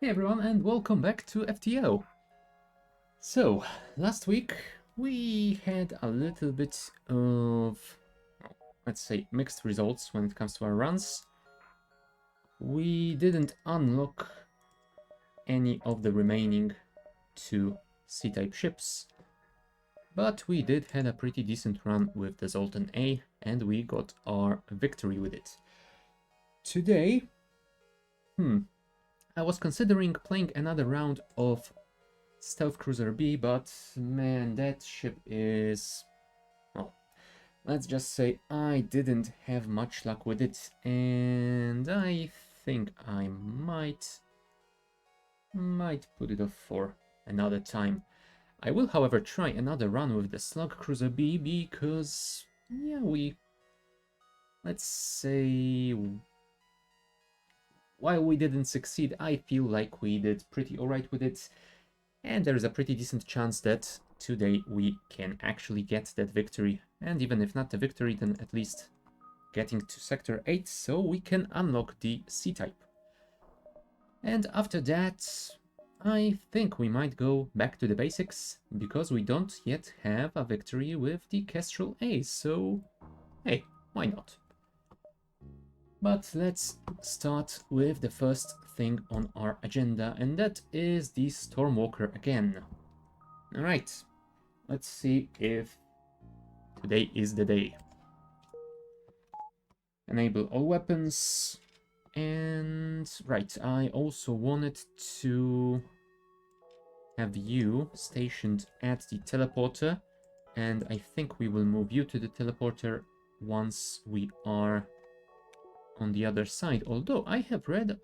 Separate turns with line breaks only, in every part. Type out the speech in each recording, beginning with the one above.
Hey everyone, and welcome back to FTL. So, last week we had a little bit of, let's say, mixed results when it comes to our runs. We didn't unlock any of the remaining two C-type ships, but we did had a pretty decent run with the Zoltan A, and we got our victory with it. Today, I was considering playing another round of Stealth Cruiser B, but man, that ship is... well, let's just say I didn't have much luck with it, and I think I might put it off for another time. I will, however, try another run with the Slug Cruiser B because, yeah, let's say, while we didn't succeed, I feel like we did pretty alright with it. And there is a pretty decent chance that today we can actually get that victory. And even if not the victory, then at least getting to Sector 8 so we can unlock the C-type. And after that, I think we might go back to the basics, because we don't yet have a victory with the Kestrel A, so hey, why not? But let's start with the first thing on our agenda, and that is the Stormwalker again. Alright, let's see if today is the day. Enable all weapons, and right, I also wanted to have you stationed at the teleporter, and I think we will move you to the teleporter once we are on the other side, although I have read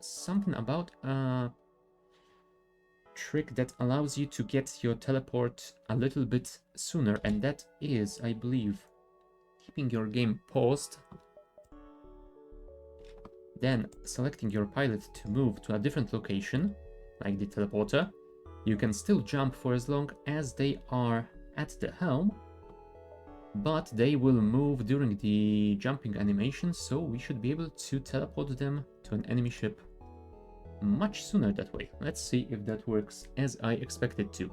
something about a trick that allows you to get your teleport a little bit sooner, and that is, I believe, keeping your game paused, then selecting your pilot to move to a different location, like the teleporter. You can still jump for as long as they are at the helm, but they will move during the jumping animation, so we should be able to teleport them to an enemy ship much sooner that way. Let's see if that works as I expected to.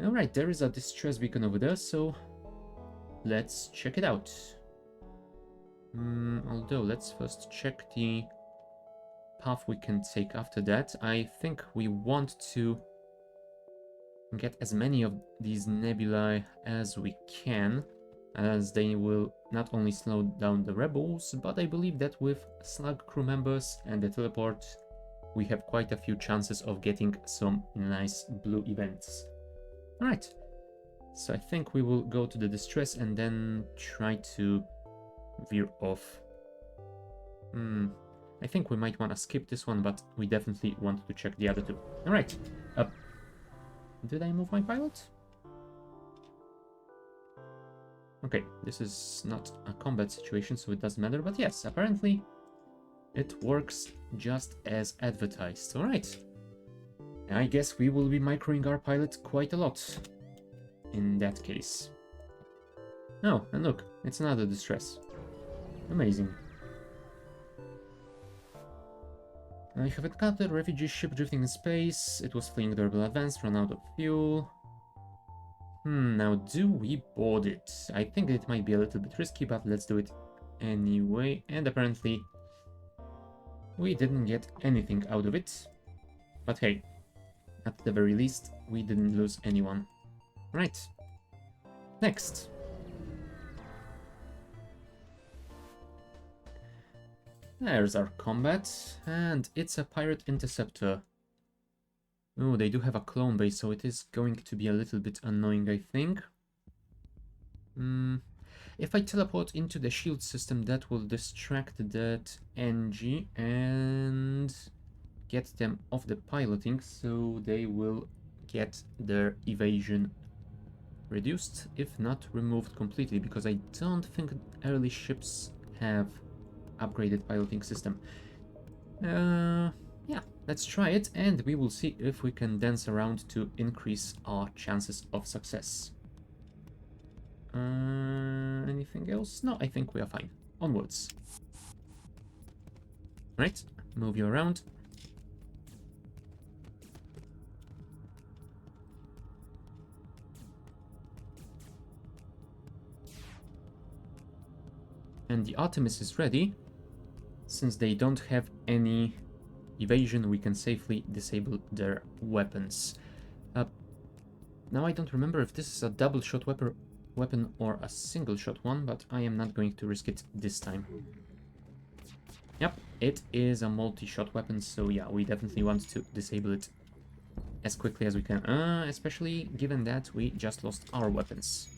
Alright, there is a distress beacon over there, so let's check it out. Although, let's first check the path we can take after that. I think we want to get as many of these nebulae as we can, as they will not only slow down the rebels, but I believe that with Slug crew members and the teleport, we have quite a few chances of getting some nice blue events. Alright, so I think we will go to the distress and then try to veer off. I think we might want to skip this one, but we definitely want to check the other two. Alright, did I move my pilot? Okay, this is not a combat situation, so it doesn't matter, but yes, apparently it works just as advertised. Alright, I guess we will be microing our pilot quite a lot in that case. Oh, and look, it's another distress. Amazing. I have encountered a refugee ship drifting in space. It was fleeing the rebel advance, run out of fuel. Now do we board it? I think it might be a little bit risky, but let's do it anyway. And apparently we didn't get anything out of it. But hey, at the very least, we didn't lose anyone. Right. Next. There's our combat, and it's a pirate interceptor. Oh, they do have a clone base, so it is going to be a little bit annoying, I think. If I teleport into the shield system, that will distract that NG and get them off the piloting, so they will get their evasion reduced, if not removed completely, because I don't think early ships have upgraded piloting system. Yeah, let's try it, and we will see if we can dance around to increase our chances of success. Anything else? No, I think we are fine. Onwards. Right, move you around. And the Artemis is ready. Since they don't have any evasion, we can safely disable their weapons. Now I don't remember if this is a double shot weapon or a single shot one, but I am not going to risk it this time. Yep, it is a multi-shot weapon, so yeah, we definitely want to disable it as quickly as we can, especially given that we just lost our weapons.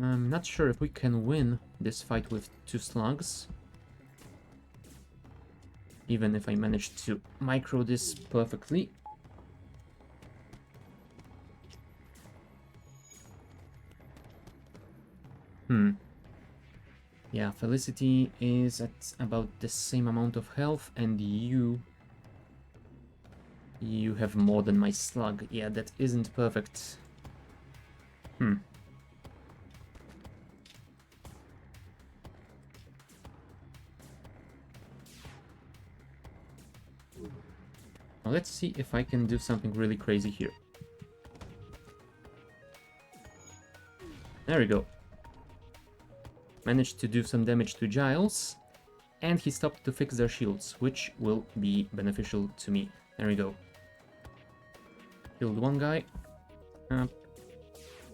I'm not sure if we can win this fight with 2 slugs. Even if I manage to micro this perfectly. Yeah, Felicity is at about the same amount of health, and you have more than my slug. Yeah, that isn't perfect. Now let's see if I can do something really crazy here. There we go. Managed to do some damage to Giles, and he stopped to fix their shields, which will be beneficial to me. There we go. Killed one guy.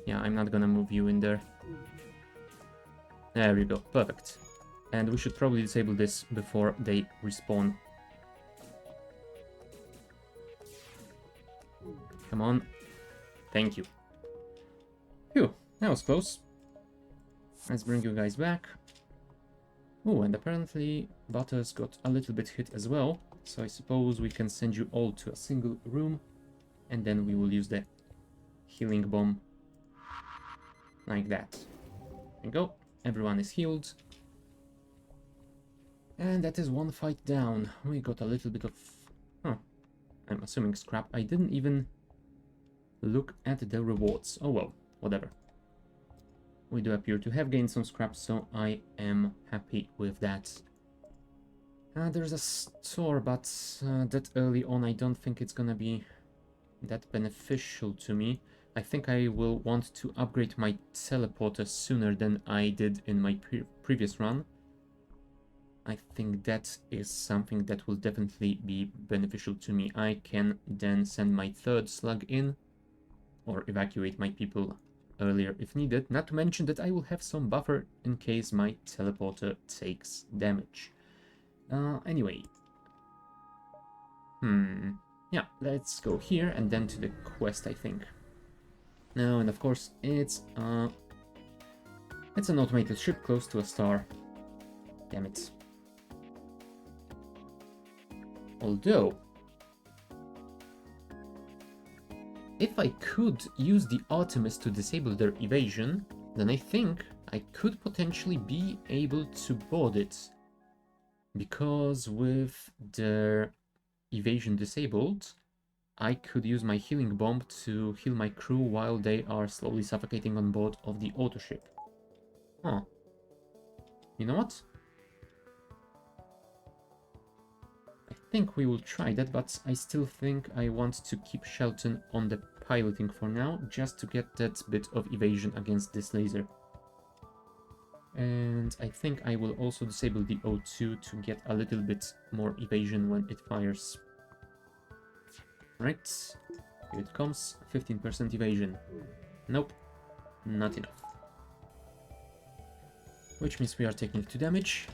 Yeah, I'm not gonna move you in there. There we go, perfect. And we should probably disable this before they respawn. Come on. Thank you. Phew, that was close. Let's bring you guys back. Oh, and apparently Butters got a little bit hit as well. So I suppose we can send you all to a single room. And then we will use the healing bomb. Like that. There we go. Everyone is healed. And that is one fight down. We got a little bit of... I'm assuming scrap. I didn't even look at the rewards. Oh well, whatever. We do appear to have gained some scrap, so I am happy with that. There's a store, but that early on I don't think it's gonna be that beneficial to me. I think I will want to upgrade my teleporter sooner than I did in my previous run. I think that is something that will definitely be beneficial to me. I can then send my third slug in, or evacuate my people earlier if needed, not to mention that I will have some buffer in case my teleporter takes damage. Anyway. Yeah, let's go here and then to the quest, I think. Now, and of course, it's an automated ship close to a star. Damn it. Although, if I could use the Artemis to disable their evasion, then I think I could potentially be able to board it. Because with their evasion disabled, I could use my healing bomb to heal my crew while they are slowly suffocating on board of the auto ship. Huh. You know what? I think we will try that, but I still think I want to keep Shelton on the piloting for now, just to get that bit of evasion against this laser. And I think I will also disable the O2 to get a little bit more evasion when it fires. Right, here it comes, 15% evasion. Nope, not enough. Which means we are taking 2 damage.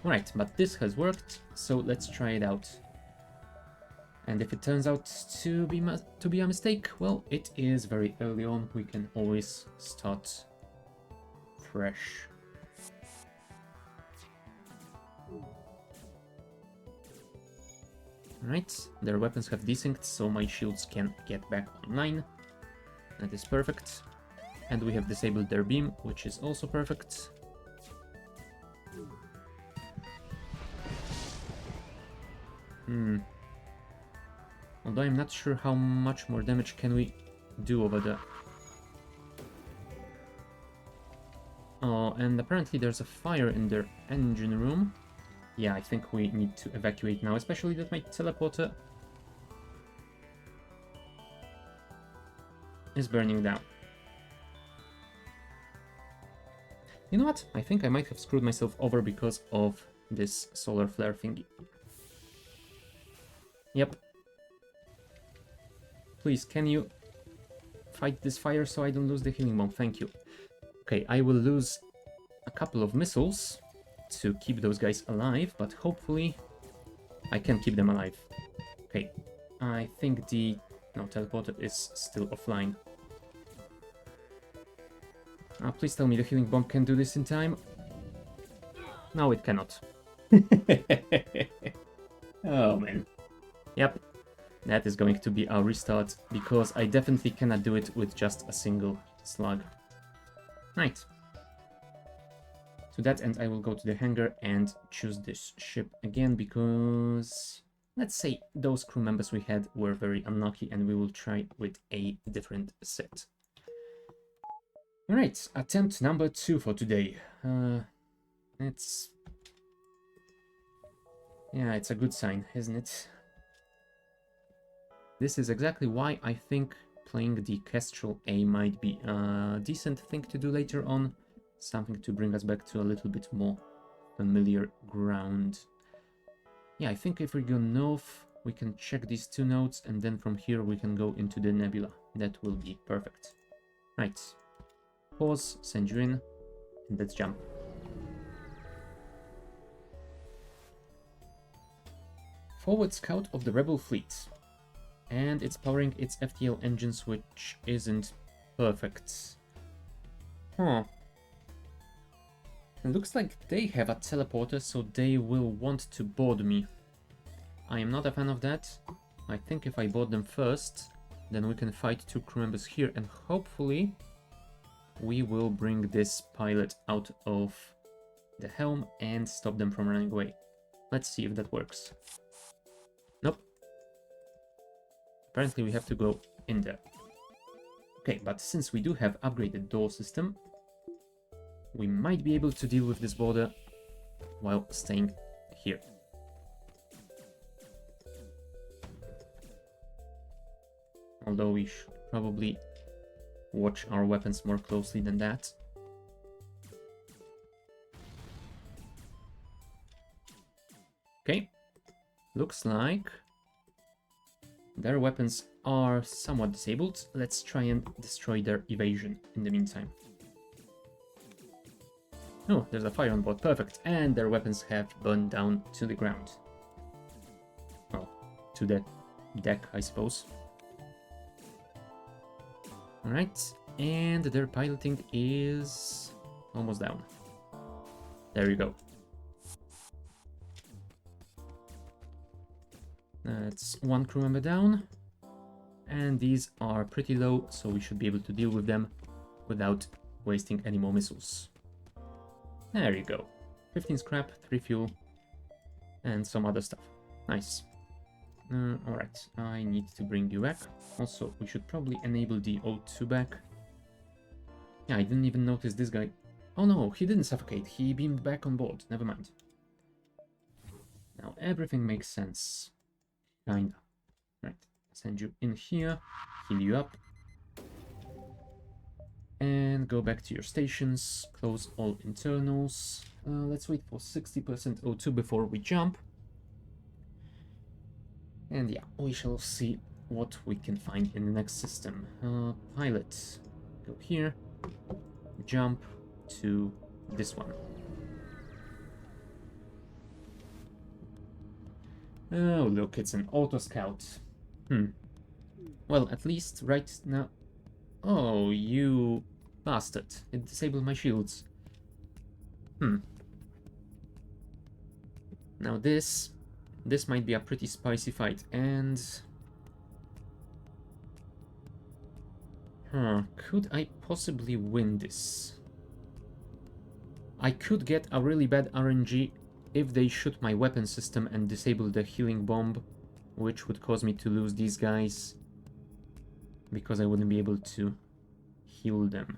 Right, but this has worked, so let's try it out. And if it turns out to be a mistake, well, it is very early on. We can always start fresh. Right, their weapons have desynced, so my shields can get back online. That is perfect. And we have disabled their beam, which is also perfect. Although I'm not sure how much more damage can we do over there. Oh, and apparently there's a fire in their engine room. Yeah, I think we need to evacuate now, especially that my teleporter is burning down. You know what? I think I might have screwed myself over because of this solar flare thingy. Yep. Please, can you fight this fire so I don't lose the healing bomb? Thank you. Okay, I will lose a couple of missiles to keep those guys alive, but hopefully I can keep them alive. Okay, I think the... no, teleporter is still offline. Please tell me the healing bomb can do this in time. No, it cannot. Oh, man. Yep, that is going to be our restart, because I definitely cannot do it with just a single slug. Right. To that end, I will go to the hangar and choose this ship again, because let's say those crew members we had were very unlucky, and we will try with a different set. Alright, attempt number 2 for today. It's... yeah, it's a good sign, isn't it? This is exactly why I think playing the Kestrel A might be a decent thing to do later on. Something to bring us back to a little bit more familiar ground. Yeah, I think if we go north, we can check these 2 nodes, and then from here we can go into the nebula. That will be perfect. Right. Pause, send you in, and let's jump. Forward scout of the rebel fleet. And it's powering its FTL engines, which isn't perfect. Huh. It looks like they have a teleporter, so they will want to board me. I am not a fan of that. I think if I board them first, then we can fight 2 crew members here, and hopefully we will bring this pilot out of the helm and stop them from running away. Let's see if that works. Nope. Apparently we have to go in there. Okay, but since we do have upgraded door system, we might be able to deal with this border while staying here. Although we should probably watch our weapons more closely than that. Okay, looks like their weapons are somewhat disabled. Let's try and destroy their evasion in the meantime. Oh, there's a fire on board, perfect. And their weapons have burned down to the ground. Well, to the deck, I suppose. Alright, and their piloting is almost down. There you go. That's 1 crew member down. And these are pretty low, so we should be able to deal with them without wasting any more missiles. There you go. 15 scrap, 3 fuel, and some other stuff. Nice. Alright, I need to bring you back. Also, we should probably enable the O2 back. Yeah, I didn't even notice this guy. Oh no, he didn't suffocate. He beamed back on board. Never mind. Now everything makes sense. Kinda. Right, send you in here, heal you up. And go back to your stations, close all internals. Let's wait for 60% O2 before we jump. And yeah, we shall see what we can find in the next system. Pilot, go here, jump to this one. Oh, look, it's an auto scout. Well, at least right now... Oh, you bastard. It disabled my shields. Now this might be a pretty spicy fight, and... could I possibly win this? I could get a really bad RNG if they shoot my weapon system and disable the healing bomb, which would cause me to lose these guys, because I wouldn't be able to heal them.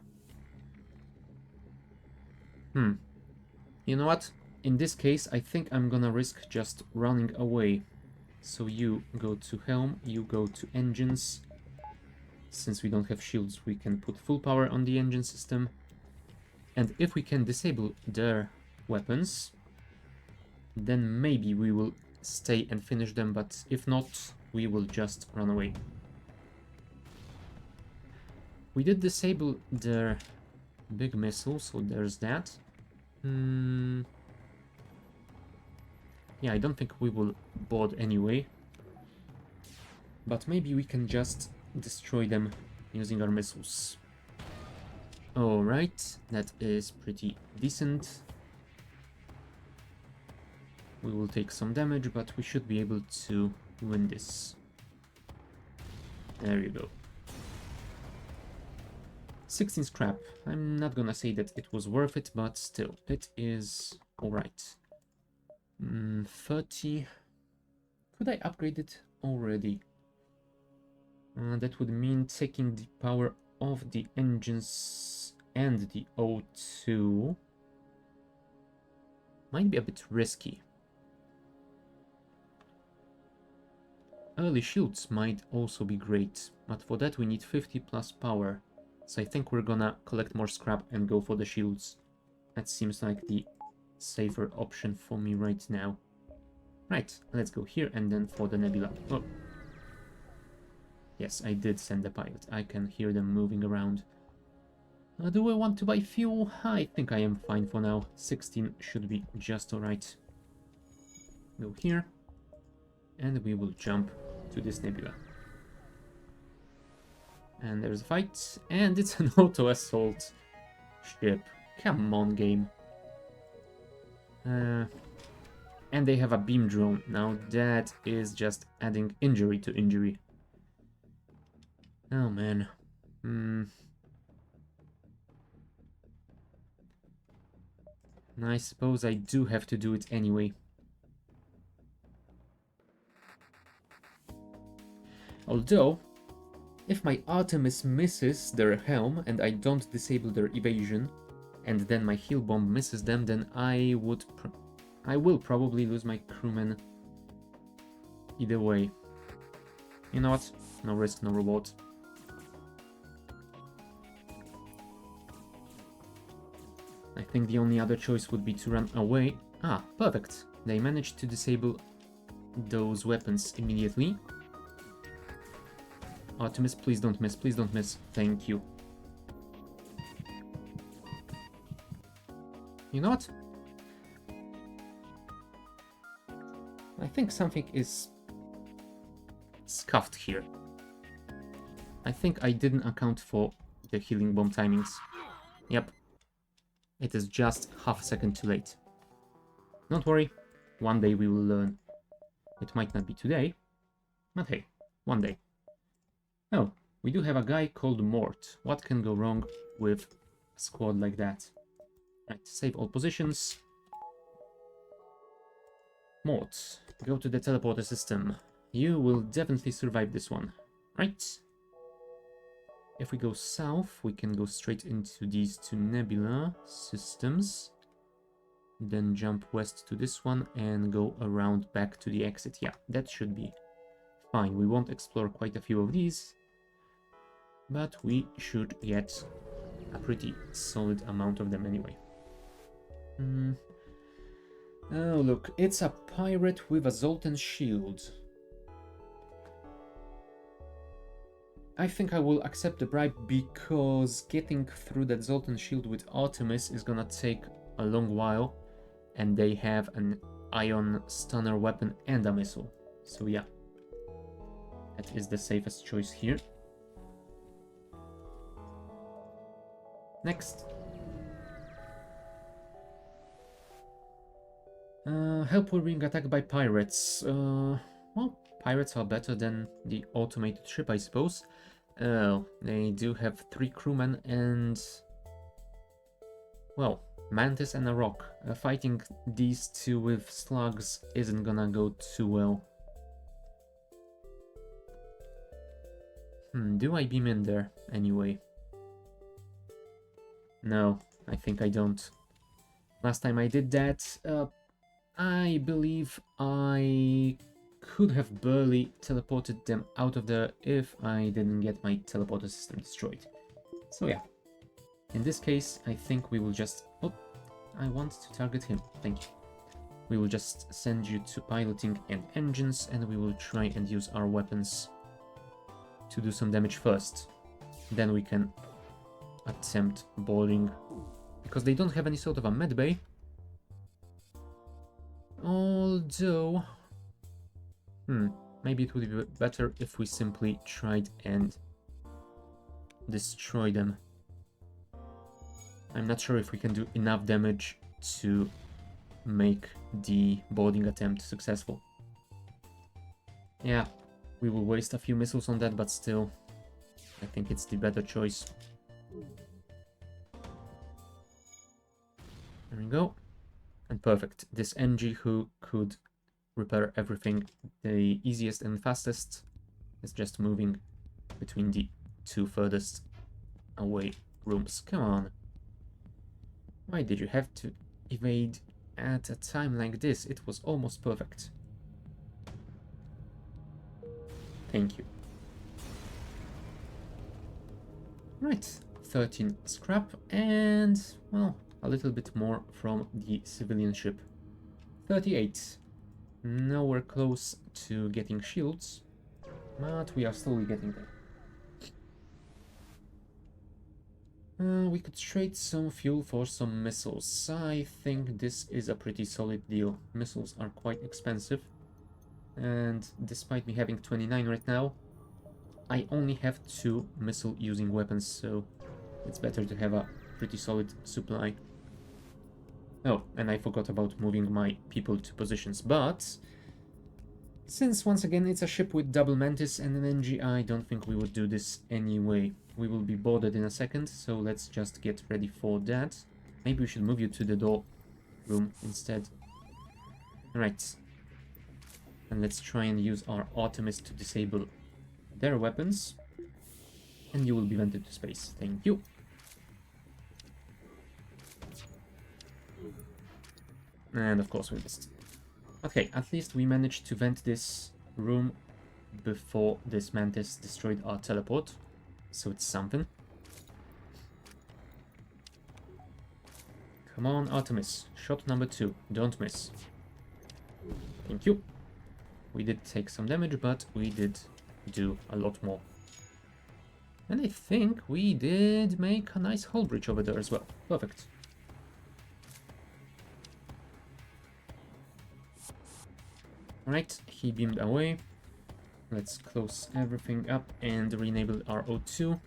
You know what? In this case, I think I'm gonna risk just running away. So you go to helm, you go to engines. Since we don't have shields, we can put full power on the engine system. And if we can disable their weapons, then maybe we will stay and finish them, but if not, we will just run away. We did disable their big missile, so there's that. Yeah, I don't think we will board anyway. But maybe we can just destroy them using our missiles. Alright, that is pretty decent. We will take some damage, but we should be able to win this. There you go. 16 scrap. I'm not gonna say that it was worth it, but still, it is alright. 30. Could I upgrade it already? That would mean taking the power of the engines and the O2. Might be a bit risky. Early shields might also be great, but for that we need 50 plus power. So I think we're gonna collect more scrap and go for the shields. That seems like the safer option for me right now. Right, let's go here and then for the nebula. Oh. Yes, I did send the pilot. I can hear them moving around. Do I want to buy fuel? I think I am fine for now. 16 should be just alright. Go here. And we will jump to this nebula. And there's a fight. And it's an auto-assault ship. Come on, game. And they have a beam drone. Now that is just adding injury to injury. Oh, man. I suppose I do have to do it anyway. Although, if my Artemis misses their helm and I don't disable their evasion, and then my heal bomb misses them, then I will probably lose my crewmen either way. You know what? No risk, no reward. I think the only other choice would be to run away. Ah, perfect. They managed to disable those weapons immediately. Artemis, please don't miss, please don't miss. Thank you. You know what? I think something is scuffed here. I think I didn't account for the healing bomb timings. Yep. It is just half a second too late. Don't worry, one day we will learn. It might not be today, but hey, one day. Oh, we do have a guy called Mort. What can go wrong with a squad like that? Right, save all positions. Mort, go to the teleporter system. You will definitely survive this one, right? If we go south, we can go straight into these two nebula systems. Then jump west to this one and go around back to the exit. Yeah, that should be fine. We won't explore quite a few of these, but we should get a pretty solid amount of them anyway. Oh, look, it's a pirate with a Zoltan shield. I think I will accept the bribe because getting through that Zoltan shield with Artemis is gonna take a long while, and they have an ion stunner weapon and a missile. So yeah, that is the safest choice here. Next. Help we're being attacked by pirates. Well, pirates are better than the automated ship, I suppose. Oh, they do have 3 crewmen and... well, Mantis and a rock. Fighting these two with slugs isn't gonna go too well. Do I beam in there anyway? No, I think I don't. Last time I did that, I believe I could have barely teleported them out of there if I didn't get my teleporter system destroyed. So yeah, in this case, I think we will just... Oh, I want to target him. Thank you. We will just send you to piloting and engines, and we will try and use our weapons to do some damage first. Then we can attempt boarding, because they don't have any sort of a medbay. Although... maybe it would be better if we simply tried and destroy them. I'm not sure if we can do enough damage to make the boarding attempt successful. Yeah, we will waste a few missiles on that, but still, I think it's the better choice. There we go. And perfect. This NG who could repair everything the easiest and fastest is just moving between the two furthest away rooms. Come on. Why did you have to evade at a time like this? It was almost perfect. Thank you. Right, 13 scrap and, well, a little bit more from the civilian ship. 38. Nowhere close to getting shields, but we are slowly getting there. We could trade some fuel for some missiles. I think this is a pretty solid deal. Missiles are quite expensive, and despite me having 29 right now, I only have 2 missile-using weapons, so it's better to have a pretty solid supply. Oh, and I forgot about moving my people to positions, but since once again it's a ship with double Mantis and an NG, I don't think we would do this anyway. We will be boarded in a second, so let's just get ready for that. Maybe we should move you to the door room instead. Right. And let's try and use our Artemis to disable their weapons. And you will be vented to space. Thank you. And of course we missed. Okay, at least we managed to vent this room before this Mantis destroyed our teleport. So it's something. Come on, Artemis. Shot number 2. Don't miss. Thank you. We did take some damage, but we did do a lot more. And I think we did make a nice hull breach over there as well. Perfect. Alright, he beamed away. Let's close everything up and re-enable our O2.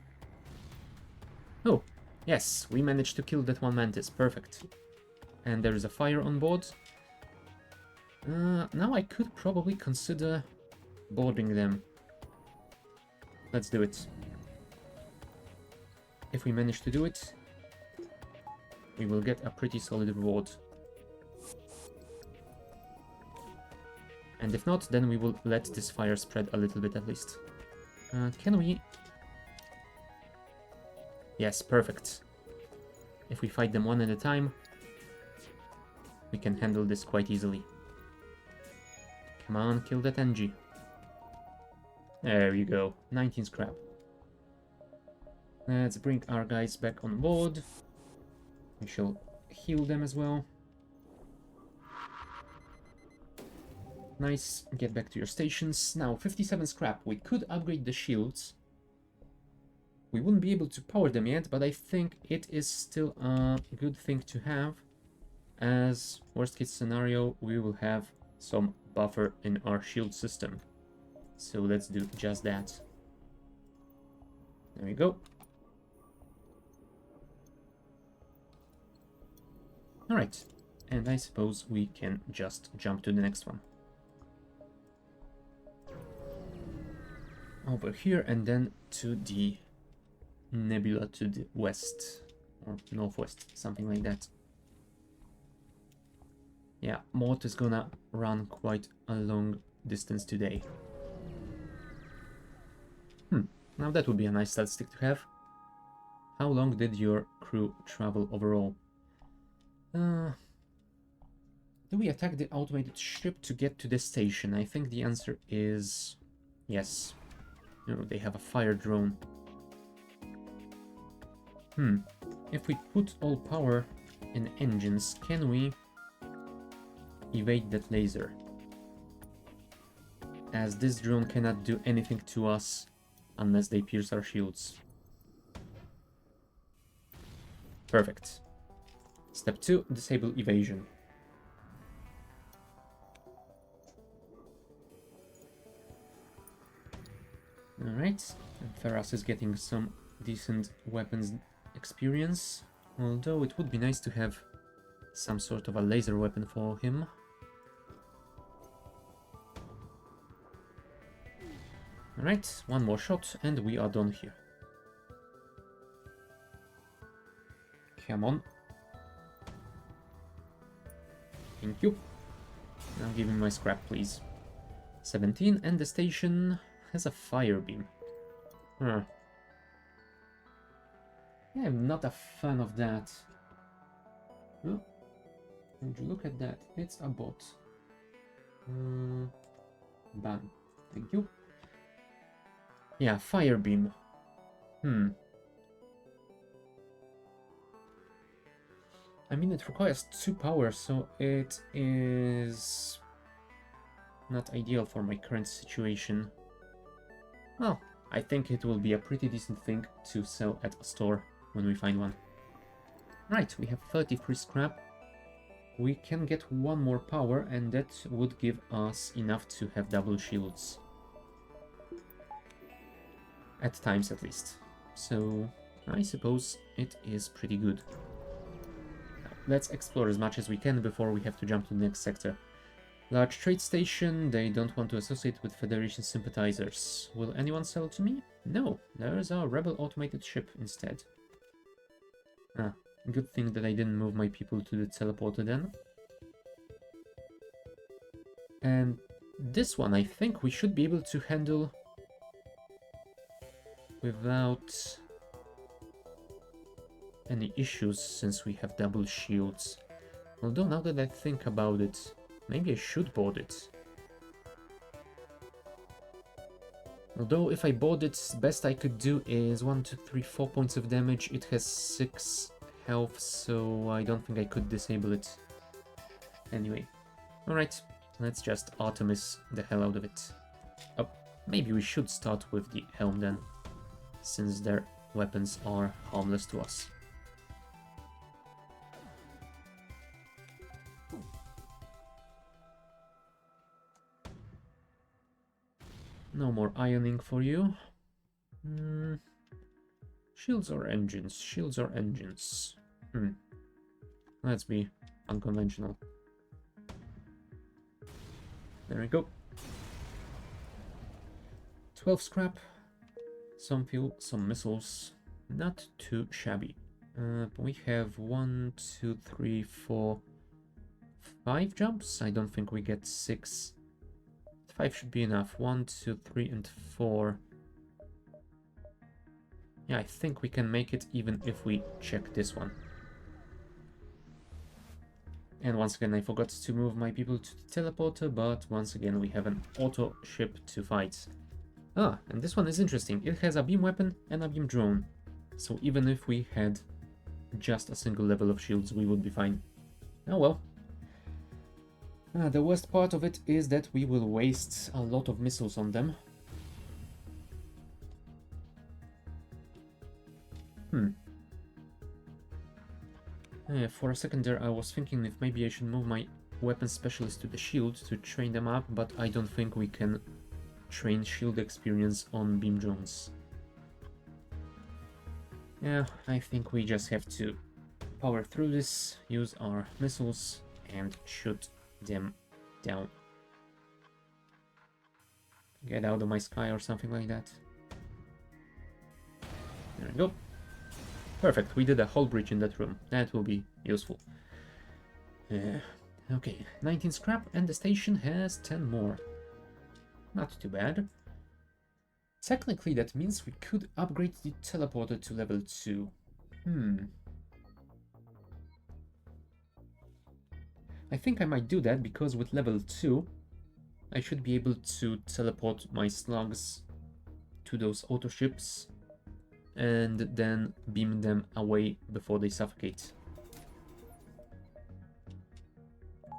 Oh, yes, we managed to kill that one Mantis. Perfect. And there is a fire on board. Now I could probably consider boarding them. Let's do it. If we manage to do it, we will get a pretty solid reward. And if not, then we will let this fire spread a little bit at least. Can we? Yes, perfect. If we fight them one at a time, we can handle this quite easily. Come on, kill that NG. There you go, 19 scrap. Let's bring our guys back on board. We shall heal them as well. Nice, get back to your stations. Now, 57 scrap. We could upgrade the shields. We wouldn't be able to power them yet, but I think it is still a good thing to have. As worst case scenario, we will have some buffer in our shield system. So let's do just that. There we go. Alright, and I suppose we can just jump to the next one. Over here and then to the nebula to the west or northwest, something like that. Yeah, Mort is gonna run quite a long distance today. Now that would be a nice statistic to have. How long did your crew travel overall? Do we attack the automated ship to get to the station? I think the answer is yes. No, they have a fire drone. If we put all power in engines, can we evade that laser? As this drone cannot do anything to us unless they pierce our shields. Perfect. Step 2, disable evasion. Alright, Ferras is getting some decent weapons experience, although it would be nice to have some sort of a laser weapon for him. Alright, one more shot and we are done here. Come on. Thank you. Now give me my scrap, please. 17, and the station has a fire beam. Huh. Yeah, I'm not a fan of that. Oh, would you look at that? It's a bot. Ban. Thank you. Yeah, fire beam. I mean, it requires 2 power, so it is not ideal for my current situation. Well, I think it will be a pretty decent thing to sell at a store when we find one. Right, we have 33 scrap. We can get 1 more power, and that would give us enough to have double shields. At times, at least. So, I suppose it is pretty good. Now, let's explore as much as we can before we have to jump to the next sector. Large trade station, they don't want to associate with Federation sympathizers. Will anyone sell to me? No, there's a rebel automated ship instead. Ah, good thing that I didn't move my people to the teleporter then. And this one I think we should be able to handle without any issues since we have double shields. Although now that I think about it, maybe I should board it. Although if I board it, best I could do is 1, 2, 3, 4 points of damage. It has 6 health, so I don't think I could disable it. Anyway, alright, let's just Artemis the hell out of it. Oh, maybe we should start with the helm then, since their weapons are harmless to us. No more ironing for you. Shields or engines? Shields or engines? Let's be unconventional. There we go. 12 scrap, some fuel, some missiles. Not too shabby. We have 1, 2, 3, 4, 5 jumps. I don't think we get 6. 5 should be enough. 1, 2, 3, and 4. Yeah, I think we can make it even if we check this one. And once again, I forgot to move my people to the teleporter, but once again, we have an auto ship to fight. Ah, and this one is interesting. It has a beam weapon and a beam drone. So even if we had just a single level of shields, we would be fine. Oh well. The worst part of it is that we will waste a lot of missiles on them. For a second there I was thinking if maybe I should move my weapon specialist to the shield to train them up, but I don't think we can train shield experience on beam drones. Yeah, I think we just have to power through this, use our missiles, and shoot them down. Get out of my sky or something like that. There we go. Perfect, we did a whole breach in that room. That will be useful. Okay, 19 scrap, and the station has 10 more. Not too bad. Technically, that means we could upgrade the teleporter to level 2. I think I might do that because with level 2, I should be able to teleport my slugs to those auto ships and then beam them away before they suffocate.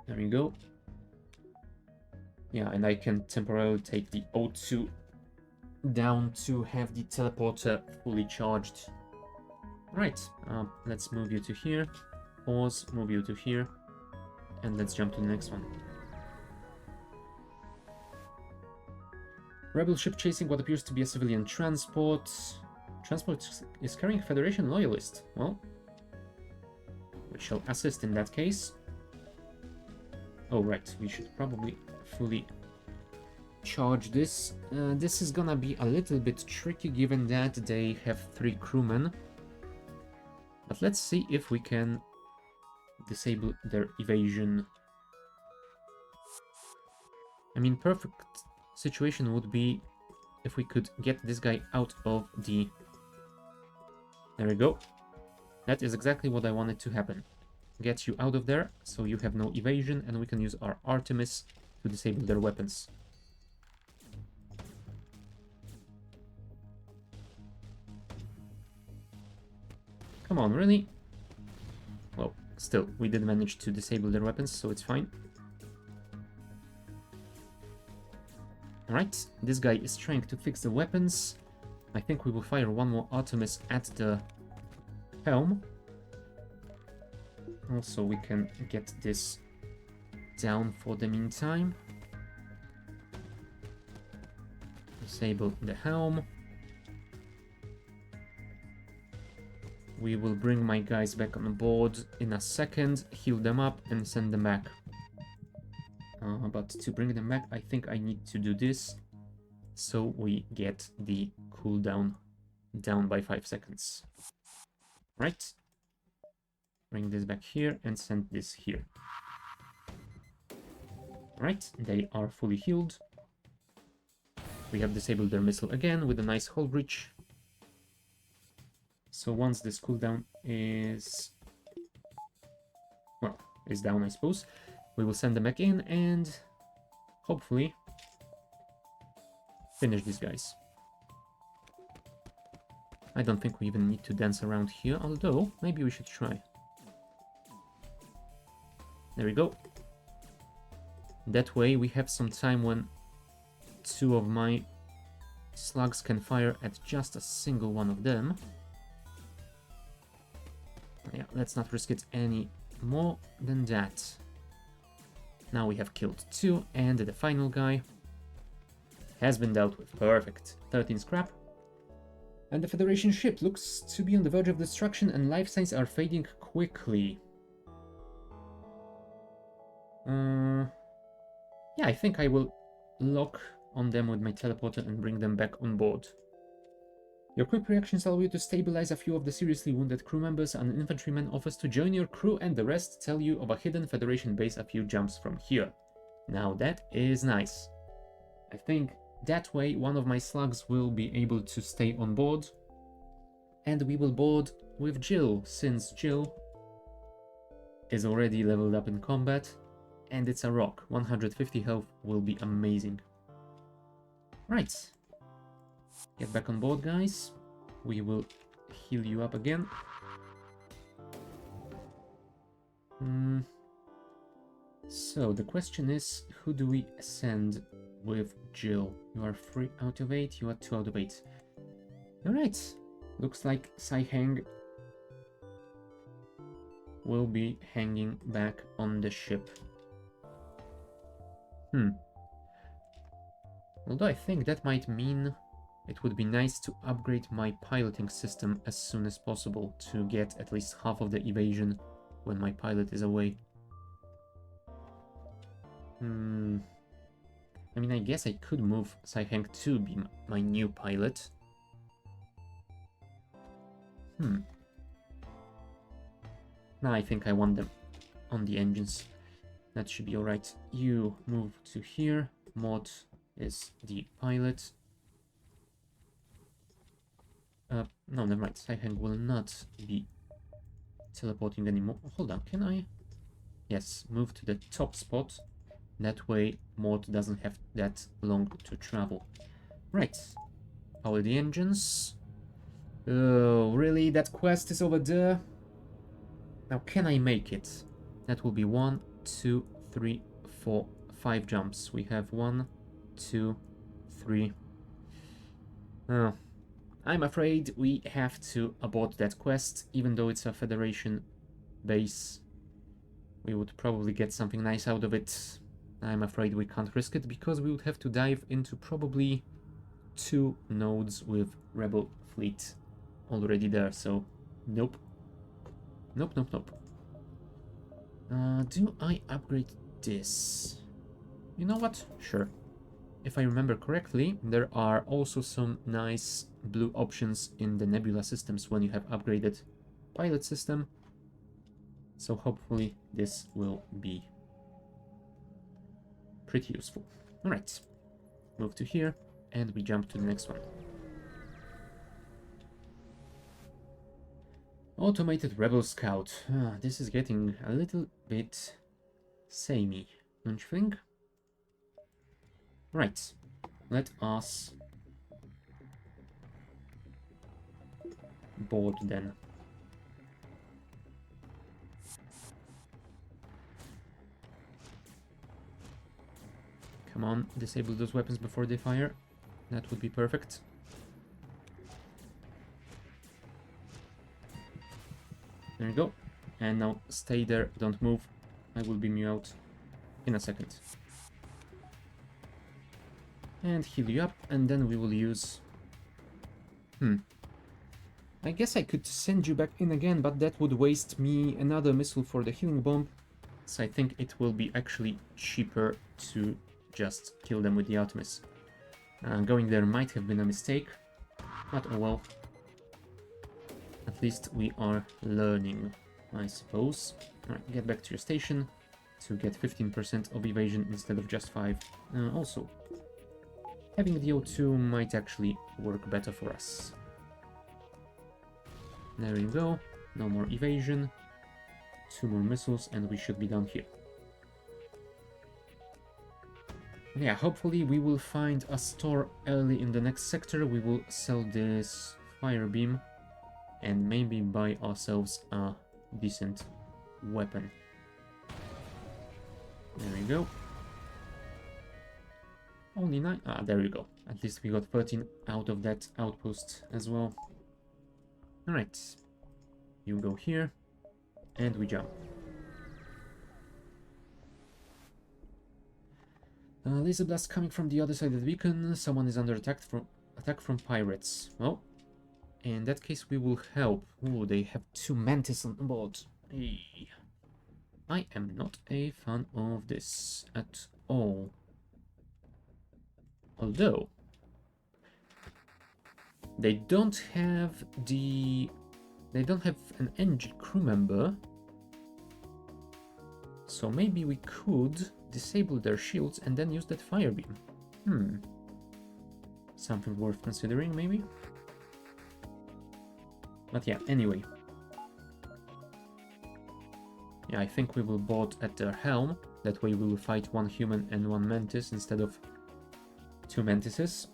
There we go. Yeah, and I can temporarily take the O2 down to have the teleporter fully charged. Right, let's move you to here. Pause, move you to here. And let's jump to the next one. Rebel ship chasing what appears to be a civilian transport. Transport is carrying Federation loyalist. Well, we shall assist in that case. Oh, right, we should probably fully charge this. This is gonna be a little bit tricky given that they have 3 crewmen. But let's see if we can disable their evasion. I mean, perfect situation would be if we could get this guy out of the... There we go. That is exactly what I wanted to happen. Get you out of there, so you have no evasion, and we can use our Artemis to disable their weapons. Come on, really? Well, still, we did manage to disable their weapons, so it's fine. Alright, this guy is trying to fix the weapons. I think we will fire one more Artemis at the helm. Also, we can get this down for the meantime. Disable the helm. We will bring my guys back on board in a second, heal them up, and send them back. But to bring them back, I think I need to do this, so we get the cooldown down by 5 seconds. Right? Bring this back here and send this here. Right, they are fully healed. We have disabled their missile again with a nice hull breach. So once this cooldown is... well, is down, I suppose, we will send them back in and hopefully finish these guys. I don't think we even need to dance around here, although maybe we should try. There we go. That way we have some time when 2 of my slugs can fire at just a single one of them. Yeah, let's not risk it any more than that. Now we have killed 2, and the final guy has been dealt with. Perfect. 13 scrap. And the Federation ship looks to be on the verge of destruction, and life signs are fading quickly. Yeah, I think I will lock on them with my teleporter and bring them back on board. Your quick reactions allow you to stabilize a few of the seriously wounded crew members. An infantryman offers to join your crew, and the rest tell you of a hidden Federation base a few jumps from here. Now that is nice. I think that way one of my slugs will be able to stay on board, and we will board with Jill, since Jill is already leveled up in combat, and it's a rock. 150 health will be amazing. Right. Get back on board, guys. We will heal you up again. So the question is, who do we send with Jill? You are 3 out of 8, you are 2 out of 8. Alright, looks like Sai-Heng will be hanging back on the ship. Although I think that might mean it would be nice to upgrade my piloting system as soon as possible to get at least half of the evasion when my pilot is away. I mean, I guess I could move Sai-Heng to be my new pilot. Now I think I want them on the engines. That should be alright. You move to here. Mod is the pilot. No, never mind. Sai-Heng will not be teleporting anymore. Hold on, can I? Yes, move to the top spot. That way, Maud doesn't have that long to travel. Right. Power the engines. Oh, really? That quest is over there? Now, can I make it? That will be 1, 2, 3, 4, 5 jumps. We have 1, 2, 3. Oh, I'm afraid we have to abort that quest, even though it's a Federation base. We would probably get something nice out of it. I'm afraid we can't risk it, because we would have to dive into probably 2 nodes with Rebel fleet already there, so nope. Nope, nope, nope. Do I upgrade this? You know what? Sure. If I remember correctly, there are also some nice blue options in the Nebula systems when you have upgraded pilot system. So hopefully this will be pretty useful. Alright, move to here and we jump to the next one. Automated Rebel Scout. This is getting a little bit samey, don't you think? Right, let us board then. Come on, disable those weapons before they fire. That would be perfect. There you go. And now stay there, don't move. I will beam you out in a second. And heal you up, and then we will use... I guess I could send you back in again, but that would waste me another missile for the healing bomb. So I think it will be actually cheaper to just kill them with the Artemis. Going there might have been a mistake, but oh well. At least we are learning, I suppose. Alright, get back to your station to get 15% of evasion instead of just 5. Also, having the O2 might actually work better for us. There you go, no more evasion. 2 more missiles and we should be done here. Yeah, hopefully we will find a store early in the next sector. We will sell this fire beam and maybe buy ourselves a decent weapon. There we go. Only 9. There you go. At least we got 13 out of that outpost as well. Alright. You go here. And we jump. Laser blast coming from the other side of the beacon. Someone is under attack from pirates. Well, in that case we will help. Oh, they have 2 mantis on board. Hey. I am not a fan of this at all. Although they don't have an NG crew member, so maybe we could disable their shields and then use that fire beam. Something worth considering, maybe. But yeah, anyway. Yeah, I think we will board at their helm. That way we will fight 1 human and 1 mantis instead of 2 mantises.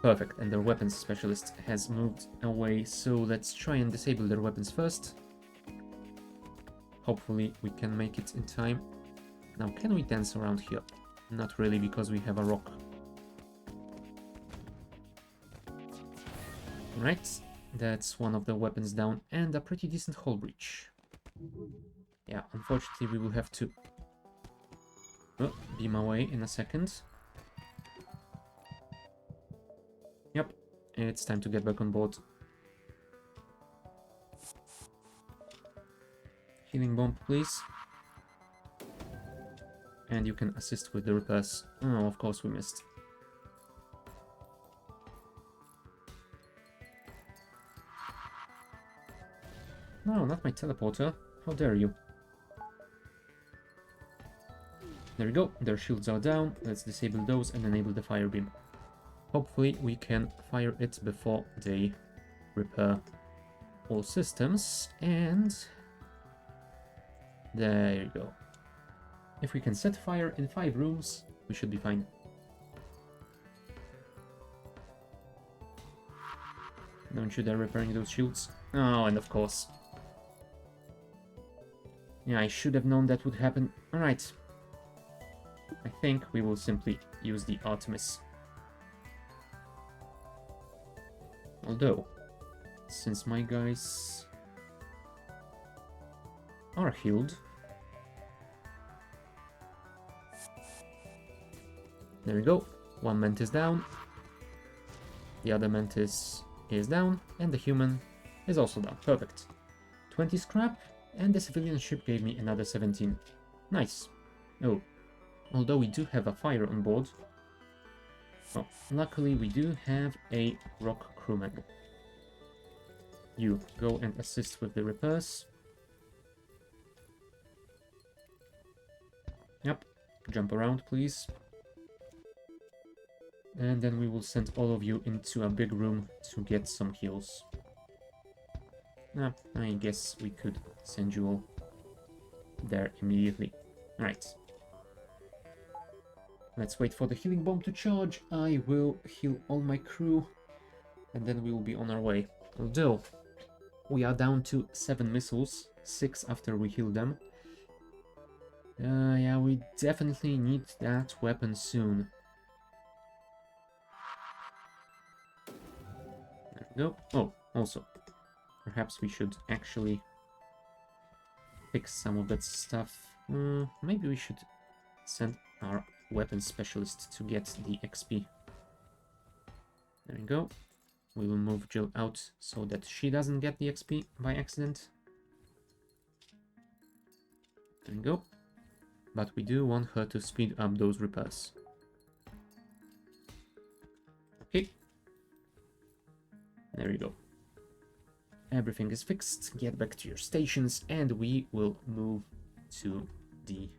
Perfect, and their weapons specialist has moved away, so let's try and disable their weapons first. Hopefully we can make it in time. Now, can we dance around here? Not really, because we have a rock. Right, that's one of the weapons down, and a pretty decent hull breach. Yeah, unfortunately we will have to beam away in a second. Yep, it's time to get back on board. Healing bomb, please. And you can assist with the repairs. Oh, of course we missed. No, not my teleporter. How dare you? There we go. Their shields are down. Let's disable those and enable the fire beam. Hopefully we can fire it before they repair all systems. And There you go. If we can set fire in 5 rooms, we should be fine. Don't you dare repairing those shields. Oh, and of course. Yeah, I should have known that would happen. Alright. I think we will simply use the Artemis. Although, since my guys are healed, there we go. One mantis down, the other mantis is down, and the human is also down. Perfect. 20 scrap, and the civilian ship gave me another 17. Nice. Oh, although we do have a fire on board. Well, luckily we do have a rock crewman. You go and assist with the repairs. Yep, jump around please. And then we will send all of you into a big room to get some heals. I guess we could send you all there immediately. Alright. Let's wait for the healing bomb to charge. I will heal all my crew, and then we will be on our way. Although, we are down to 7 missiles, 6 after we heal them. Yeah, we definitely need that weapon soon. There we go. Oh, also, perhaps we should actually fix some of that stuff. Maybe we should send our weapon specialist to get the XP. There we go. We will move Jill out so that she doesn't get the XP by accident. There we go. But we do want her to speed up those repairs. Okay. There we go. Everything is fixed. Get back to your stations and we will move to the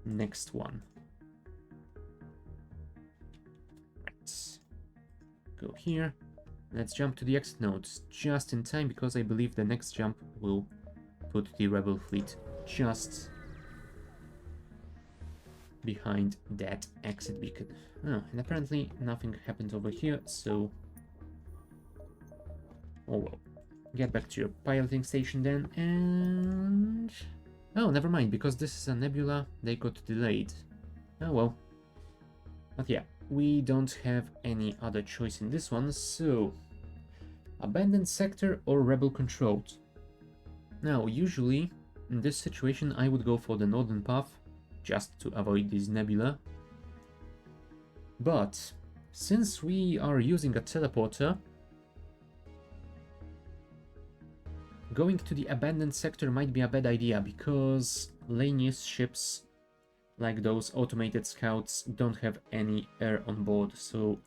next one. Let's go here. Let's jump to the exit nodes just in time because I believe the next jump will put the rebel fleet just behind that exit beacon. Oh, and apparently nothing happened over here, so oh well. Get back to your piloting station then, and oh, never mind, because this is a nebula, they got delayed. Oh well. But yeah, we don't have any other choice in this one, so abandoned sector or rebel controlled. Now, usually in this situation I would go for the northern path just to avoid this nebula. But since we are using a teleporter, going to the abandoned sector might be a bad idea because Lanius ships like those automated scouts don't have any air on board, so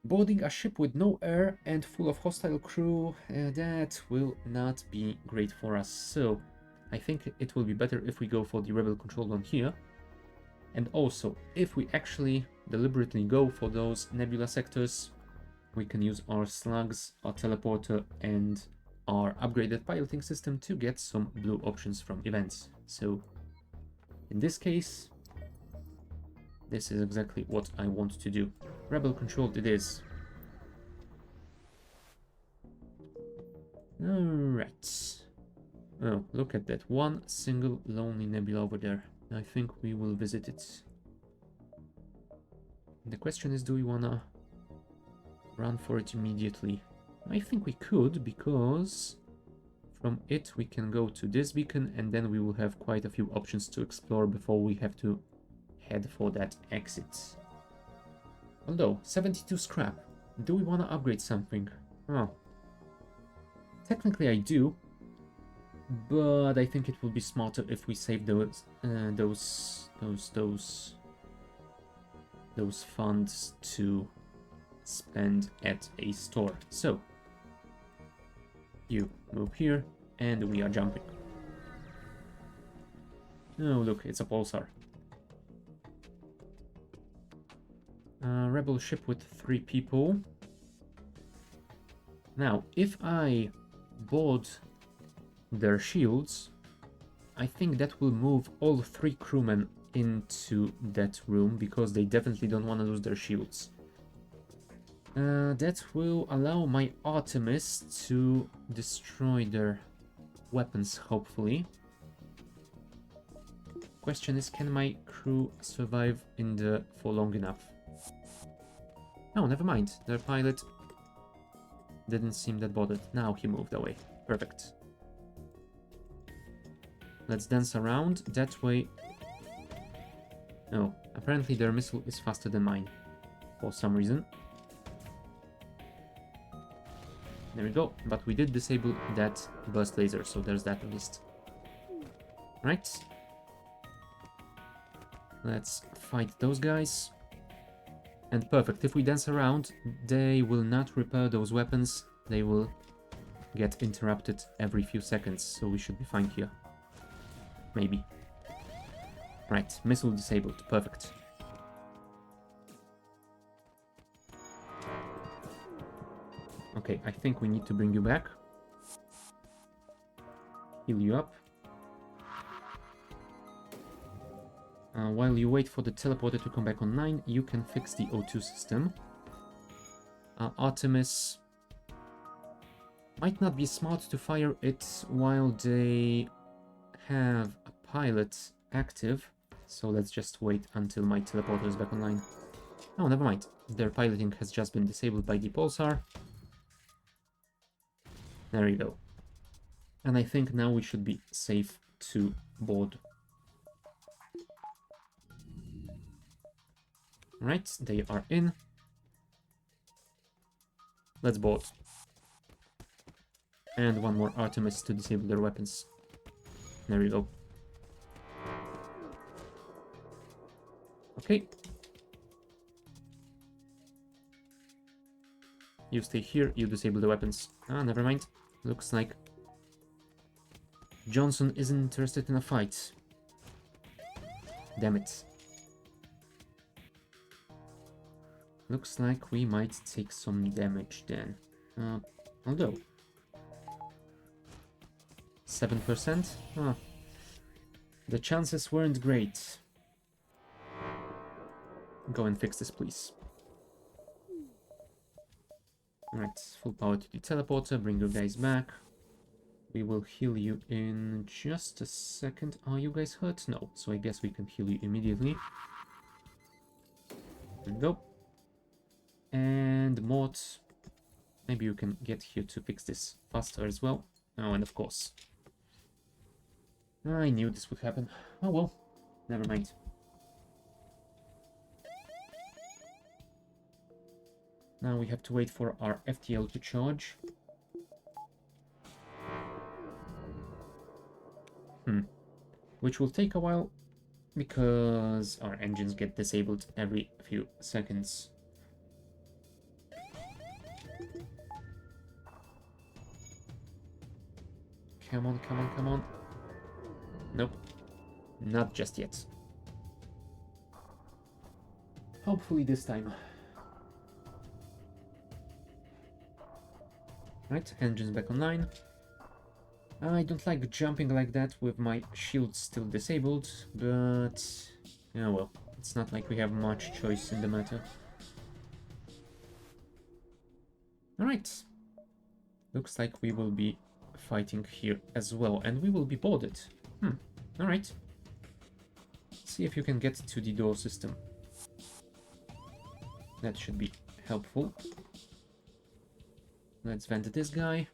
boarding a ship with no air and full of hostile crew, that will not be great for us. So I think it will be better if we go for the rebel controlled one here. And also, if we actually deliberately go for those nebula sectors, we can use our slugs, our teleporter, and our upgraded piloting system to get some blue options from events. So in this case, this is exactly what I want to do. Rebel controlled it is. Alright. Oh, look at that. One single lonely nebula over there. I think we will visit it. The question is, do we wanna run for it immediately? I think we could, because from it we can go to this beacon and then we will have quite a few options to explore before we have to head for that exit. Although, 72 scrap. Do we want to upgrade something? Oh. Technically I do, but I think it will be smarter if we save those funds to spend at a store. So you move here and we are jumping. Oh look, it's a pulsar. Rebel ship with 3 people. Now, if I board their shields, I think that will move all 3 crewmen into that room, because they definitely don't want to lose their shields. That will allow my Artemis to destroy their weapons, hopefully. Question is, can my crew survive for long enough? Oh, never mind. Their pilot didn't seem that bothered. Now he moved away. Perfect. Let's dance around. That way... Oh, apparently their missile is faster than mine. For some reason. There we go. But we did disable that burst laser, so there's that at least. Right. Let's fight those guys. And perfect. If we dance around, they will not repair those weapons. They will get interrupted every few seconds, so we should be fine here. Maybe. Right, missile disabled. Perfect. Okay, I think we need to bring you back. Heal you up. While you wait for the teleporter to come back online, you can fix the O2 system. Artemis might not be smart to fire it while they have a pilot active, so let's just wait until my teleporter is back online. Oh, never mind. Their piloting has just been disabled by the pulsar. There you go. And I think now we should be safe to board. Right, they are in. Let's board. And one more Artemis to disable their weapons. There we go. Okay. You stay here, you disable the weapons. Ah, never mind. Looks like Johnson isn't interested in a fight. Damn it. Looks like we might take some damage then. Although 7%? The chances weren't great. Go and fix this, please. Alright, full power to the teleporter, bring your guys back. We will heal you in just a second. Are you guys hurt? No, so I guess we can heal you immediately. There we go. And Mort, maybe you can get here to fix this faster as well. Oh, and of course, I knew this would happen. Oh well, never mind. Now we have to wait for our FTL to charge. Which will take a while, because our engines get disabled every few seconds. Come on, come on, come on. Nope. Not just yet. Hopefully this time. Right, engines back online. I don't like jumping like that with my shield still disabled, but yeah, well, it's not like we have much choice in the matter. Alright. Looks like we will be fighting here as well, and we will be boarded. Alright. See if you can get to the door system. That should be helpful. Let's vent this guy.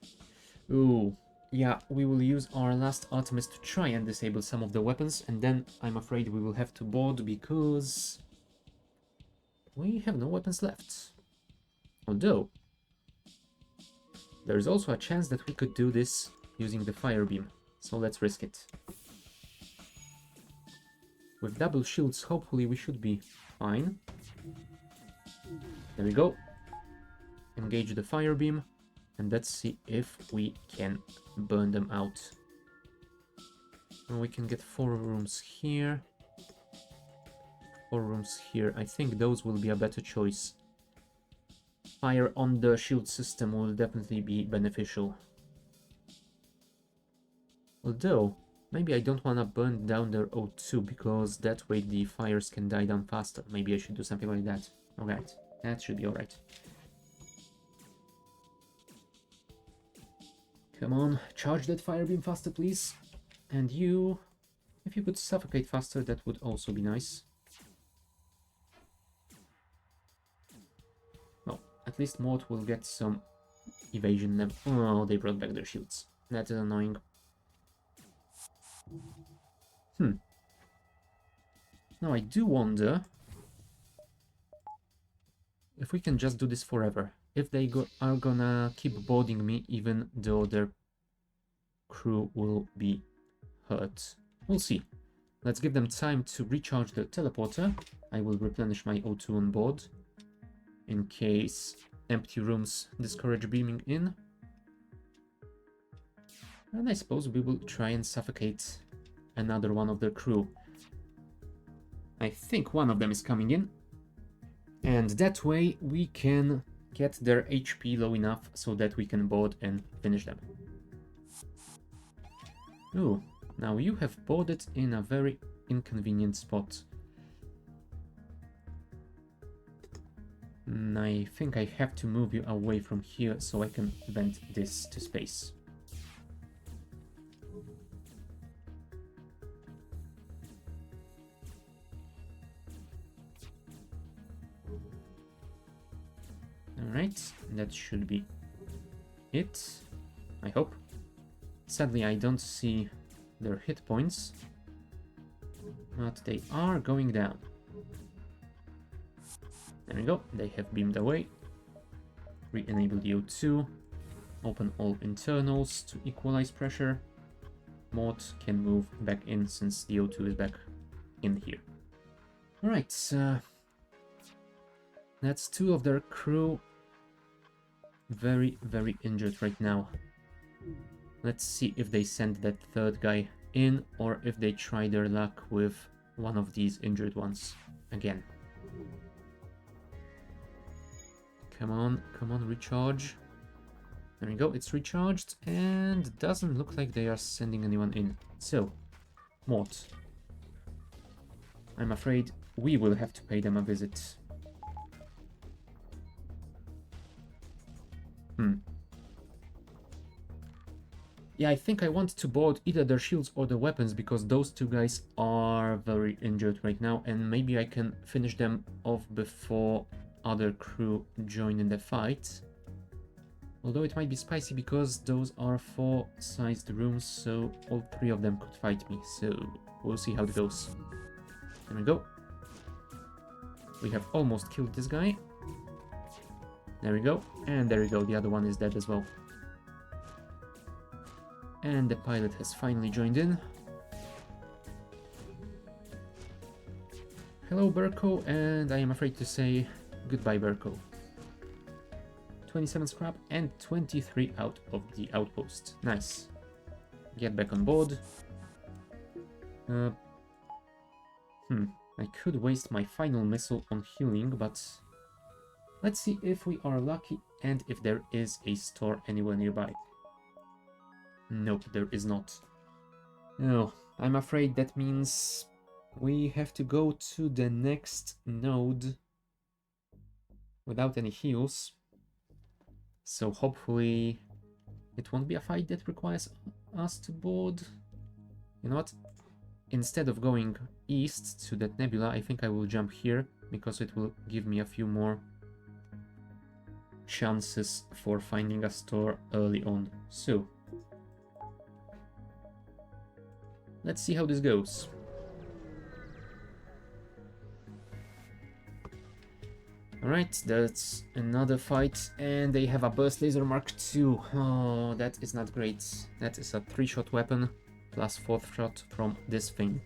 Ooh, yeah, we will use our last Artemis to try and disable some of the weapons, and then I'm afraid we will have to board because we have no weapons left. Although, there is also a chance that we could do this using the fire beam, so let's risk it. With double shields, hopefully we should be fine. There we go. Engage the fire beam, and let's see if we can burn them out. And we can get 4 rooms here. 4 rooms here. I think those will be a better choice. Fire on the shield system will definitely be beneficial. Although, Maybe I don't want to burn down their O2 because that way the fires can die down faster. Maybe I should do something like that. Alright, that should be alright. Come on, charge that fire beam faster, please. And you, if you could suffocate faster, that would also be nice. Well, at least Mort will get some evasion level. Oh, they brought back their shields. That is annoying. Now I do wonder if we can just do this forever. If they are gonna keep boarding me even though their crew will be hurt. We'll see. Let's give them time to recharge the teleporter. I will replenish my O2 on board in case empty rooms discourage beaming in. And I suppose we will try and suffocate another one of their crew. I think one of them is coming in. And that way we can get their HP low enough so that we can board and finish them. Ooh, now you have boarded in a very inconvenient spot. I think I have to move you away from here so I can vent this to space. Alright, that should be it, I hope. Sadly, I don't see their hit points, but they are going down. There we go, they have beamed away. Re-enable the O2, open all internals to equalize pressure. Mort can move back in since the O2 is back in here. Alright, that's two of their crew very, very injured right now. Let's see if they send that third guy in or if they try their luck with one of these injured ones again. Come on, recharge. There we go, it's recharged and doesn't look like they are sending anyone in. So, Mort, I'm afraid we will have to pay them a visit. Yeah, I think I want to board either their shields or their weapons because those two guys are very injured right now and maybe I can finish them off before other crew join in the fight. Although it might be spicy because those are 4-sized rooms, so all 3 of them could fight me, so we'll see how it goes. There we go. We have almost killed this guy. There we go, and there we go, the other one is dead as well. And the pilot has finally joined in. Hello Burko, and I am afraid to say goodbye Burko. 27 scrap and 23 out of the outpost. Nice. Get back on board. I could waste my final missile on healing, but let's see if we are lucky and if there is a store anywhere nearby. Nope, there is not. Oh, I'm afraid that means we have to go to the next node without any heals. So hopefully it won't be a fight that requires us to board. You know what? Instead of going east to that nebula, I think I will jump here because it will give me a few more chances for finding a store early on. So let's see how this goes. Alright, that's another fight, and they have a Burst Laser Mark II. Oh, that is not great. That is a 3-shot weapon, plus 4th shot from this thing.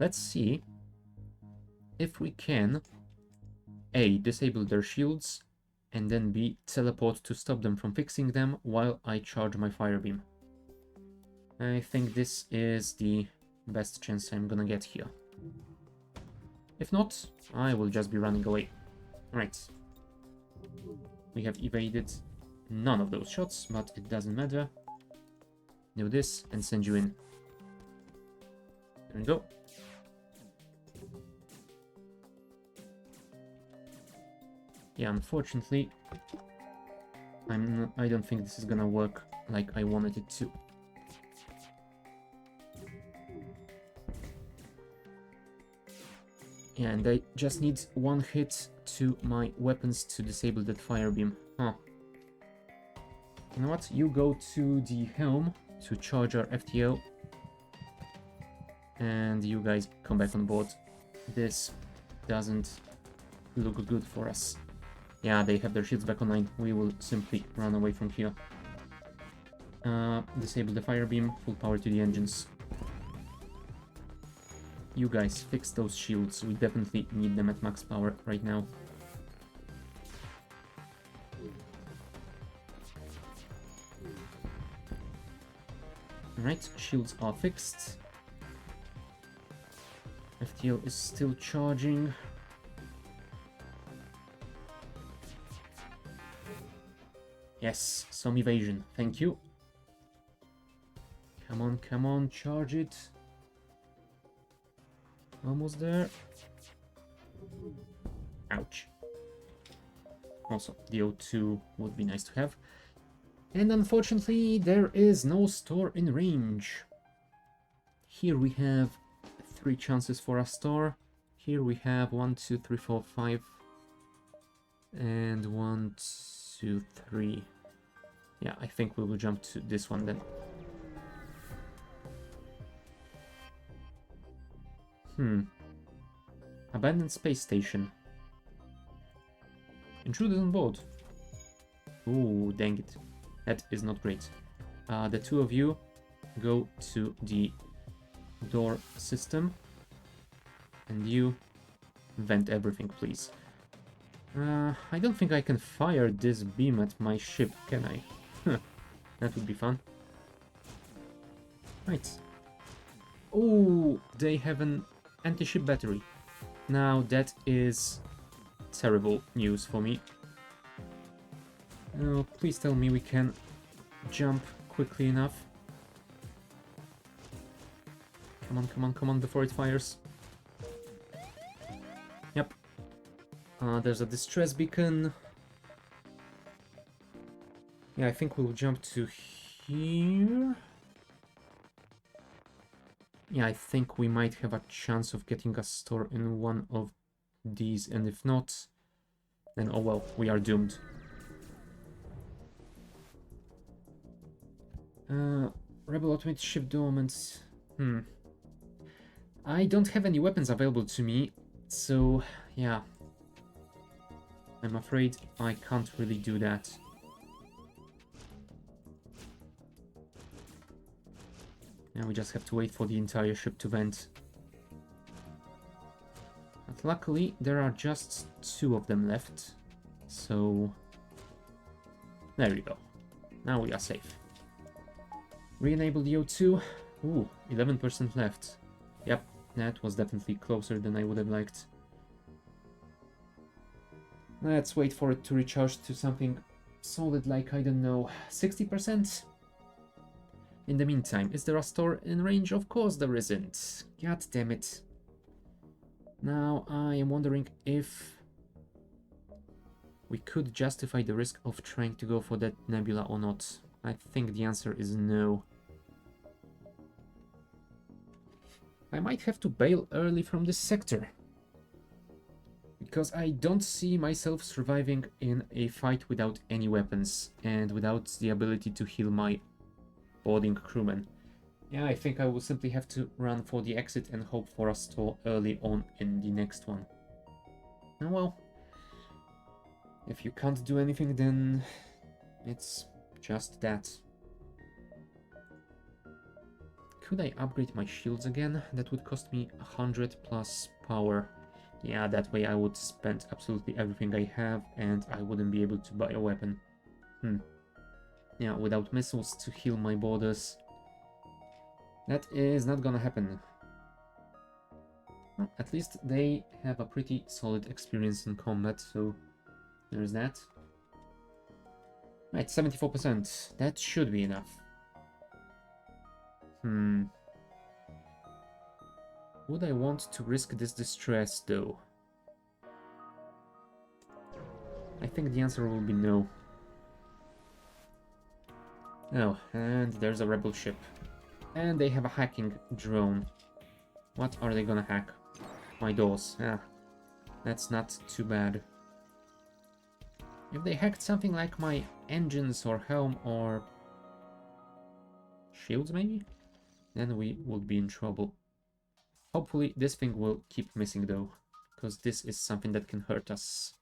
Let's see if we can A, disable their shields, and then B, teleport to stop them from fixing them while I charge my fire beam. I think this is the best chance I'm gonna get here. If not, I will just be running away. Right. We have evaded none of those shots, but it doesn't matter. Do this and send you in. There we go. Yeah, unfortunately, I don't think this is gonna work like I wanted it to. Yeah, and I just need one hit to my weapons to disable that fire beam. Huh. You know what? You go to the helm to charge our FTL. And you guys come back on board. This doesn't look good for us. Yeah, they have their shields back online. We will simply run away from here. Disable the fire beam, full power to the engines. You guys fix those shields. We definitely need them at max power right now. Alright, shields are fixed. FTL is still charging. Yes, some evasion. Thank you. Come on, charge it. Almost there. Ouch. Also, the O2 would be nice to have. And unfortunately, there is no store in range. Here we have 3 chances for a store. Here we have 1, 2, 3, 4, 5. And 1, 2, 3. Yeah, I think we will jump to this one then. Abandoned space station. Intruders on board. Ooh, dang it. That is not great. The 2 of you go to the door system. And you vent everything, please. I don't think I can fire this beam at my ship, can I? That would be fun. Right. Oh, they have an anti-ship battery. Now that is terrible news for me. Oh, please tell me we can jump quickly enough. Come on, before it fires. Yep. There's a distress beacon. Yeah, I think we'll jump to here. Yeah, I think we might have a chance of getting a store in one of these, and if not, then oh well, we are doomed. Rebel automated ship dormant. I don't have any weapons available to me, so yeah. I'm afraid I can't really do that. Now we just have to wait for the entire ship to vent. But luckily, there are just 2 of them left. So, there we go. Now we are safe. Re-enable the O2. Ooh, 11% left. Yep, that was definitely closer than I would have liked. Let's wait for it to recharge to something solid like, I don't know, 60%? In the meantime, is there a store in range? Of course there isn't. God damn it. Now I am wondering if we could justify the risk of trying to go for that nebula or not. I think the answer is no. I might have to bail early from this sector, because I don't see myself surviving in a fight without any weapons and without the ability to heal my boarding crewmen. Yeah, I think I will simply have to run for the exit and hope for a store early on in the next one. Oh well, if you can't do anything, then it's just that. Could I upgrade my shields again? That would cost me 100 plus power. Yeah, that way I would spend absolutely everything I have and I wouldn't be able to buy a weapon. Yeah, without missiles to heal my borders. That is not gonna happen. Well, at least they have a pretty solid experience in combat, so there's that. Right, 74%. That should be enough. Hmm. Would I want to risk this distress, though? I think the answer will be no. Oh, and there's a rebel ship. And they have a hacking drone. What are they gonna hack? My doors. Ah, that's not too bad. If they hacked something like my engines or helm or shields maybe, then we would be in trouble. Hopefully this thing will keep missing though, because this is something that can hurt us.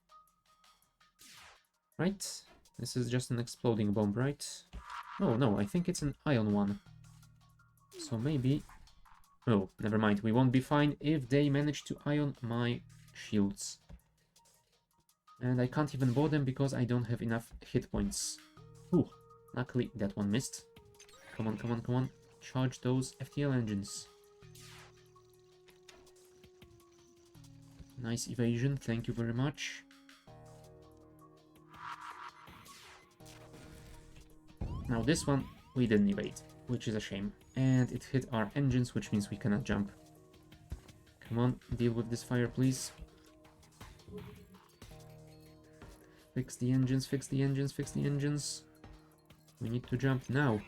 Right? This is just an exploding bomb, right? Oh no, I think it's an ion one. So maybe... Oh, never mind. We won't be fine if they manage to ion my shields. And I can't even board them because I don't have enough hit points. Ooh, luckily that one missed. Come on, come on, come on. Charge those FTL engines. Nice evasion, thank you very much. Now this one we didn't evade, which is a shame. And it hit our engines, which means we cannot jump. Come on, deal with this fire, please. Fix the engines, fix the engines, fix the engines. We need to jump now.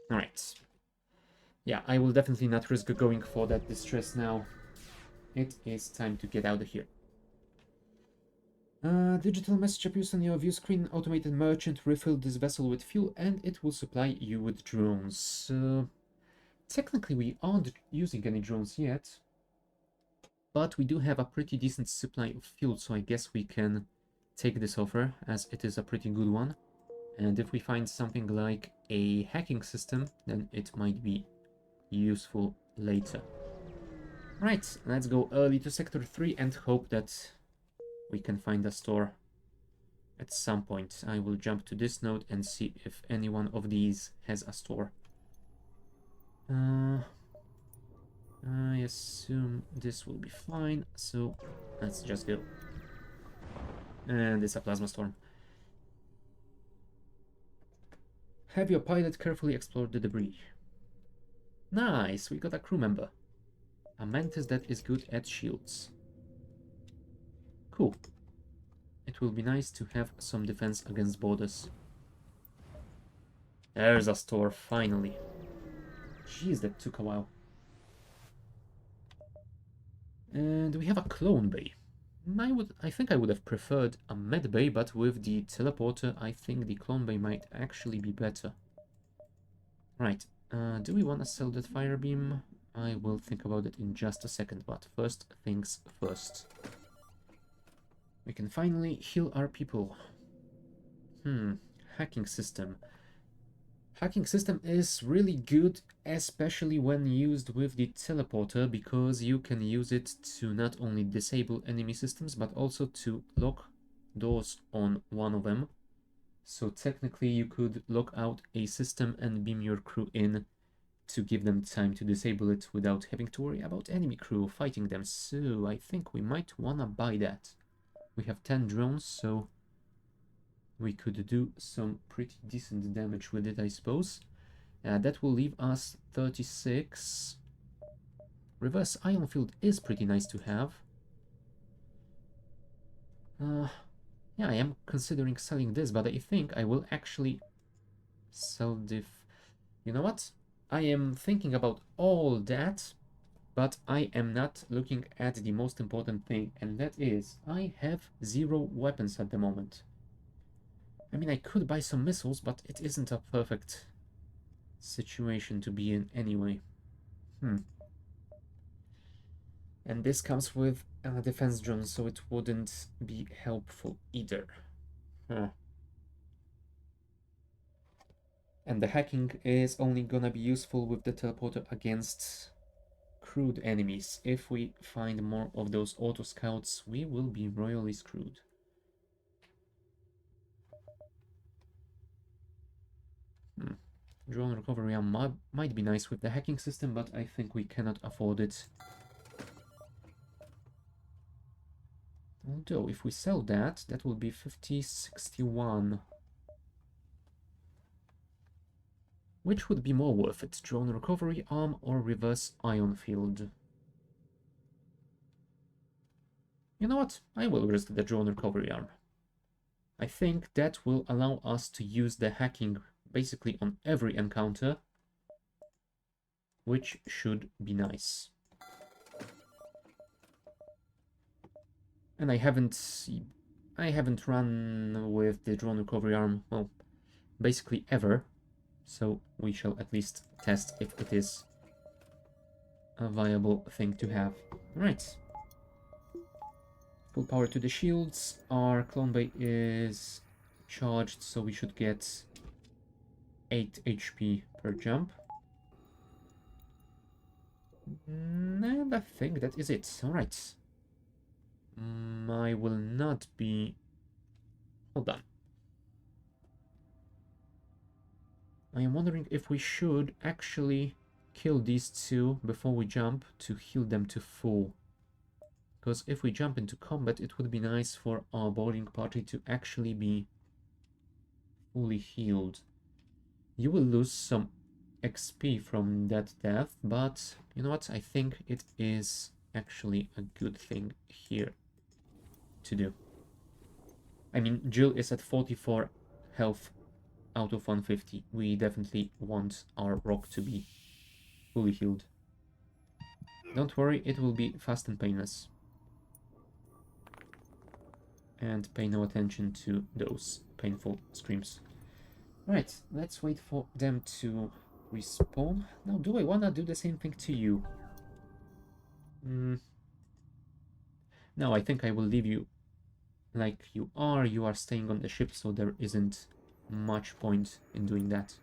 Alright. Yeah, I will definitely not risk going for that distress now. It is time to get out of here. Digital message appears on your view screen. Automated merchant refill this vessel with fuel and it will supply you with drones. Technically we aren't using any drones yet, but we do have a pretty decent supply of fuel, so I guess we can take this offer as it is a pretty good one. And if we find something like a hacking system, then it might be useful later. Right, let's go early to Sector 3 and hope that we can find a store at some point. I will jump to this node and see if any one of these has a store. I assume this will be fine, so let's just go. And it's a plasma storm. Have your pilot carefully explore the debris. Nice, we got a crew member. A mantis that is good at shields. Cool. It will be nice to have some defense against borders. There's a store, finally. Jeez, that took a while. And we have a clone bay. I think I would have preferred a med bay, but with the teleporter, I think the clone bay might actually be better. Right, do we want to sell that fire beam? I will think about it in just a second, but first things first. We can finally heal our people. Hacking system. Hacking system is really good, especially when used with the teleporter, because you can use it to not only disable enemy systems, but also to lock doors on one of them. So technically you could lock out a system and beam your crew in to give them time to disable it without having to worry about enemy crew fighting them. So I think we might wanna buy that. We have 10 drones, so we could do some pretty decent damage with it, I suppose. That will leave us 36. Reverse ion field is pretty nice to have. Yeah, I am considering selling this, but I think I will actually sell the... You know what? I am thinking about all that, but I am not looking at the most important thing, and that is I have 0 weapons at the moment. I mean, I could buy some missiles, but it isn't a perfect situation to be in anyway. And this comes with a defense drone, so it wouldn't be helpful either. And the hacking is only gonna be useful with the teleporter against crewed enemies. If we find more of those auto scouts, we will be royally screwed. Drone recovery might be nice with the hacking system, but I think we cannot afford it. Although, if we sell that, that will be 5061. Which would be more worth it, drone recovery arm or reverse ion field? You know what? I will risk the drone recovery arm. I think that will allow us to use the hacking basically on every encounter, which should be nice. And I haven't run with the drone recovery arm, well, basically ever. So we shall at least test if it is a viable thing to have. Right. Full power to the shields. Our clone bay is charged, so we should get 8 HP per jump. And I think that is it. Alright. I will not be... Hold on. I am wondering if we should actually kill these two before we jump to heal them to full. Because if we jump into combat, it would be nice for our bowling party to actually be fully healed. You will lose some XP from that death, but you know what? I think it is actually a good thing here to do. I mean, Jill is at 44 health out of 150. We definitely want our rock to be fully healed. Don't worry, it will be fast and painless. And pay no attention to those painful screams. Right, let's wait for them to respawn. Now, do I wanna do the same thing to you? No, I think I will leave you like you are. You are staying on the ship, so there isn't much point in doing that.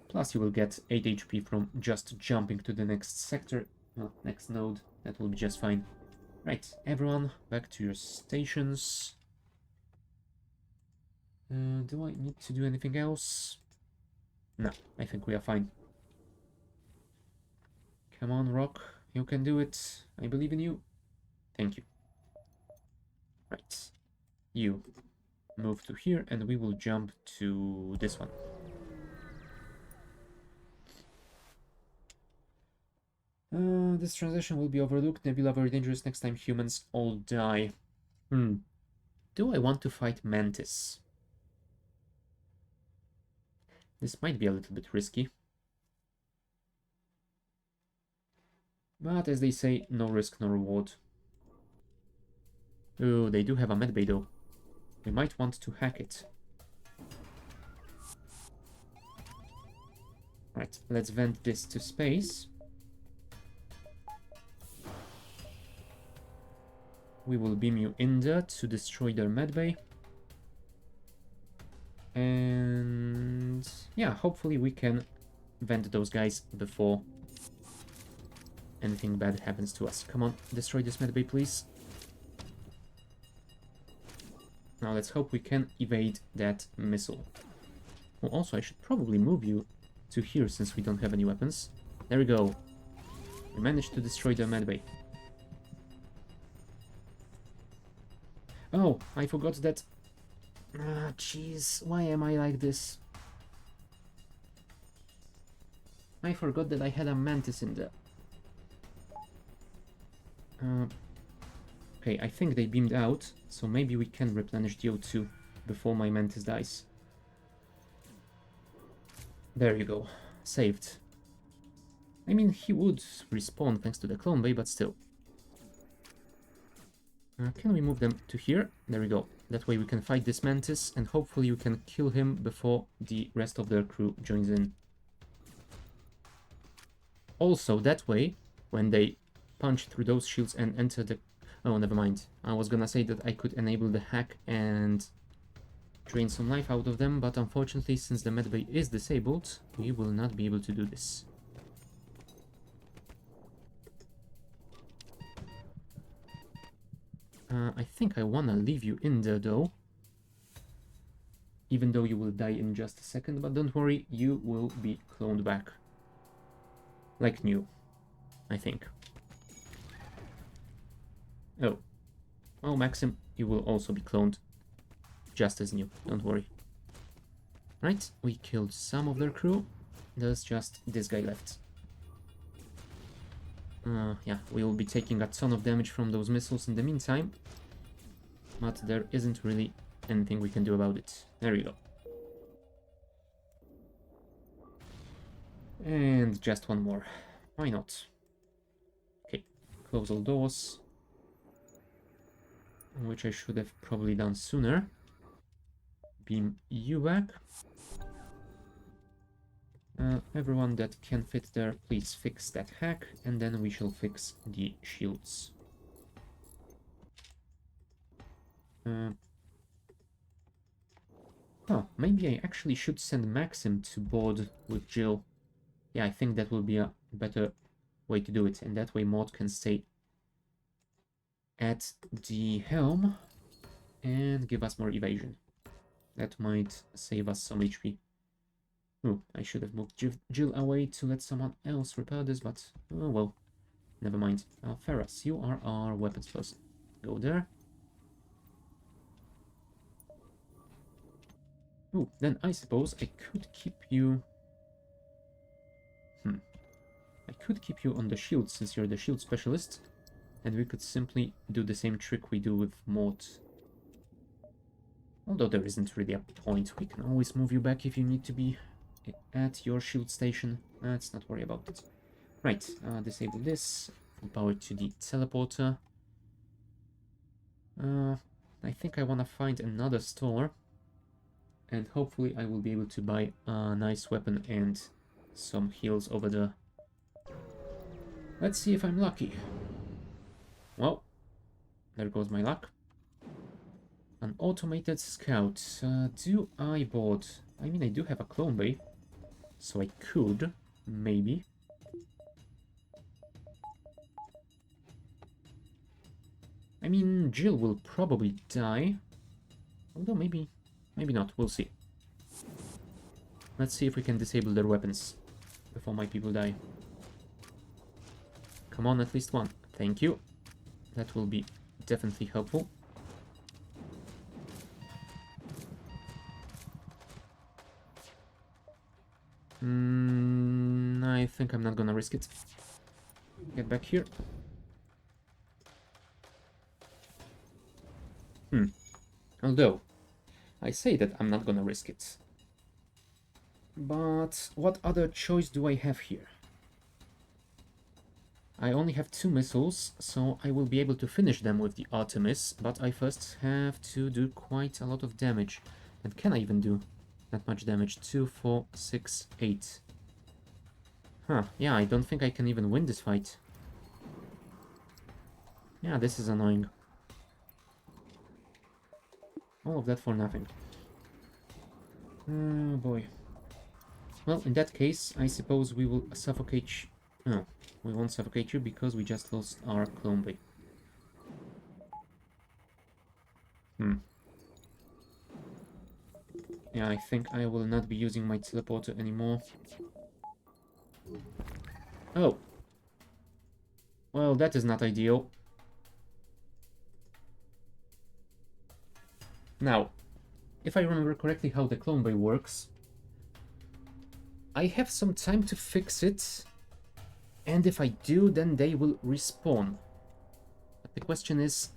Plus, you will get 8 HP from just jumping to the next sector, well, next node. That will be just fine. Right, everyone, back to your stations. Do I need to do anything else? No, I think we are fine. Come on, Rock, you can do it. I believe in you. Thank you. Right, you move to here, and we will jump to this one. This transition will be overlooked. Nebula very dangerous. Next time humans all die. Do I want to fight Mantis? This might be a little bit risky. But as they say, no risk, no reward. Oh, they do have a medbay though. We might want to hack it. Right, let's vent this to space. We will beam you in there to destroy their medbay. And yeah, hopefully we can vent those guys before anything bad happens to us. Come on, destroy this medbay, please. Now let's hope we can evade that missile. Well, also, I should probably move you to here since we don't have any weapons. There we go. We managed to destroy their medbay. Oh, I forgot that... Ah, jeez, why am I like this? I forgot that I had a Mantis in there. Okay, I think they beamed out, so maybe we can replenish the O2 before my Mantis dies. There you go, saved. I mean, he would respawn thanks to the clone bay, but still. Can we move them to here? There we go. That way we can fight this Mantis, and hopefully you can kill him before the rest of their crew joins in. Also, that way, when they punch through those shields and enter the... Oh, never mind. I was gonna say that I could enable the hack and drain some life out of them, but unfortunately, since the medbay is disabled, we will not be able to do this. I think I wanna leave you in there though, even though you will die in just a second, but don't worry, you will be cloned back. Like new, I think. Oh, Well, Maxim, you will also be cloned just as new, don't worry. Right, we killed some of their crew. There's just this guy left. Yeah, we will be taking a ton of damage from those missiles in the meantime. But there isn't really anything we can do about it. There you go. And just one more. Why not? Okay, close all doors. Which I should have probably done sooner. Beam you back. Everyone that can fit there, please fix that hack, and then we shall fix the shields. Maybe I actually should send Maxim to board with Jill. Yeah, I think that will be a better way to do it, and that way Maud can stay at the helm and give us more evasion. That might save us some HP. Oh, I should have moved Jill away to let someone else repair this, but oh well, never mind. Ferras, you are our weapons person. Go there. Oh, then I suppose I could keep you... I could keep you on the shield since you're the shield specialist, and we could simply do the same trick we do with Maud. Although there isn't really a point, we can always move you back if you need to be at your shield station. Let's not worry about it. Right, disable this. Full power to the teleporter. I think I want to find another store. And hopefully I will be able to buy a nice weapon and some heals over there. Let's see if I'm lucky. Well, there goes my luck. An automated scout. Do I board? I mean, I do have a clone bay, so I could, maybe. I mean, Jill will probably die. Although maybe not, we'll see. Let's see if we can disable their weapons before my people die. Come on, at least one. Thank you. That will be definitely helpful. I think I'm not gonna risk it. Get back here. Although, I say that I'm not gonna risk it. But what other choice do I have here? I only have 2 missiles, so I will be able to finish them with the Artemis, but I first have to do quite a lot of damage. And can I even do that much damage? 2, 4, 6, 8. Yeah, I don't think I can even win this fight. Yeah, this is annoying. All of that for nothing. Oh boy. Well, in that case, I suppose we will suffocate... No, we won't suffocate you because we just lost our clone bay. Yeah, I think I will not be using my teleporter anymore. Oh. Well, that is not ideal. Now, if I remember correctly how the clone bay works, I have some time to fix it, and if I do, then they will respawn. But the question is,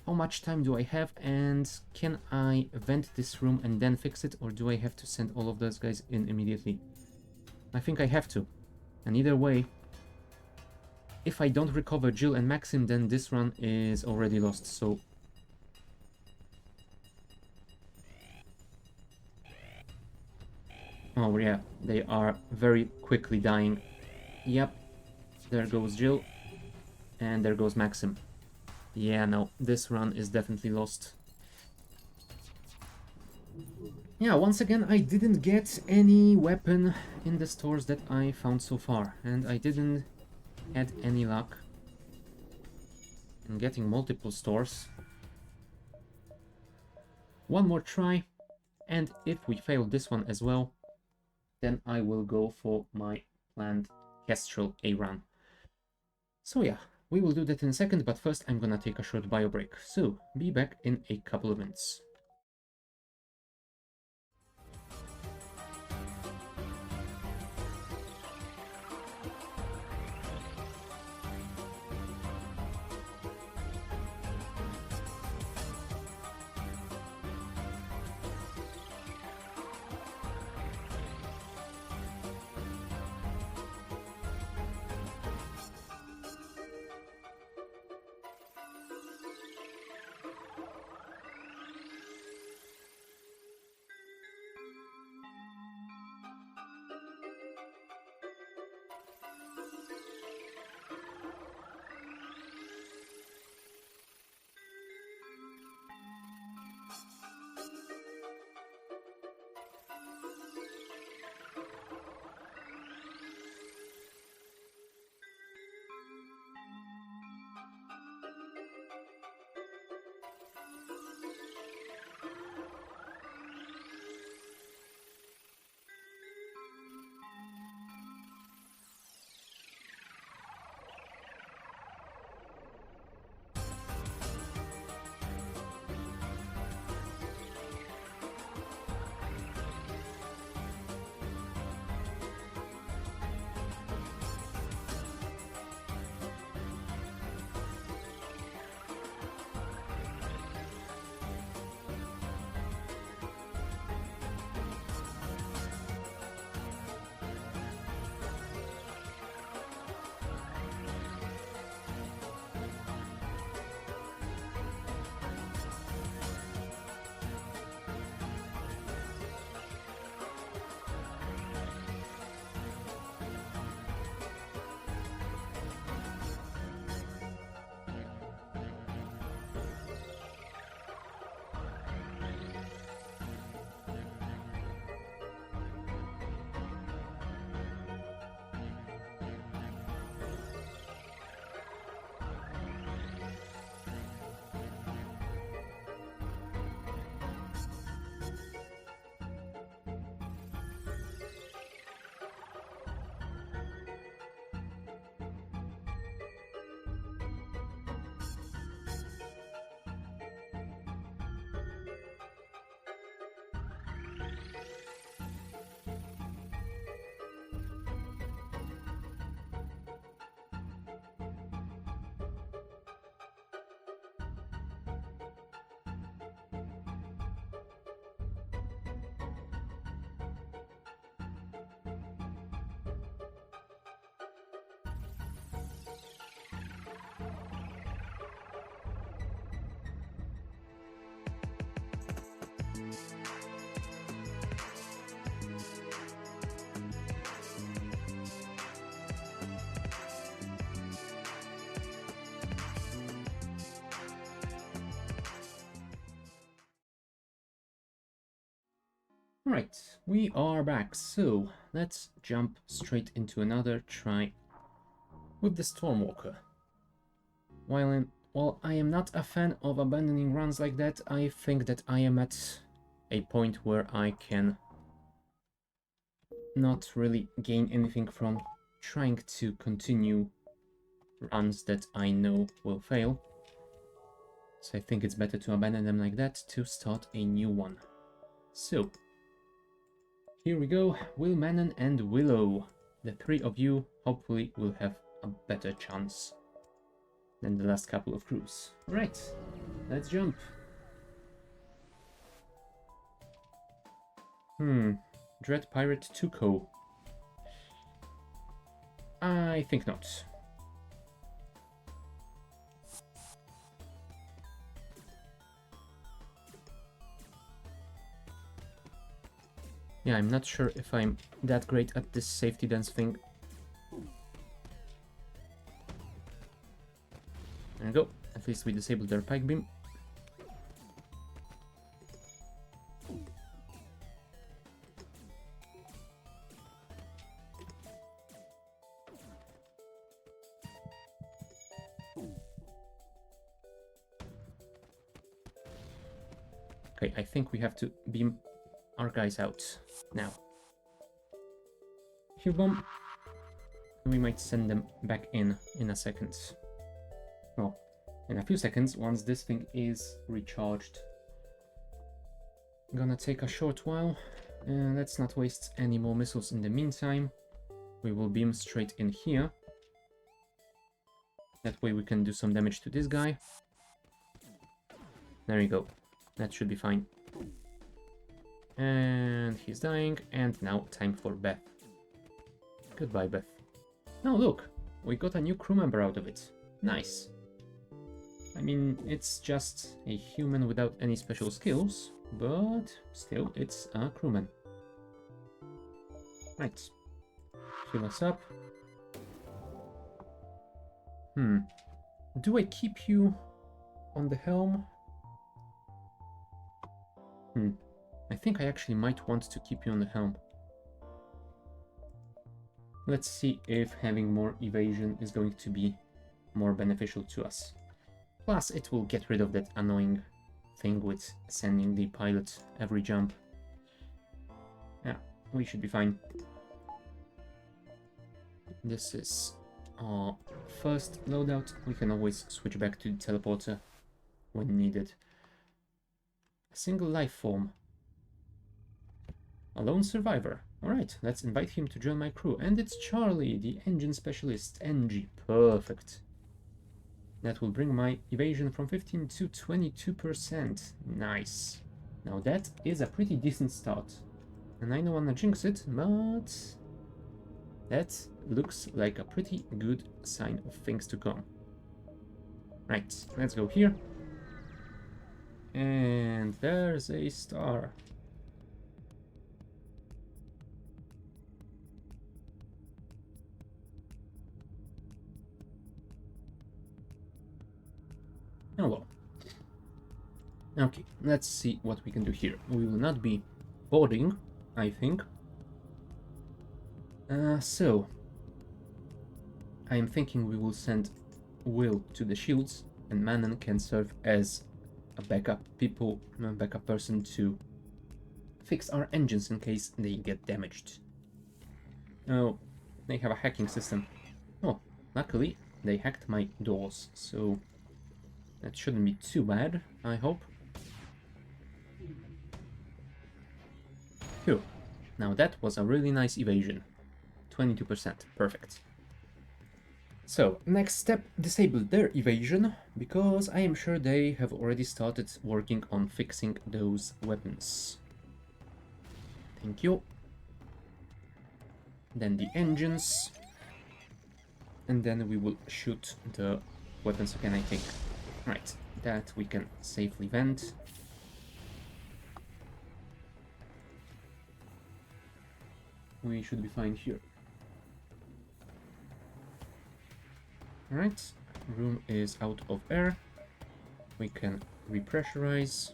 how much time do I have, and can I vent this room and then fix it, or do I have to send all of those guys in immediately? I think I have to. And either way, if I don't recover Jill and Maxim, then this run is already lost, so... Oh yeah, they are very quickly dying. Yep, there goes Jill, and there goes Maxim. Yeah, no, this run is definitely lost. Yeah, once again, I didn't get any weapon in the stores that I found so far, and I didn't had any luck in getting multiple stores. One more try, and if we fail this one as well, then I will go for my planned Kestrel A run. So yeah, we will do that in a second, but first I'm gonna take a short bio break. So, be back in a couple of minutes. Right, we are back, so let's jump straight into another try with the Stormwalker. While I am not a fan of abandoning runs like that, I think that I am at a point where I can not really gain anything from trying to continue runs that I know will fail. So I think it's better to abandon them like that to start a new one. So, here we go, Will Manon and Willow. The three of you hopefully will have a better chance than the last couple of crews. Right, let's jump. Dread Pirate Tuco. I think not. Yeah, I'm not sure if I'm that great at this safety dance thing. There we go. At least we disabled their pike beam. Okay, I think we have to beam our guys out now. Heal bomb. We might send them back in a second. in a few seconds once this thing is recharged. Gonna take a short while. Let's not waste any more missiles in the meantime. We will beam straight in here. That way we can do some damage to this guy. There you go. That should be fine. And he's dying. And now time for Beth. Goodbye, Beth. Oh, look. We got a new crew member out of it. Nice. I mean, it's just a human without any special skills, but still, it's a crewman. Right. Fill us up. Do I keep you on the helm? I think I actually might want to keep you on the helm. Let's see if having more evasion is going to be more beneficial to us. Plus, it will get rid of that annoying thing with sending the pilot every jump. Yeah, we should be fine. This is our first loadout. We can always switch back to the teleporter when needed. A single life form. A lone survivor. Alright, let's invite him to join my crew. And it's Charlie, the engine specialist. NG. Perfect. That will bring my evasion from 15 to 22%. Nice. Now that is a pretty decent start. And I don't wanna jinx it, but that looks like a pretty good sign of things to come. Right, let's go here. And there's a star. Oh well. Okay, let's see what we can do here. We will not be boarding, I think. So I am thinking we will send Will to the shields, and Manon can serve as a backup person to fix our engines in case they get damaged. Oh, they have a hacking system. Oh, luckily they hacked my doors, so that shouldn't be too bad, I hope. Phew. Now that was a really nice evasion. 22%, perfect. So, next step, disable their evasion, because I am sure they have already started working on fixing those weapons. Thank you. Then the engines. And then we will shoot the weapons again, I think. Right, that we can safely vent. We should be fine here. Alright, room is out of air. We can repressurize.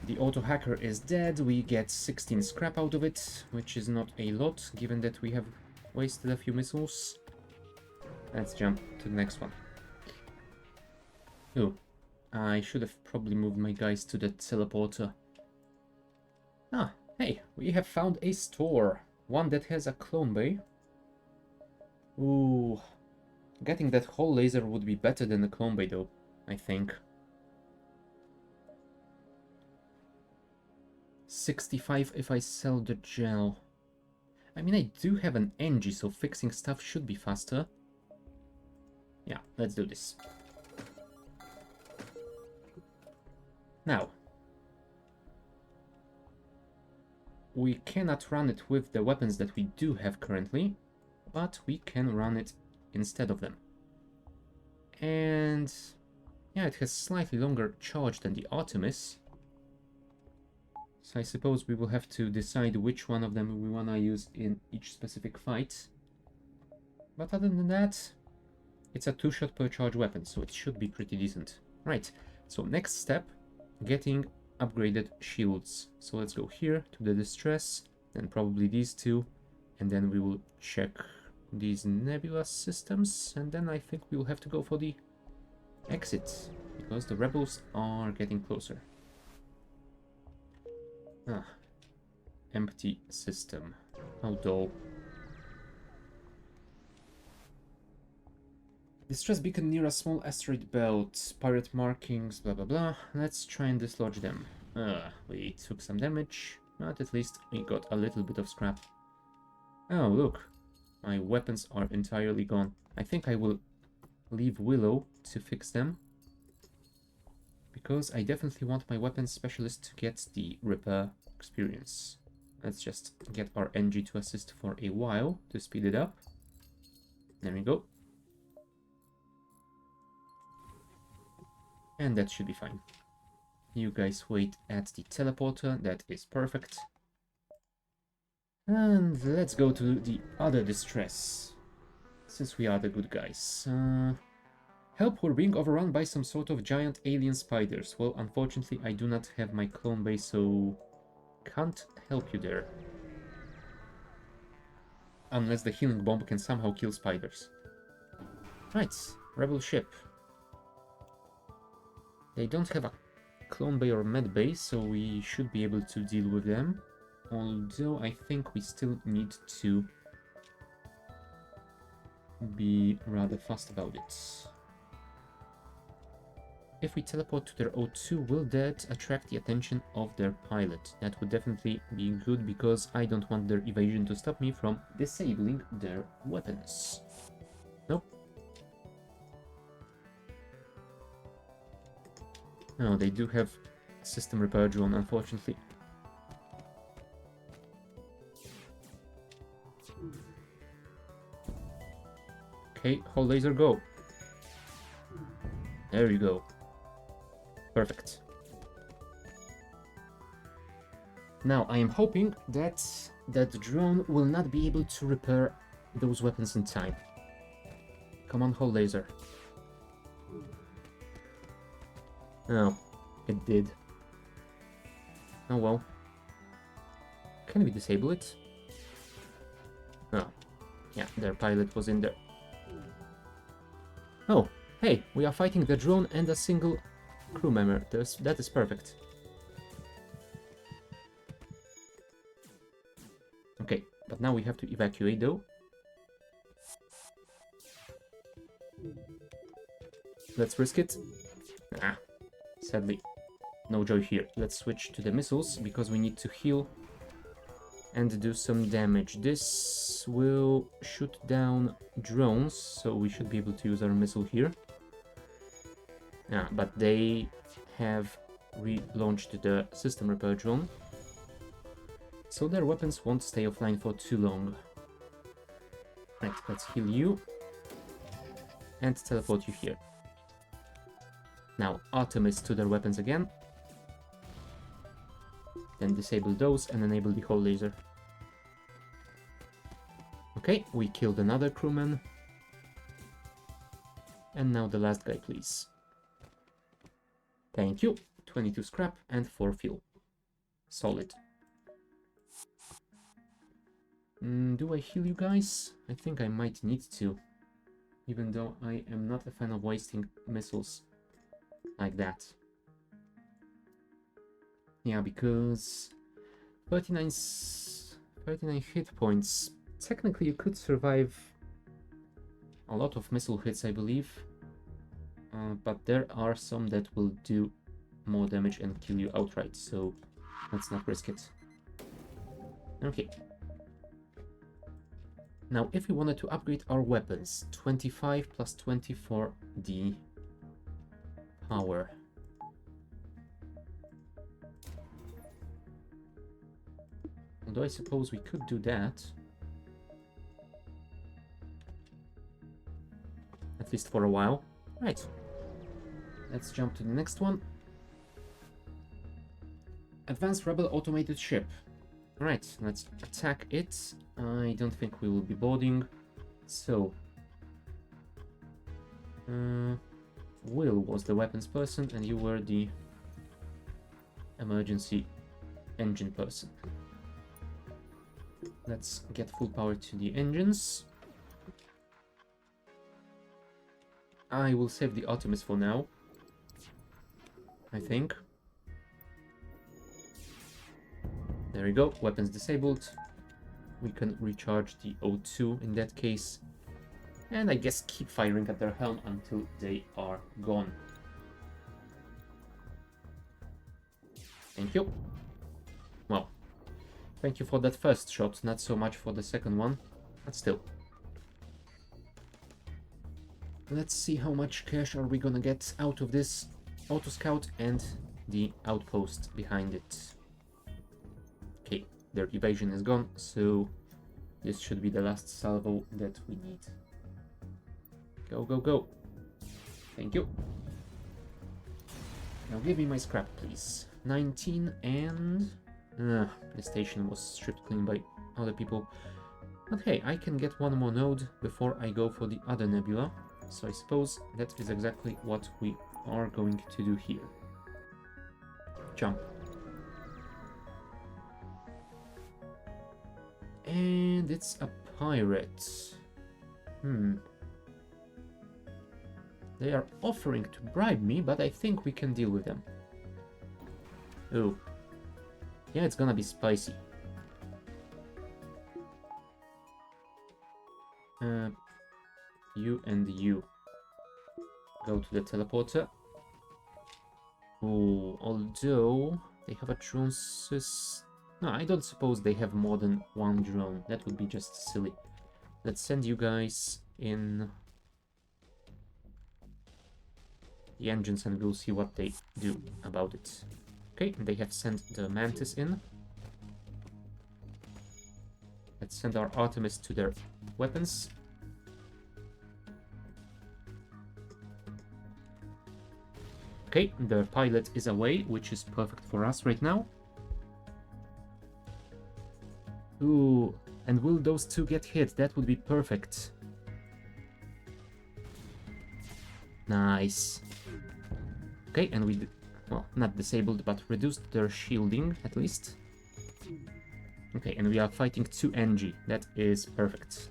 The auto hacker is dead. We get 16 scrap out of it, which is not a lot given that we have wasted a few missiles. Let's jump to the next one. Oh, I should have probably moved my guys to the teleporter. Ah, hey, we have found a store. One that has a clone bay. Ooh, getting that whole laser would be better than the clone bay though, I think. 65 if I sell the gel. I mean, I do have an NG, so fixing stuff should be faster. Yeah, let's do this. Now, we cannot run it with the weapons that we do have currently, but we can run it instead of them. And yeah, it has slightly longer charge than the Artemis. So I suppose we will have to decide which one of them we want to use in each specific fight. But other than that, it's a 2-shot per charge weapon, so it should be pretty decent. Right, so next step, getting upgraded shields. So let's go here to the distress, then probably these two, and then we will check these nebula systems, and then I think we will have to go for the exit, because the rebels are getting closer. Ah, empty system. How dull. Distress beacon near a small asteroid belt. Pirate markings, blah blah blah. Let's try and dislodge them. We took some damage, but at least we got a little bit of scrap. Oh, look. My weapons are entirely gone. I think I will leave Willow to fix them, because I definitely want my weapons specialist to get the repair experience. Let's just get our NG to assist for a while to speed it up. There we go. And that should be fine. You guys wait at the teleporter, that is perfect. And let's go to the other distress, since we are the good guys. Help, we're being overrun by some sort of giant alien spiders. Well, unfortunately, I do not have my clone base, so can't help you there. Unless the healing bomb can somehow kill spiders. Right, rebel ship. They don't have a clone bay or med bay, so we should be able to deal with them. Although I think we still need to be rather fast about it. If we teleport to their O2, will that attract the attention of their pilot? That would definitely be good, because I don't want their evasion to stop me from disabling their weapons. Nope. No, they do have system repair drone, unfortunately. Okay, hull laser go. There you go. Perfect. Now, I am hoping that that drone will not be able to repair those weapons in time. Come on, hull laser. Oh, it did. Oh well. Can we disable it? Oh, yeah, their pilot was in there. Oh, hey, we are fighting the drone and a single crew member. That is perfect. Okay, but now we have to evacuate though. Let's risk it. Ah, sadly, no joy here. Let's switch to the missiles, because we need to heal and do some damage. This will shoot down drones, so we should be able to use our missile here. Yeah, but they have relaunched the system repair drone, so their weapons won't stay offline for too long. Right, let's heal you and teleport you here. Now, Artemis to their weapons again. Then disable those and enable the hull laser. Okay, we killed another crewman. And now the last guy, please. Thank you. 22 scrap and 4 fuel. Solid. Do I heal you guys? I think I might need to. Even though I am not a fan of wasting missiles like that. Yeah, because 39 hit points. Technically, you could survive a lot of missile hits, I believe. But there are some that will do more damage and kill you outright, so let's not risk it. Okay. Now, if we wanted to upgrade our weapons, 25 plus 24 the power. Although I suppose we could do that. At least for a while. Right. Let's jump to the next one. Advanced Rebel Automated Ship. Right, let's attack it. I don't think we will be boarding. So... Will was the weapons person and you were the emergency engine person. Let's get full power to the engines. I will save the Artemis for now, I think. There we go, weapons disabled. We can recharge the O2 in that case. And I guess keep firing at their helm until they are gone. Thank you. Well, thank you for that first shot, not so much for the second one, but still. Let's see how much cash are we gonna get out of this auto scout and the outpost behind it. Okay, their evasion is gone, so this should be the last salvo that we need. Go, go, go. Thank you. Now give me my scrap, please. 19 and... the station was stripped clean by other people. But hey, I can get one more node before I go for the other nebula. So I suppose that is exactly what we are going to do here. Jump. And it's a pirate. They are offering to bribe me, but I think we can deal with them. Oh. Yeah, it's gonna be spicy. You and you. Go to the teleporter. Oh, although they have a drone No, I don't suppose they have more than one drone. That would be just silly. Let's send you guys in the engines and we'll see what they do about it. Okay, they have sent the Mantis in. Let's send our Artemis to their weapons. Okay, the pilot is away, which is perfect for us right now. Ooh, and will those two get hit? That would be perfect. Nice. Okay, and we, well, not disabled, but reduced their shielding, at least. Okay, and we are fighting 2 NG. That is perfect.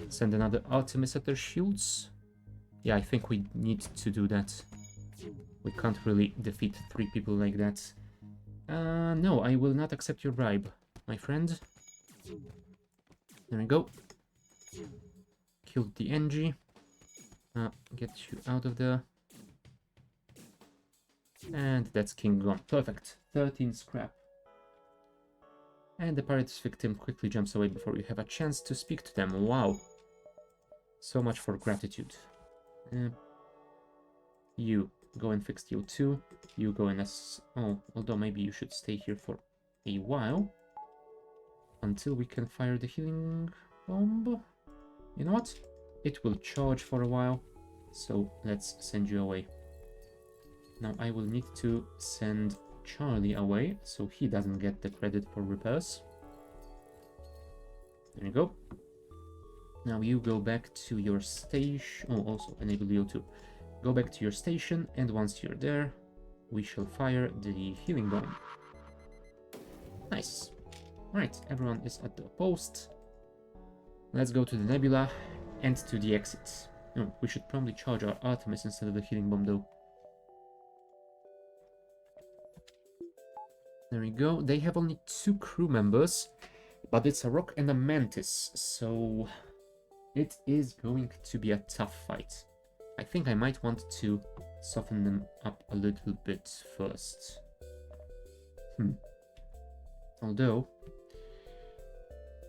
Send another Artemis at their shields. Yeah, I think we need to do that. We can't really defeat 3 people like that. No, I will not accept your bribe, my friend. There we go. Killed the NG. Get you out of there. And that's King gone. Perfect. 13 scrap. And the pirate's victim quickly jumps away before you have a chance to speak to them. Wow. So much for gratitude. You go and fix you 2. You go and oh, although maybe you should stay here for a while. Until we can fire the healing bomb. You know what? It will charge for a while. So let's send you away. Now I will need to send Charlie away, so he doesn't get the credit for repairs. There you go. Now you go back to your station. Oh, also enable you to go back to your station, and once you're there, we shall fire the healing bomb. Nice. Right, everyone is at the post. Let's go to the nebula and to the exit. No, we should probably charge our Artemis instead of the healing bomb, though. There we go. They have only 2 crew members, but it's a Rock and a Mantis, so it is going to be a tough fight. I think I might want to soften them up a little bit first. Although,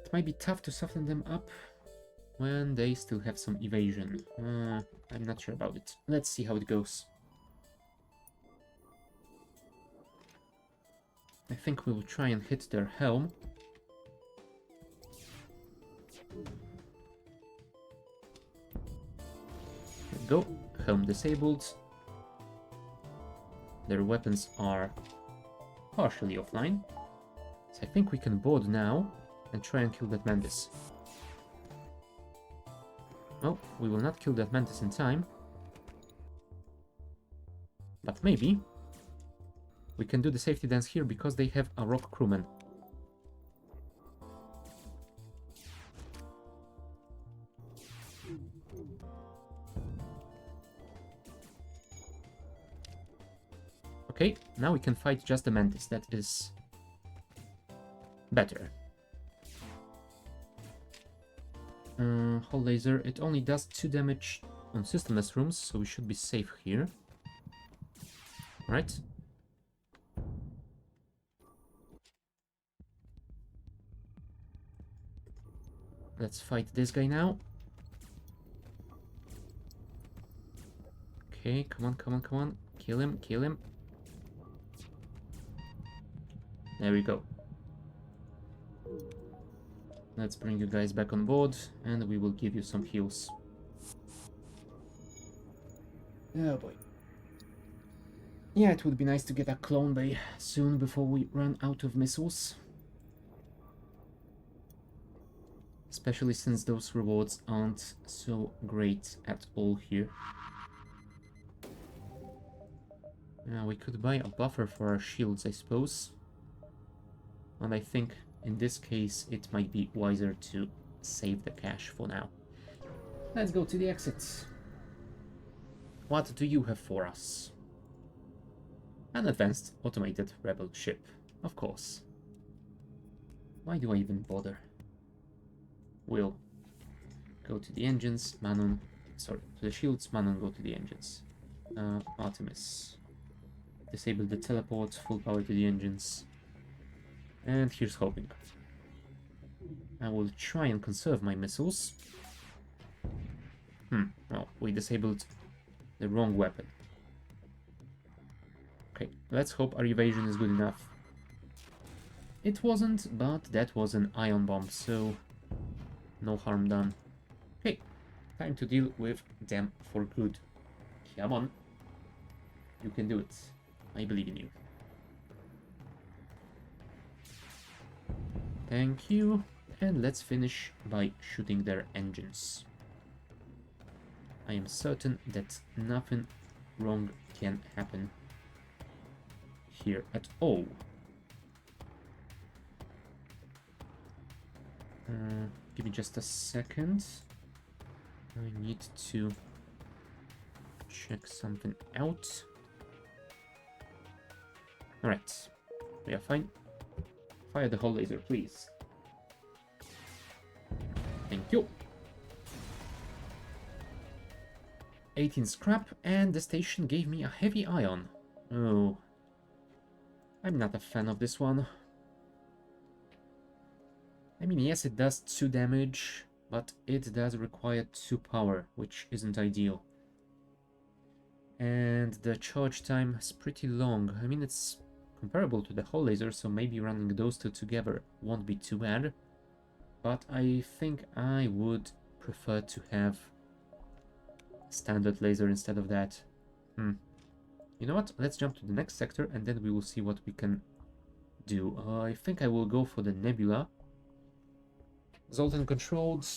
it might be tough to soften them up when they still have some evasion. I'm not sure about it. Let's see how it goes. I think we will try and hit their helm. There we go. Helm disabled. Their weapons are partially offline. So I think we can board now and try and kill that Mantis. Oh, we will not kill that Mantis in time. But maybe we can do the safety dance here because they have a Rock crewman. Okay, now we can fight just the Mantis. That is better. Hull laser, it only does 2 damage on systemless rooms, so we should be safe here. Right? Let's fight this guy now. Okay, come on, come on, come on. Kill him, kill him. There we go. Let's bring you guys back on board, and we will give you some heals. Oh boy. Yeah, it would be nice to get a clone bay soon before we run out of missiles. Especially since those rewards aren't so great at all here. Yeah, we could buy a buffer for our shields, I suppose. And I think in this case it might be wiser to save the cash for now. Let's go to the exits. What do you have for us? An advanced automated rebel ship, of course. Why do I even bother? We'll go to the engines, Manon, sorry, to the shields, Manon go to the engines. Artemis. Disable the teleport, full power to the engines. And here's hoping. I will try and conserve my missiles. Well, we disabled the wrong weapon. Okay, let's hope our evasion is good enough. It wasn't, but that was an ion bomb, so no harm done. Okay, time to deal with them for good. Come on. You can do it. I believe in you. Thank you. And let's finish by shooting their engines. I am certain that nothing wrong can happen here at all. Give me just a second. I need to check something out. Alright, we are fine. Fire the hull laser, please. Thank you. 18 scrap, and the station gave me a heavy ion. Oh. I'm not a fan of this one. I mean, yes, it does 2 damage, but it does require 2 power, which isn't ideal. And the charge time is pretty long. I mean, it's comparable to the hull laser, so maybe running those two together won't be too bad. But I think I would prefer to have standard laser instead of that. You know what? Let's jump to the next sector and then we will see what we can do. I think I will go for the Nebula. Zoltan controlled.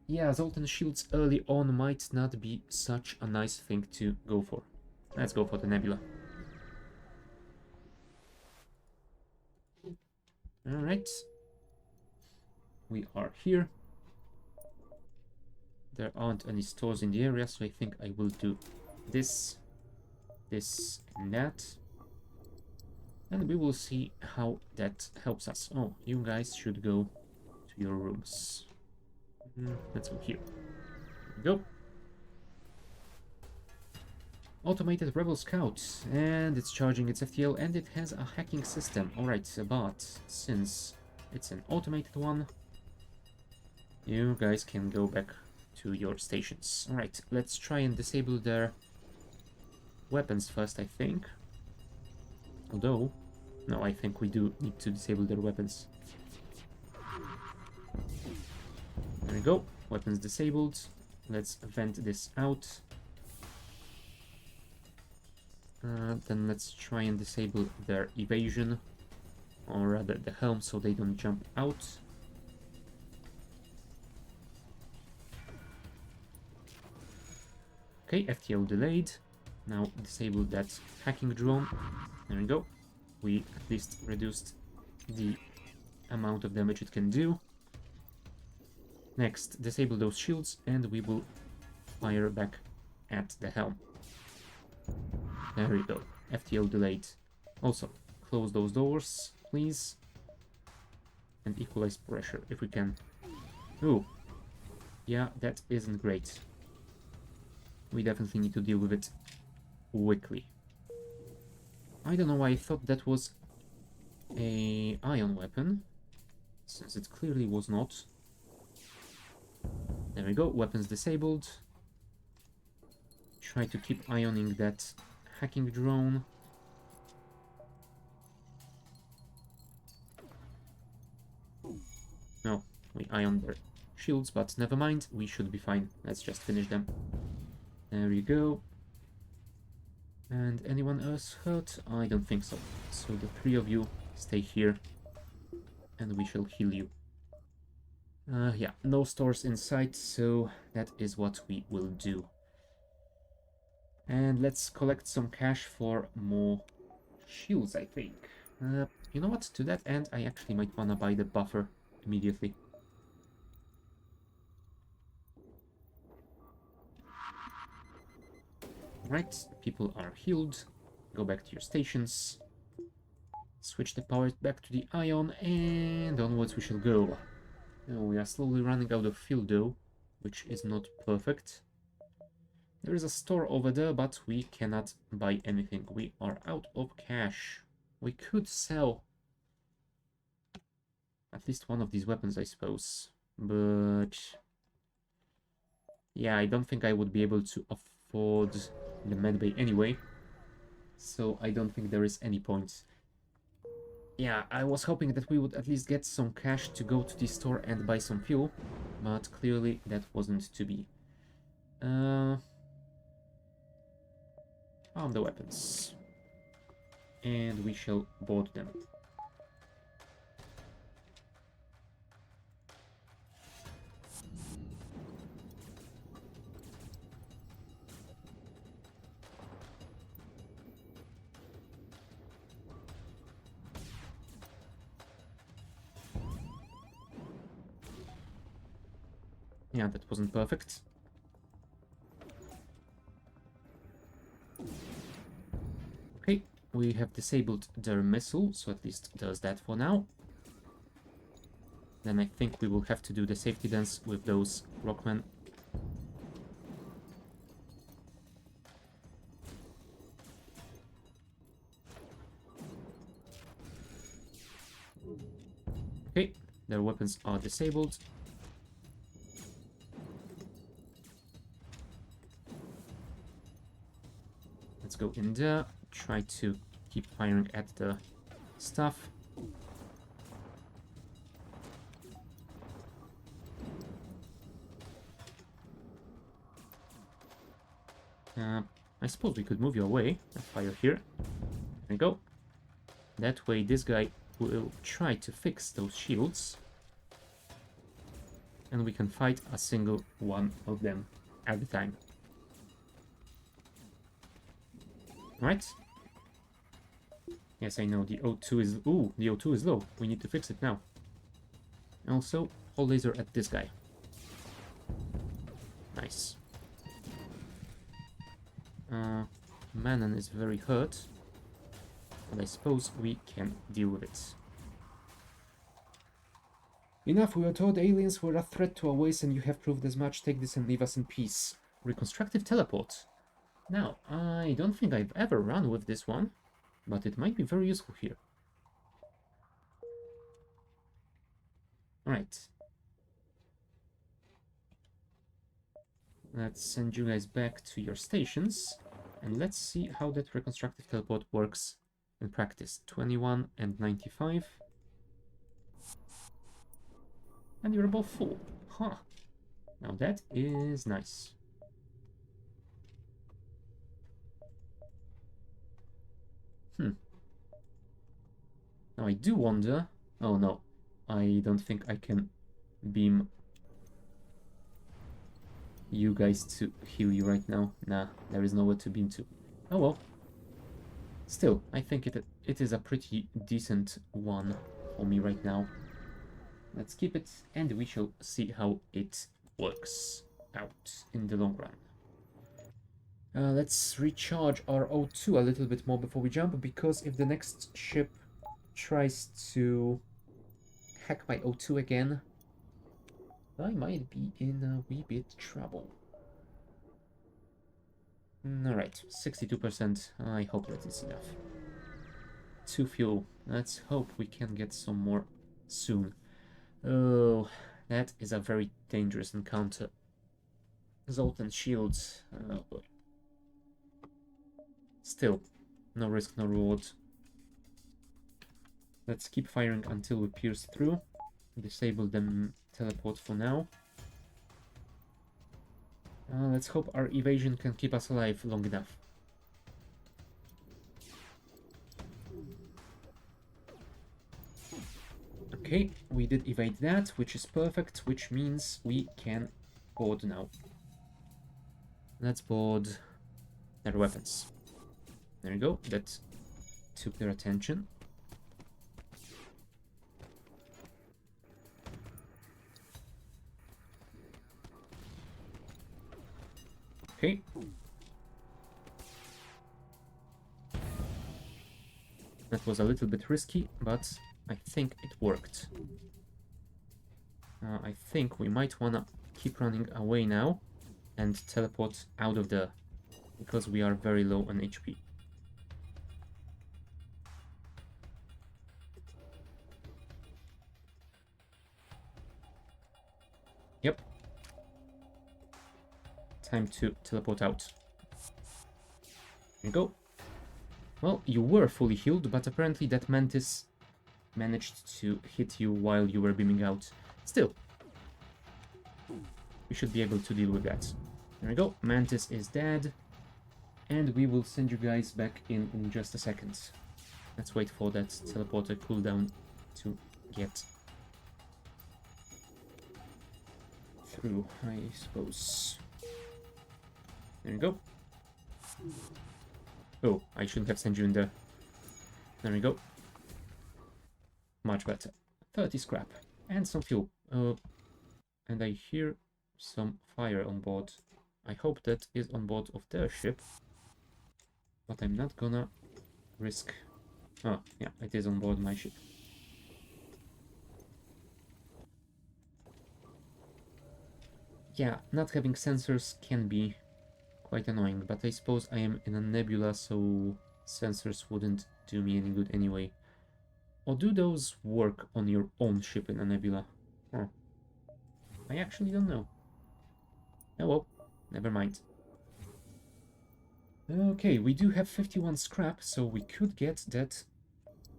Yeah, Zoltan shields early on might not be such a nice thing to go for. Let's go for the Nebula. Alright. We are here. There aren't any stores in the area, so I think I will do this, this, and that. And we will see how that helps us. Oh, you guys should go to your rooms. Let's go here. Here we go. Automated Rebel Scout, and it's charging its FTL, and it has a hacking system. Alright, but since it's an automated one, you guys can go back to your stations. Alright, let's try and disable their weapons first, I think. Although, no, I think we do need to disable their weapons. There we go, weapons disabled. Let's vent this out. Then let's try and disable their evasion, or rather the helm, so they don't jump out. Okay, FTL delayed. Now disable that hacking drone. There we go. We at least reduced the amount of damage it can do. Next, disable those shields and we will fire back at the helm. There we go. FTL delayed. Also, close those doors, please. And equalize pressure if we can. Ooh. Yeah, that isn't great. We definitely need to deal with it quickly. I don't know why I thought that was a ion weapon, since it clearly was not. There we go, weapons disabled. Try to keep ioning that hacking drone. No, we ioned their shields, but never mind, we should be fine. Let's just finish them. There you go. And anyone else hurt? I don't think so. So the three of you stay here, and we shall heal you. Yeah, no stores in sight, so that is what we will do. And let's collect some cash for more shields, I think. You know what? To that end, I actually might wanna buy the buffer immediately. Right, people are healed. Go back to your stations. Switch the power back to the ion, and onwards we shall go. We are slowly running out of fuel though, which is not perfect. There is a store over there, but we cannot buy anything. We are out of cash. We could sell at least one of these weapons, I suppose. But yeah, I don't think I would be able to afford the medbay anyway. So I don't think there is any point. Yeah, I was hoping that we would at least get some cash to go to the store and buy some fuel, but clearly that wasn't to be. Arm the weapons. And we shall board them. Yeah, that wasn't perfect. Okay, we have disabled their missile, so at least does that for now. Then I think we will have to do the safety dance with those rockmen. Okay, their weapons are disabled. Let's go in there, try to keep firing at the stuff. I suppose we could move you away and fire here. There we go. That way this guy will try to fix those shields. And we can fight a single one of them at a time. Right? Yes, I know, the O2 is... Ooh, the O2 is low. We need to fix it now. Also, hull laser at this guy. Nice. Manon is very hurt. But I suppose we can deal with it. Enough, we were told aliens were a threat to our ways and you have proved as much. Take this and leave us in peace. Reconstructive teleport. Now, I don't think I've ever run with this one, but it might be very useful here. Alright. Let's send you guys back to your stations, and let's see how that reconstructive teleport works in practice. 21 and 95. And you're above full. Huh. Now that is nice. Now I do wonder... Oh no, I don't think I can beam you guys to heal you right now. Nah, there is nowhere to beam to. Oh well. Still, I think it is a pretty decent one for me right now. Let's keep it, and we shall see how it works out in the long run. Let's recharge our O2 a little bit more before we jump, because if the next ship tries to hack my O2 again, I might be in a wee bit trouble. Alright, 62%. I hope that is enough. 2 fuel. Let's hope we can get some more soon. Oh, that is a very dangerous encounter. Zoltan shields. Oh boy. Still, no risk, no reward. Let's keep firing until we pierce through. Disable them teleport for now. Let's hope our evasion can keep us alive long enough. Okay, we did evade that, which is perfect, which means we can board now. Let's board their weapons. There you go, that took their attention. Okay. That was a little bit risky, but I think it worked. I think we might wanna keep running away now and teleport out of there, because we are very low on HP. Yep. Time to teleport out. There you go. Well, you were fully healed, but apparently that mantis managed to hit you while you were beaming out. Still, we should be able to deal with that. There we go, mantis is dead, and we will send you guys back in just a second. Let's wait for that teleporter cooldown to get through, I suppose. There you go. Oh, I shouldn't have sent you in there. There we go. Much better. 30 scrap and some fuel. And I hear some fire on board. I hope that is on board of their ship. But I'm not gonna risk... Oh, yeah, it is on board my ship. Yeah, not having sensors can be quite annoying, but I suppose I am in a nebula, so sensors wouldn't do me any good anyway. Or do those work on your own ship in a nebula? Huh. I actually don't know. Oh well, never mind. Okay, we do have 51 scrap, so we could get that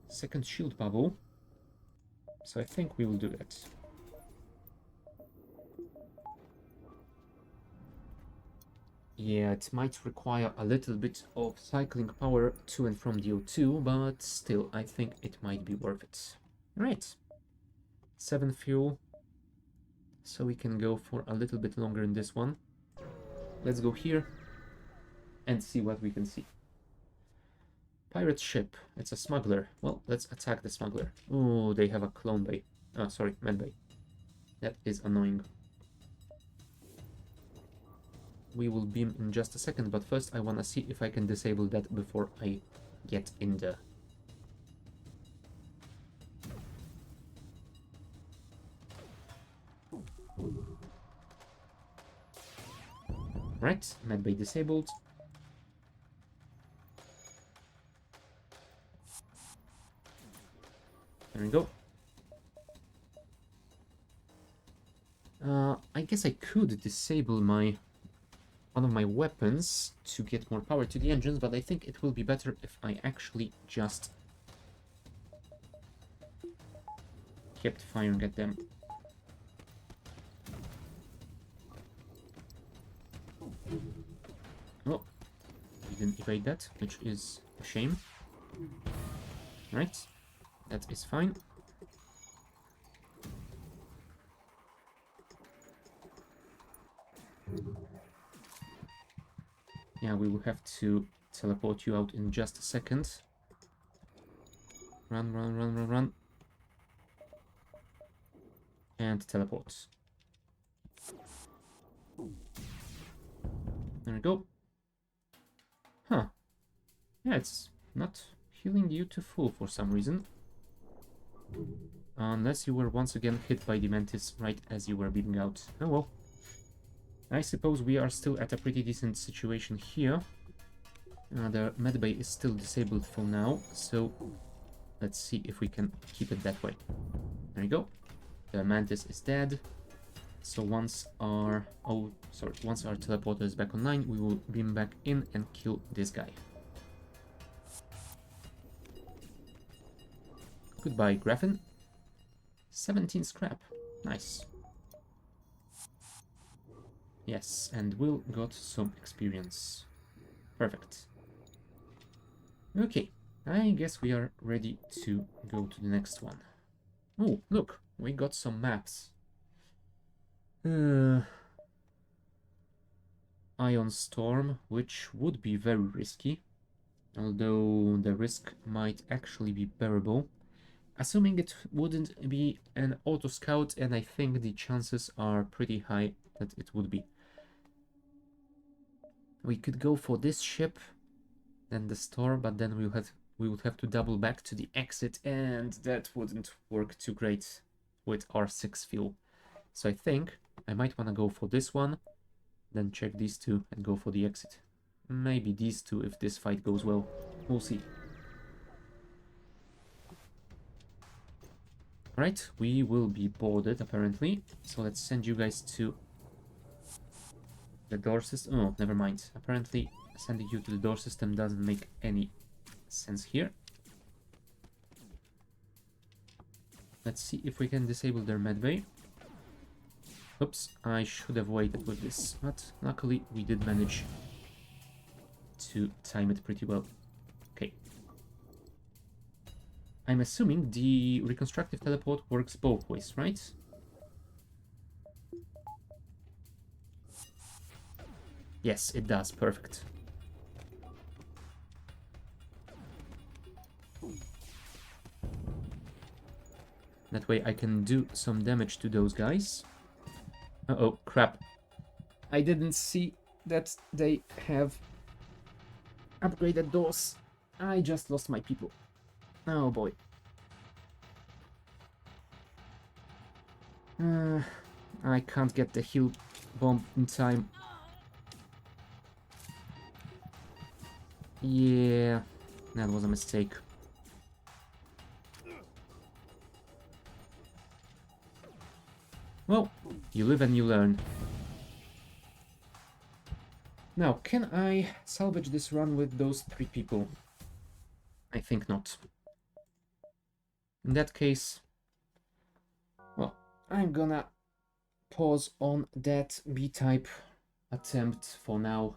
second shield bubble. So I think we will do that. Yeah, it might require a little bit of cycling power to and from the O2, but still, I think it might be worth it. Right. 7 fuel. So we can go for a little bit longer in this one. Let's go here and see what we can see. Pirate ship. It's a smuggler. Well, let's attack the smuggler. Oh, they have a clone bay. Oh, sorry, med bay. That is annoying. We will beam in just a second, but first I want to see if I can disable that before I get in there. Right, medbay disabled. There we go. I guess I could disable one of my weapons to get more power to the engines, but I think it will be better if I actually just kept firing at them. Oh, we didn't evade that, which is a shame. Right, that is fine. Yeah, we will have to teleport you out in just a second. Run, run, run, run, run. And teleport. There we go. Huh. Yeah, it's not healing you to full for some reason. Unless you were once again hit by the Mantis right as you were bleeding out. Oh well. I suppose we are still at a pretty decent situation here. The medbay is still disabled for now, so let's see if we can keep it that way. There you go. The Mantis is dead. So once our teleporter is back online, we will beam back in and kill this guy. Goodbye, Graffin. 17 scrap. Nice. Yes, and Will got some experience. Perfect. Okay, I guess we are ready to go to the next one. Oh, look, we got some maps. Ion Storm, which would be very risky, although the risk might actually be bearable. Assuming it wouldn't be an auto scout, and I think the chances are pretty high that it would be. We could go for this ship, then the store, but then we would have to double back to the exit, and that wouldn't work too great with our 6 fuel. So I think I might want to go for this one, then check these two and go for the exit. Maybe these two if this fight goes well. We'll see. Alright, we will be boarded apparently. So let's send you guys to the door system. Oh, never mind. Apparently sending you to the door system doesn't make any sense here. Let's see if we can disable their medbay. Oops, I should have waited with this, but luckily we did manage to time it pretty well. Okay. I'm assuming the reconstructive teleport works both ways, right? Yes, it does. Perfect. That way I can do some damage to those guys. Uh-oh, crap. I didn't see that they have upgraded doors. I just lost my people. Oh boy. I can't get the heal bomb in time. Yeah, that was a mistake. Well, you live and you learn. Now, can I salvage this run with those 3 people? I think not. In that case, well, I'm gonna pause on that B-type attempt for now,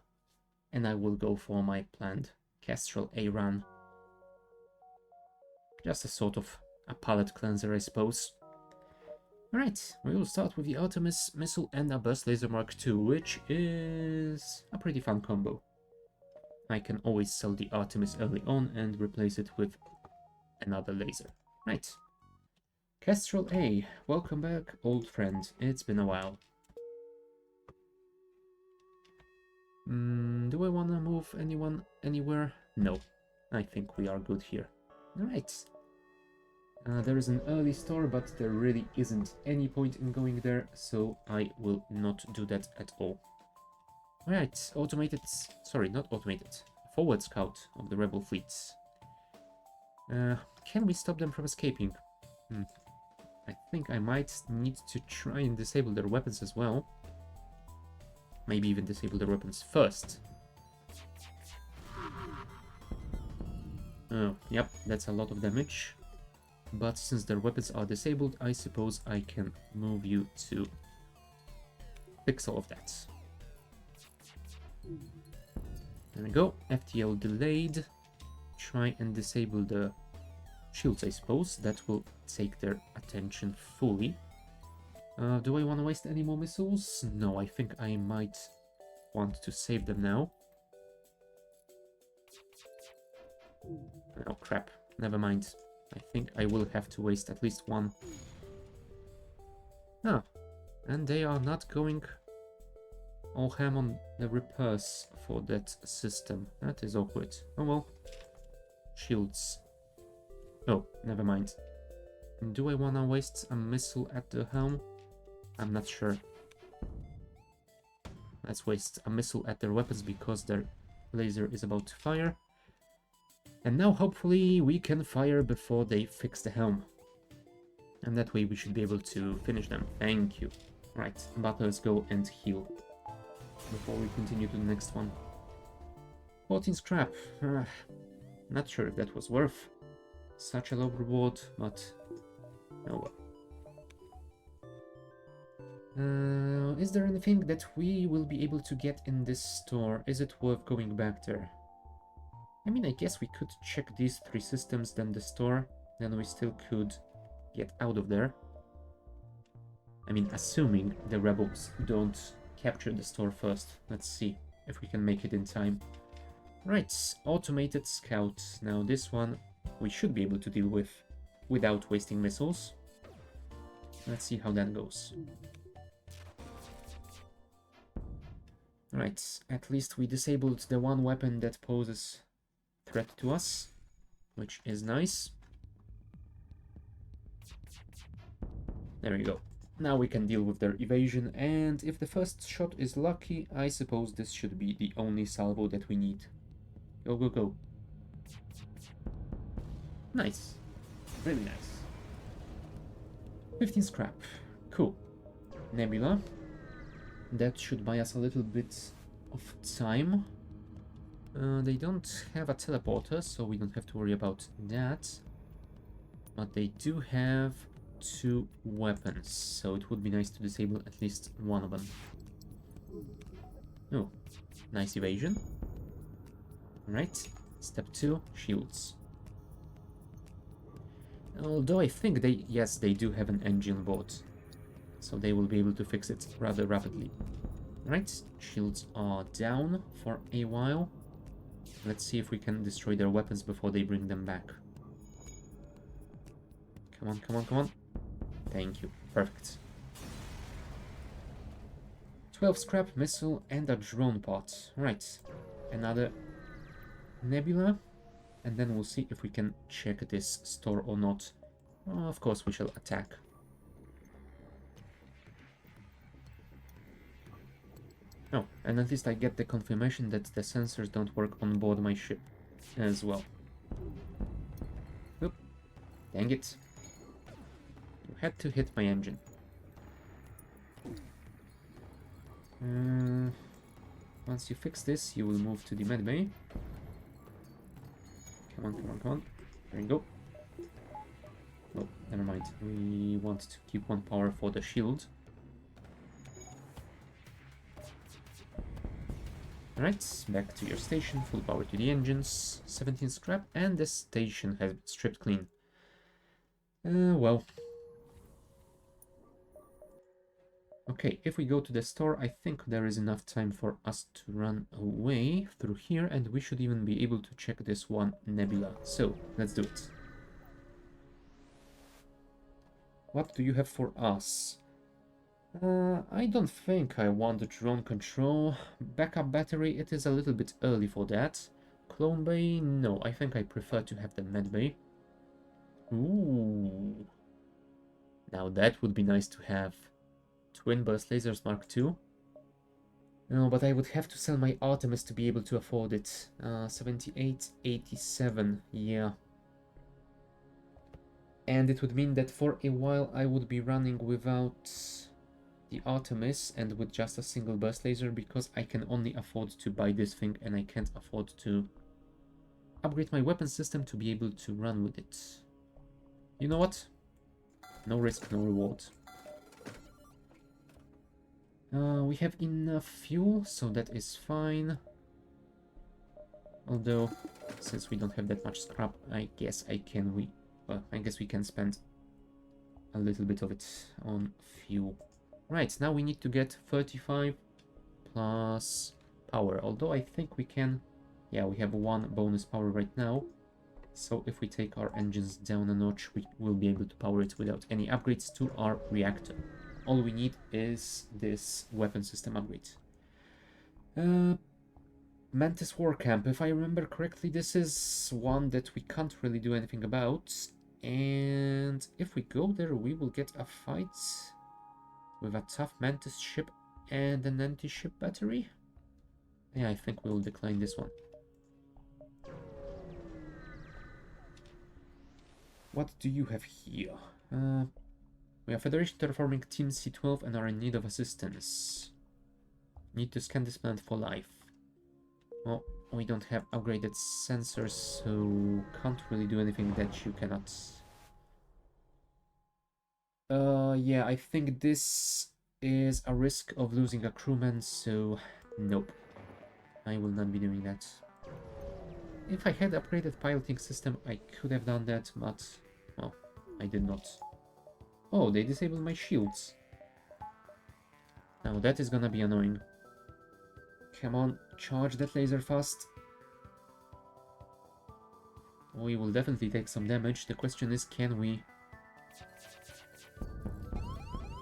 and I will go for my planned Kestrel A run. Just a sort of a palette cleanser, I suppose. Alright, we will start with the Artemis missile and a burst laser Mark II, which is a pretty fun combo. I can always sell the Artemis early on and replace it with another laser. Right. Kestrel A, welcome back, old friend. It's been a while. Do I want to move anyone anywhere? No. I think we are good here. Alright. There is an early store, but there really isn't any point in going there, so I will not do that at all. Alright, forward scout of the rebel fleets. Can we stop them from escaping? I think I might need to try and disable their weapons as well. Maybe even disable their weapons first. Oh, yep, that's a lot of damage. But since their weapons are disabled, I suppose I can move you to fix all of that. There we go. FTL delayed. Try and disable the shields, I suppose. That will take their attention fully. Do I want to waste any more missiles? No, I think I might want to save them now. Oh crap, never mind. I think I will have to waste at least one. Ah, and they are not going all ham on the repairs for that system. That is awkward. Oh well. Shields. Oh, never mind. Do I wanna waste a missile at the helm? I'm not sure. Let's waste a missile at their weapons because their laser is about to fire. And now hopefully we can fire before they fix the helm. And that way we should be able to finish them. Thank you. Right, but let's go and heal before we continue to the next one. 14 scrap. Not sure if that was worth such a low reward, but oh well. Is there anything that we will be able to get in this store? Is it worth going back there? I mean, I guess we could check these 3 systems, then the store, then we still could get out of there. I mean, assuming the rebels don't capture the store first. Let's see if we can make it in time. Right, automated scout. Now this one we should be able to deal with without wasting missiles. Let's see how that goes. Right, at least we disabled the one weapon that poses threat to us, which is nice. There we go. Now we can deal with their evasion, and if the first shot is lucky, I suppose this should be the only salvo that we need. Go, go, go. Nice. Really nice. 15 scrap. Cool. Nebula. That should buy us a little bit of time. They don't have a teleporter, so we don't have to worry about that. But they do have 2 weapons, so it would be nice to disable at least one of them. Oh, nice evasion. Right, step 2, shields. Although I think yes, they do have an engine board, so they will be able to fix it rather rapidly. Right, shields are down for a while. Let's see if we can destroy their weapons before they bring them back. Come on, come on, come on. Thank you. Perfect. 12 scrap, missile, and a drone pod. Right. Another nebula. And then we'll see if we can check this store or not. Of course, we shall attack. Oh, and at least I get the confirmation that the sensors don't work on board my ship as well. Oop. Dang it. You had to hit my engine. Once you fix this, you will move to the medbay. Come on, come on, come on. There you go. Oh, never mind. We want to keep 1 power for the shield. Alright, back to your station. Full power to the engines. 17 scrap, and the station has been stripped clean. Well. Okay, if we go to the store, I think there is enough time for us to run away through here, and we should even be able to check this one nebula. So, let's do it. What do you have for us? I don't think I want the drone control. Backup battery, it is a little bit early for that. Clone bay, no, I think I prefer to have the med bay. Ooh. Now that would be nice to have. Twin burst lasers Mark II. No, but I would have to sell my Artemis to be able to afford it. 78.87, yeah. And it would mean that for a while I would be running without the Artemis and with just a single burst laser, because I can only afford to buy this thing and I can't afford to upgrade my weapon system to be able to run with it. You know what? No risk, no reward. We have enough fuel, so that is fine. Although, since we don't have that much scrap, I guess I guess we can spend a little bit of it on fuel. Right, now we need to get 35 plus power. Although I think we can... Yeah, we have 1 bonus power right now. So if we take our engines down a notch, we will be able to power it without any upgrades to our reactor. All we need is this weapon system upgrade. Mantis War Camp. If I remember correctly, this is one that we can't really do anything about. And if we go there, we will get a fight with a tough Mantis ship and an anti-ship battery. Yeah, I think we'll decline this one. What do you have here? We have Federation terraforming Team C12 and are in need of assistance. Need to scan this planet for life. Well, we don't have upgraded sensors, so can't really do anything that you cannot. Yeah, I think this is a risk of losing a crewman, so nope. I will not be doing that. If I had upgraded piloting system, I could have done that, but well, I did not. Oh, they disabled my shields. Now that is gonna be annoying. Come on, charge that laser fast. We will definitely take some damage. The question is, can we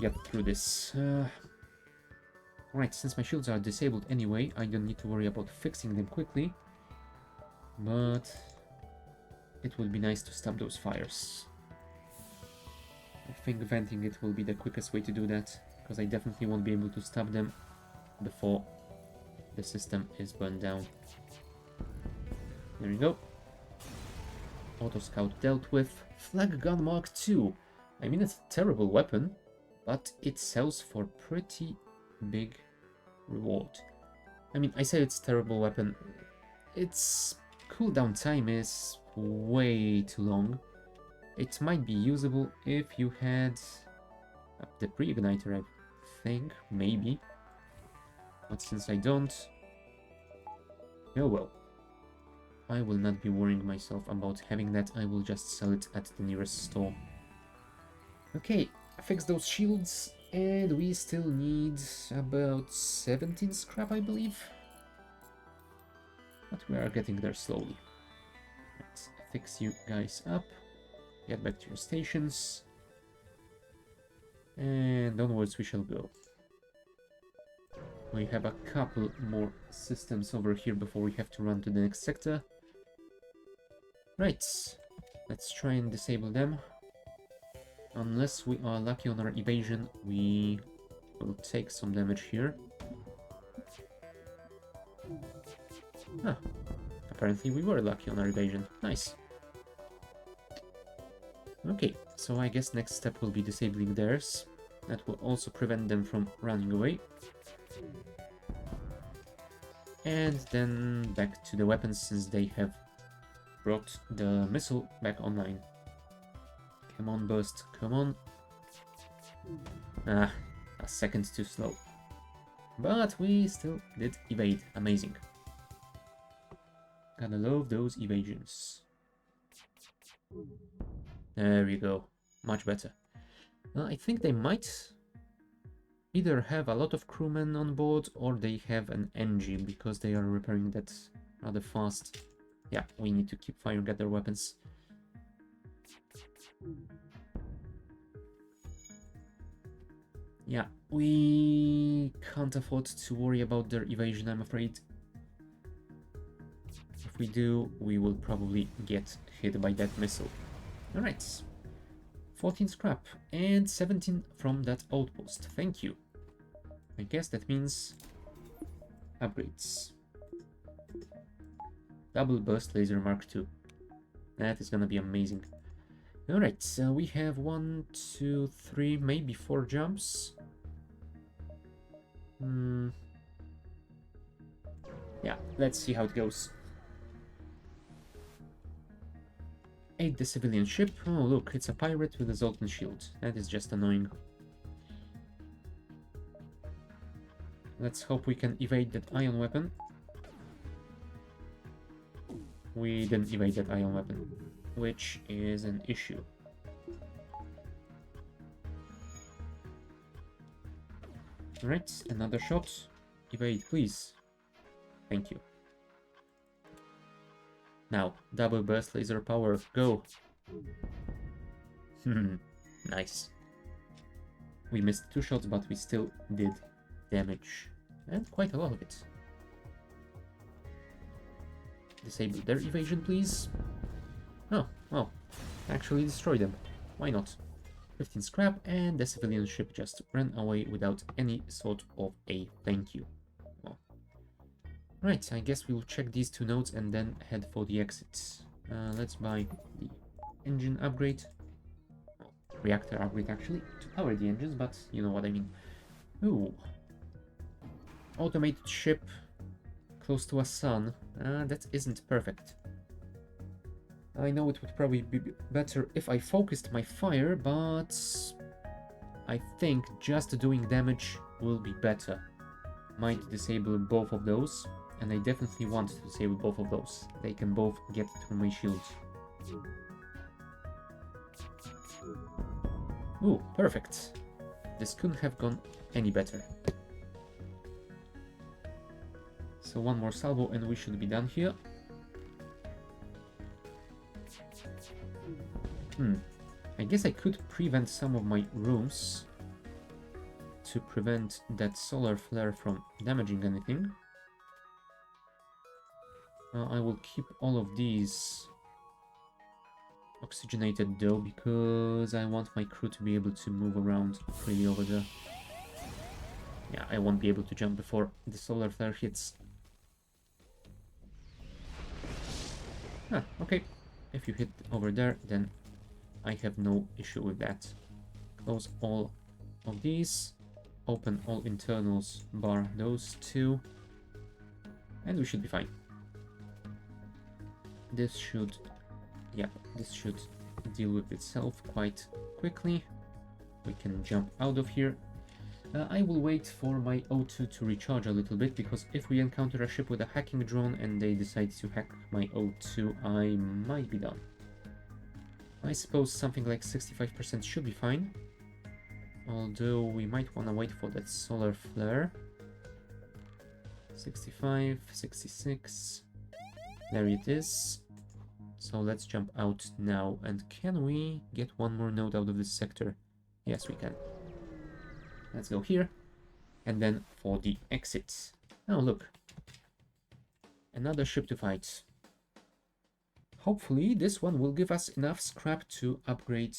get through this? Right, since my shields are disabled anyway, I don't need to worry about fixing them quickly. But it would be nice to stop those fires. I think venting it will be the quickest way to do that, because I definitely won't be able to stop them before the system is burned down. There we go. Auto Scout dealt with. Flag Gun Mark II. I mean, it's a terrible weapon, but it sells for pretty big reward. I mean, I say it's a terrible weapon. Its cooldown time is way too long. It might be usable if you had the pre-igniter, I think, maybe. But since I don't, oh well. I will not be worrying myself about having that. I will just sell it at the nearest store. Okay, fix those shields, and we still need about 17 scrap, I believe. But we are getting there slowly. Let's fix you guys up. Get back to your stations. And onwards we shall go. We have a couple more systems over here before we have to run to the next sector. Right, let's try and disable them. Unless we are lucky on our evasion, we will take some damage here. Ah, apparently we were lucky on our evasion. Nice. Okay, so I guess next step will be disabling theirs. That will also prevent them from running away. And then back to the weapons, since they have brought the missile back online. Come on, burst, come on. Ah, a second too slow. But we still did evade. Amazing. Gotta love those evasions. There we go. Much better. I think they might either have a lot of crewmen on board or they have an engine, because they are repairing that rather fast. Yeah, we need to keep firing at their weapons. Yeah, we can't afford to worry about their evasion, I'm afraid. If we do, we will probably get hit by that missile. Alright. 14 scrap and 17 from that outpost. Thank you. I guess that means upgrades. Double burst laser Mark II. That is gonna be amazing. Alright, so we have 1, 2, 3, maybe 4 jumps. Yeah, let's see how it goes. 8 the civilian ship. Oh look, it's a pirate with a Zoltan shield. That is just annoying. Let's hope we can evade that ion weapon. We didn't evade that ion weapon, which is an issue. Alright, another shot. Evade, please. Thank you. Now, double burst laser power, go! Nice. We missed 2 shots, but we still did damage. And quite a lot of it. Disable their evasion, please. Oh, well. Actually destroy them. Why not? 15 scrap, and the civilian ship just ran away without any sort of a thank you. Well, right, I guess we'll check these 2 nodes and then head for the exit. Let's buy the engine upgrade. Well, reactor upgrade, actually, to power the engines, but you know what I mean. Ooh. Automated ship close to a sun. That isn't perfect. I know it would probably be better if I focused my fire, but I think just doing damage will be better. Might disable both of those, and I definitely want to disable both of those. They can both get through my shield. Ooh, perfect. This couldn't have gone any better. So 1 more salvo and we should be done here. I guess I could prevent some of my rooms to prevent that solar flare from damaging anything. I will keep all of these oxygenated though, because I want my crew to be able to move around freely over there. Yeah, I won't be able to jump before the solar flare hits. Okay. If you hit over there, then I have no issue with that. Close all of these. Open all internals bar those 2. And we should be fine. This should... yeah, this should deal with itself quite quickly. We can jump out of here. I will wait for my O2 to recharge a little bit, because if we encounter a ship with a hacking drone and they decide to hack my O2, I might be done. I suppose something like 65% should be fine, although we might want to wait for that solar flare. 65, 66, there it is. So let's jump out now, and can we get 1 more node out of this sector? Yes, we can. Let's go here, and then for the exit. Oh, look. Another ship to fight. Hopefully this one will give us enough scrap to upgrade...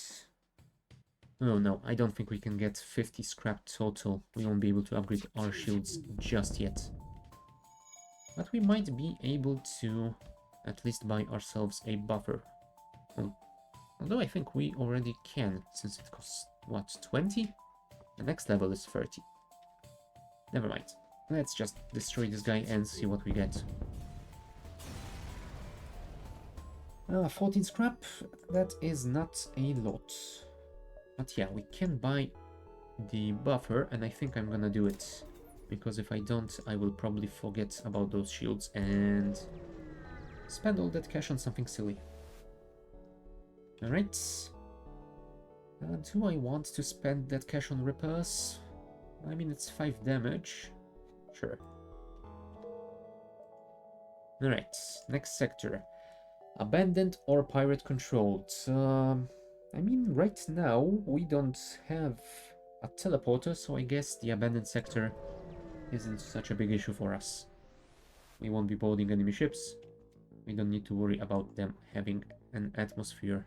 Oh no, I don't think we can get 50 scrap total. We won't be able to upgrade our shields just yet. But we might be able to at least buy ourselves a buffer. Although I think we already can, since it costs, what, 20? The next level is 30. Never mind. Let's just destroy this guy and see what we get. 14 scrap, that is not a lot. But yeah, we can buy the buffer, and I think I'm gonna do it. Because if I don't, I will probably forget about those shields and spend all that cash on something silly. Alright. Do I want to spend that cash on repairs? I mean, it's 5 damage. Sure. Alright, next sector. Abandoned or pirate controlled? I mean, right now we don't have a teleporter, so I guess the abandoned sector isn't such a big issue for us. We won't be boarding enemy ships. We don't need to worry about them having an atmosphere.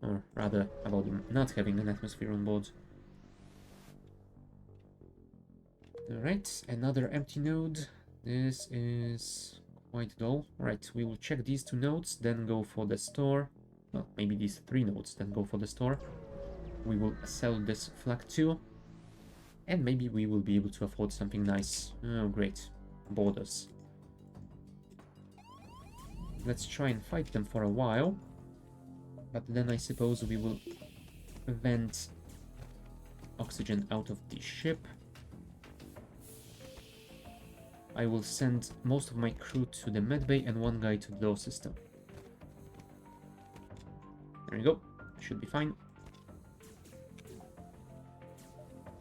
Or rather, about them not having an atmosphere on board. Alright, another empty node. This is quite dull. Alright, we will check these 2 nodes, then go for the store. Well, maybe these 3 nodes, then go for the store. We will sell this flag too. And maybe we will be able to afford something nice. Oh, great. Borders. Let's try and fight them for a while. But then I suppose we will vent oxygen out of the ship. I will send most of my crew to the medbay and 1 guy to the door system. There we go. Should be fine.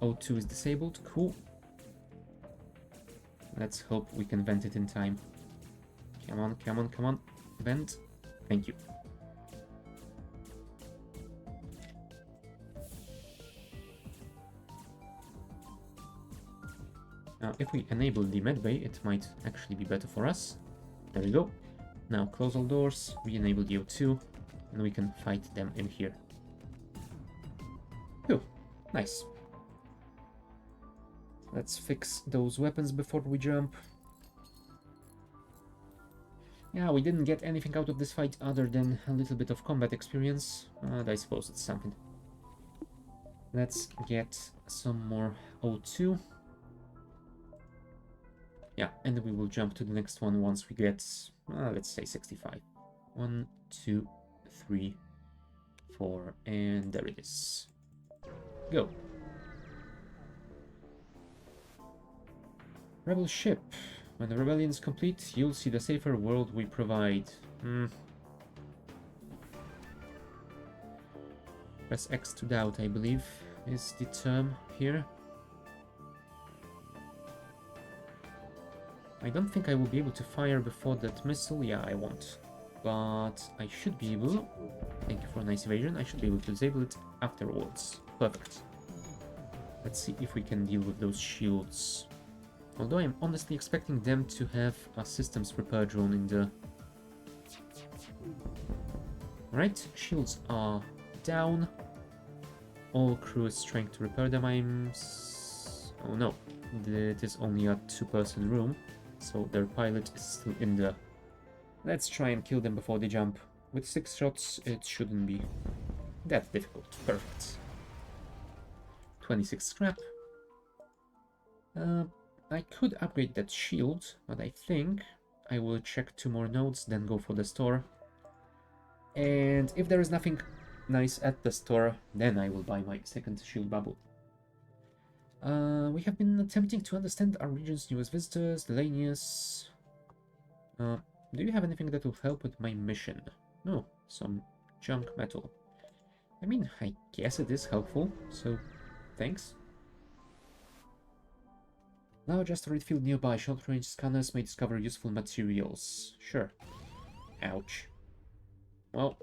O2 is disabled. Cool. Let's hope we can vent it in time. Come on, come on, come on. Vent. Thank you. Now, if we enable the medbay, it might actually be better for us. There we go. Now close all doors, re-enable the O2, and we can fight them in here. Phew, nice. Let's fix those weapons before we jump. Yeah, we didn't get anything out of this fight other than a little bit of combat experience, and I suppose it's something. Let's get some more O2. Yeah, and we will jump to the next one once we get, let's say 65. 1, 2, 3, 4, and there it is. Go. Rebel ship. When the rebellion is complete, you'll see the safer world we provide. Press X to doubt, I believe, is the term here. I don't think I will be able to fire before that missile. Yeah, I won't. But I should be able... Thank you for a nice evasion. I should be able to disable it afterwards. Perfect. Let's see if we can deal with those shields. Although I'm honestly expecting them to have a systems repair drone in the... Right, shields are down. All crew is trying to repair them. Oh no, it is only a two-person room, so their pilot is still in there. Let's try and kill them before they jump. With 6 shots, it shouldn't be that difficult. Perfect. 26 scrap. I could upgrade that shield, but I think I will check 2 more nodes, then go for the store. And if there is nothing nice at the store, then I will buy my second shield bubble. We have been attempting to understand our region's newest visitors, the Lanius. Do you have anything that will help with my mission? No, some junk metal. I mean, I guess it is helpful, so thanks. Large asteroid field nearby. Short-range scanners may discover useful materials. Sure. Ouch. Well,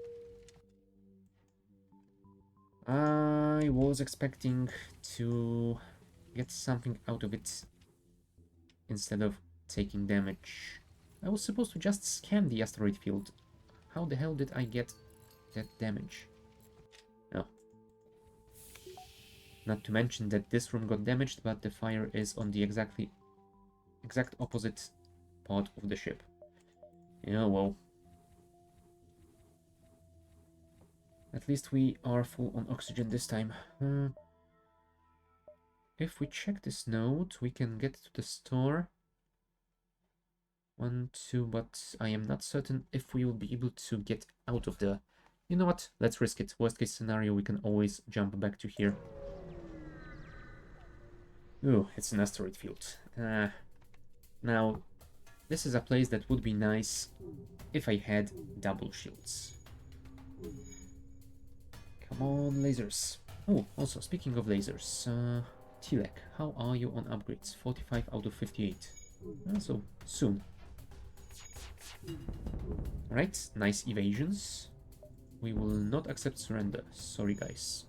I was expecting to get something out of it instead of taking damage. I was supposed to just scan the asteroid field. How the hell did I get that damage? No. Not to mention that this room got damaged, but the fire is on the exact opposite part of the ship. Yeah, well. At least we are full on oxygen this time. If we check this node, we can get to the store. 1, 2, but I am not certain if we will be able to get out of the... You know what? Let's risk it. Worst case scenario, we can always jump back to here. Ooh, it's an asteroid field. Now, this is a place that would be nice if I had double shields. Come on, lasers. Oh, also, speaking of lasers, Tilek, how are you on upgrades? 45 out of 58. So, soon. Right, nice evasions. We will not accept surrender. Sorry, guys.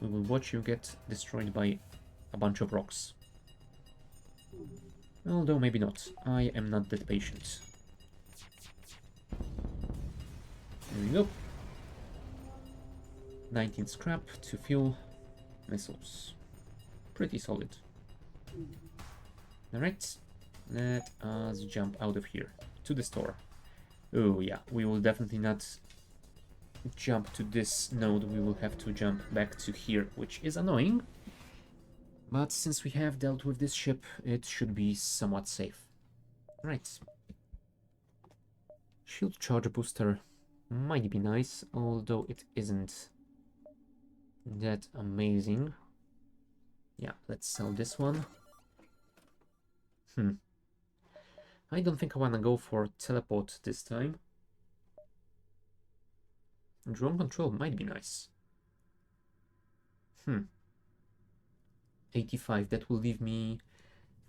We will watch you get destroyed by a bunch of rocks. Although maybe not. I am not that patient. There we go. 19 scrap to fuel missiles. Pretty solid. Alright, let us jump out of here to the store. Oh yeah, we will definitely not jump to this node. We will have to jump back to here, which is annoying. But since we have dealt with this ship, it should be somewhat safe. Right. Shield charge booster might be nice, although it isn't that amazing. Yeah, let's sell this one. I don't think I want to go for teleport this time. Drone control might be nice. 85, that will leave me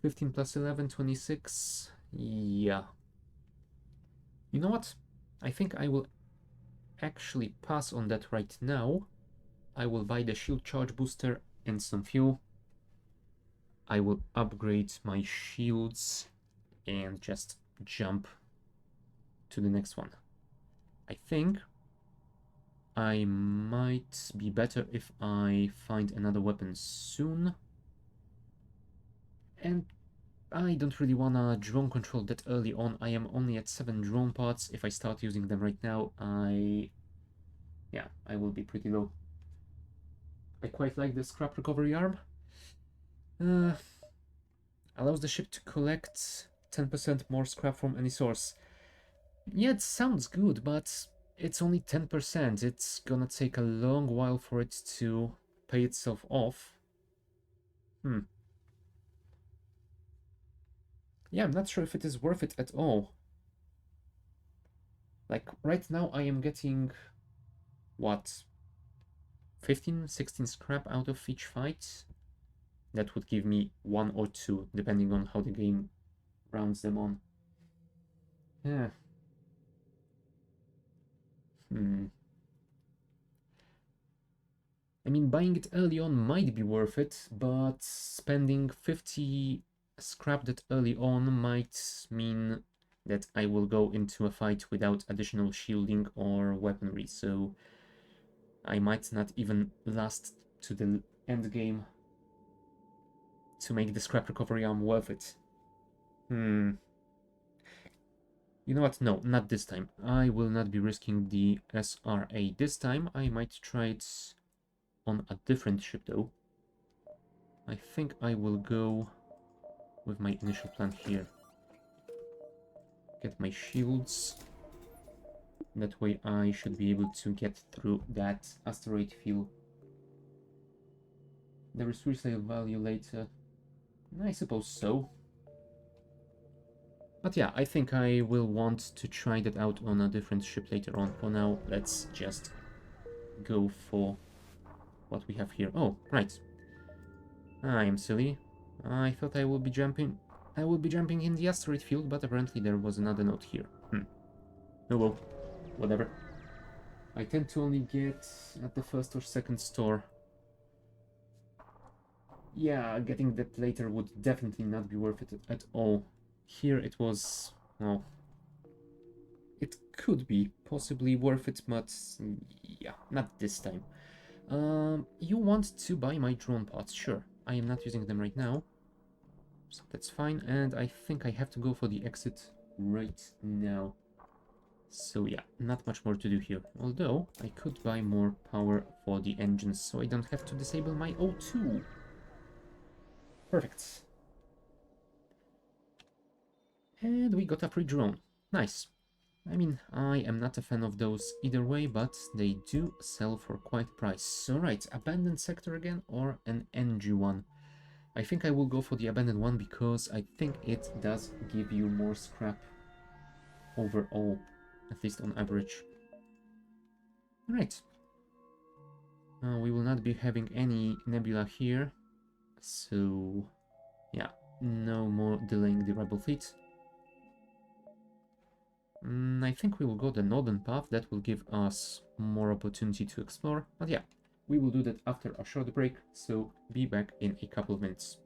15 plus 11, 26. Yeah. You know what? I think I will actually pass on that right now. I will buy the shield charge booster and some fuel. I will upgrade my shields and just jump to the next one. I think I might be better if I find another weapon soon. And I don't really wanna drone control that early on. I am only at 7 drone parts. If I start using them right now, yeah, I will be pretty low. I quite like the scrap recovery arm. Allows the ship to collect 10% more scrap from any source. Yeah, it sounds good, but it's only 10%. It's gonna take a long while for it to pay itself off. Yeah, I'm not sure if it is worth it at all. Like, right now I am getting, what, 15, 16 scrap out of each fight? That would give me 1 or 2, depending on how the game rounds them on. Yeah. I mean, buying it early on might be worth it, but spending 50 scrap that early on might mean that I will go into a fight without additional shielding or weaponry, so I might not even last to the end game to make the scrap recovery arm worth it. You know what? No, not this time. I will not be risking the SRA this time. I might try it on a different ship though. I think I will go with my initial plan here. Get my shields. That way I should be able to get through that asteroid field. There is resale value later. I suppose so. But yeah, I think I will want to try that out on a different ship later on. For now, let's just go for what we have here. Oh, right. I am silly. I thought I would be jumping. I would be jumping in the asteroid field, but apparently there was another note here. Oh well, whatever. I tend to only get at the first or second store. Yeah, getting that later would definitely not be worth it at all. Here it was, well, it could be possibly worth it, but yeah, not this time. You want to buy my drone parts? Sure. I am not using them right now, so that's fine. And I think I have to go for the exit right now. So yeah, not much more to do here. Although, I could buy more power for the engines, so I don't have to disable my O2. Perfect. And we got a free drone. Nice. I mean, I am not a fan of those either way, but they do sell for quite a price. So right, abandoned sector again or an NG one? I think I will go for the abandoned one because I think it does give you more scrap overall, at least on average. Right. We will not be having any nebula here, so yeah, no more delaying the rebel fleet. I think we will go the northern path. That will give us more opportunity to explore. But yeah, we will do that after a short break, so be back in a couple of minutes.